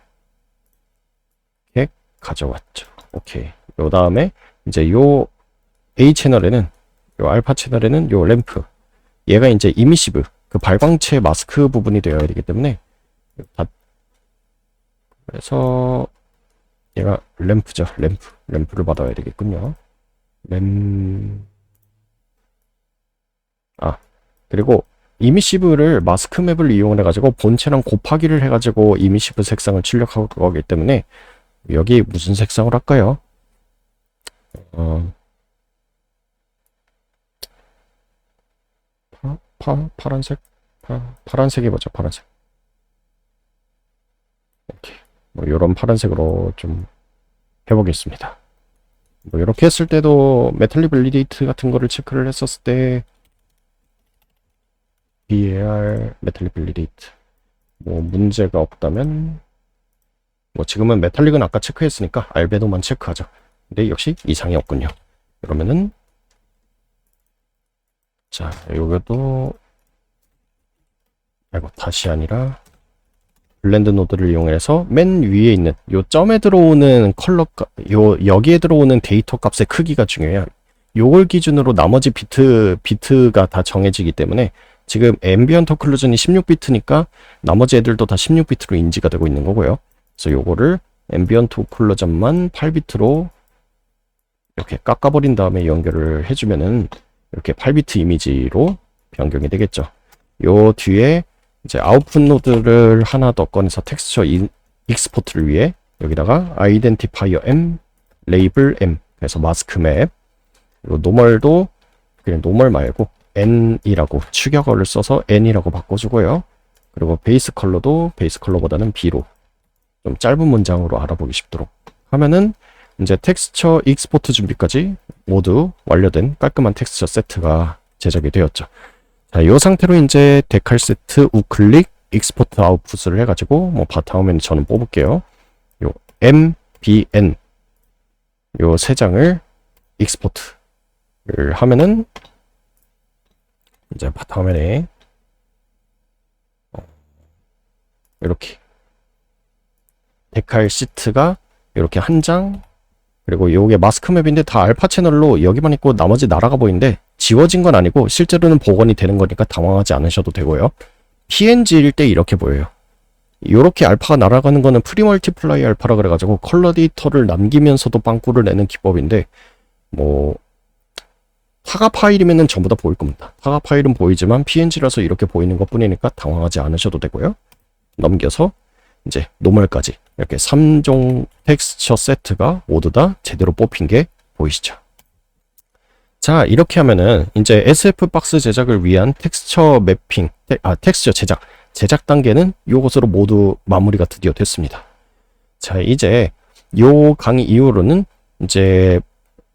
이렇게 가져왔죠. 오케이. 요 다음에 이제 요 A 채널에는 요 알파 채널에는 요 램프 얘가 이제 이미시브 그 발광체 마스크 부분이 되어야 되기 때문에 그래서 얘가 램프죠. 램프를 받아야 되겠군요. 그리고 이미시브를 마스크 맵을 이용해 가지고 본체랑 곱하기를 해 가지고 이미시브 색상을 출력할 거기 때문에 여기 무슨 색상을 할까요? 파란색? 파란색이 뭐죠? 파란색. 이렇게 뭐 이런 파란색으로 좀 해보겠습니다. 뭐 이렇게 했을 때도 메탈릭 밸리데이트 같은 거를 체크를 했었을 때 BAR 메탈릭 밸리데이트 뭐 문제가 없다면 뭐 지금은 메탈릭은 아까 체크했으니까 알베도만 체크하죠. 근데 역시 이상이 없군요. 그러면은 자 요것도 아이고 다시 아니라 블렌드 노드를 이용해서 맨 위에 있는 요 점에 들어오는 컬러 여기에 들어오는 데이터 값의 크기가 중요해요. 요걸 기준으로 나머지 비트가 다 정해지기 때문에 지금 앰비언트 오클루전이 16비트니까 나머지 애들도 다 16비트로 인지가 되고 있는 거고요. 그래서 요거를 앰비언트 오클루전만 8비트로 이렇게 깎아버린 다음에 연결을 해주면은 이렇게 8비트 이미지로 변경이 되겠죠. 요 뒤에 이제 아웃풋 노드를 하나 더 꺼내서 텍스처 익스포트를 위해 여기다가 아이덴티파이어 M, 레이블 M, 그래서 마스크 맵, 그리고 노멀도 그냥 노멀 말고 N이라고 추격어를 써서 N이라고 바꿔주고요. 그리고 베이스 컬러도 베이스 컬러보다는 B로 좀 짧은 문장으로 알아보기 쉽도록 하면은 이제 텍스처 익스포트 준비까지 모두 완료된 깔끔한 텍스처 세트가 제작이 되었죠. 자, 이 상태로 이제 데칼세트 우클릭 익스포트 아웃풋을 해가지고 뭐 바탕화면 저는 뽑을게요. 요 MBN 요 세 장을 익스포트를 하면은 이제 바탕화면에 이렇게 데칼 시트가 이렇게 한 장, 그리고 요게 마스크 맵인데 다 알파 채널로 여기만 있고 나머지 나라가 보이는데 지워진 건 아니고 실제로는 복원이 되는 거니까 당황하지 않으셔도 되고요. PNG일 때 이렇게 보여요. 요렇게 알파가 날아가는 거는 프리멀티플라이 알파라 그래가지고 컬러 데이터를 남기면서도 빵꾸를 내는 기법인데 뭐 타가 파일이면은 전부 다 보일 겁니다. 타가 파일은 보이지만 PNG라서 이렇게 보이는 것 뿐이니까 당황하지 않으셔도 되고요. 넘겨서 이제 노멀까지 이렇게 3종 텍스처 세트가 모두 다 제대로 뽑힌 게 보이시죠? 자, 이렇게 하면은 이제 SF 박스 제작을 위한 텍스처 매핑, 텍스처 제작 단계는 요것으로 모두 마무리가 드디어 됐습니다. 자, 이제 요 강의 이후로는 이제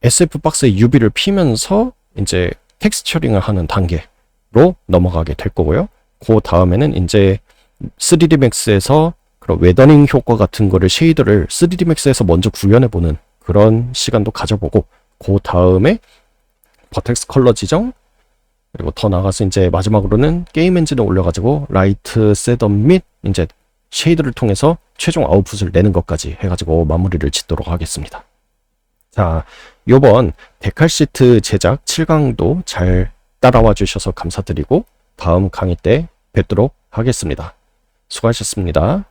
SF 박스의 UV를 피면서 이제 텍스처링을 하는 단계로 넘어가게 될 거고요. 그 다음에는 이제 3D Max에서 그런 웨더닝 효과 같은 거를 쉐이더를 3D Max에서 먼저 구현해보는 그런 시간도 가져보고 그 다음에 버텍스 컬러 지정, 그리고 더 나가서 이제 마지막으로는 게임 엔진을 올려가지고 라이트 셋업 및 이제 쉐이드를 통해서 최종 아웃풋을 내는 것까지 해가지고 마무리를 짓도록 하겠습니다. 자, 요번 데칼시트 제작 7강도 잘 따라와 주셔서 감사드리고 다음 강의 때 뵙도록 하겠습니다. 수고하셨습니다.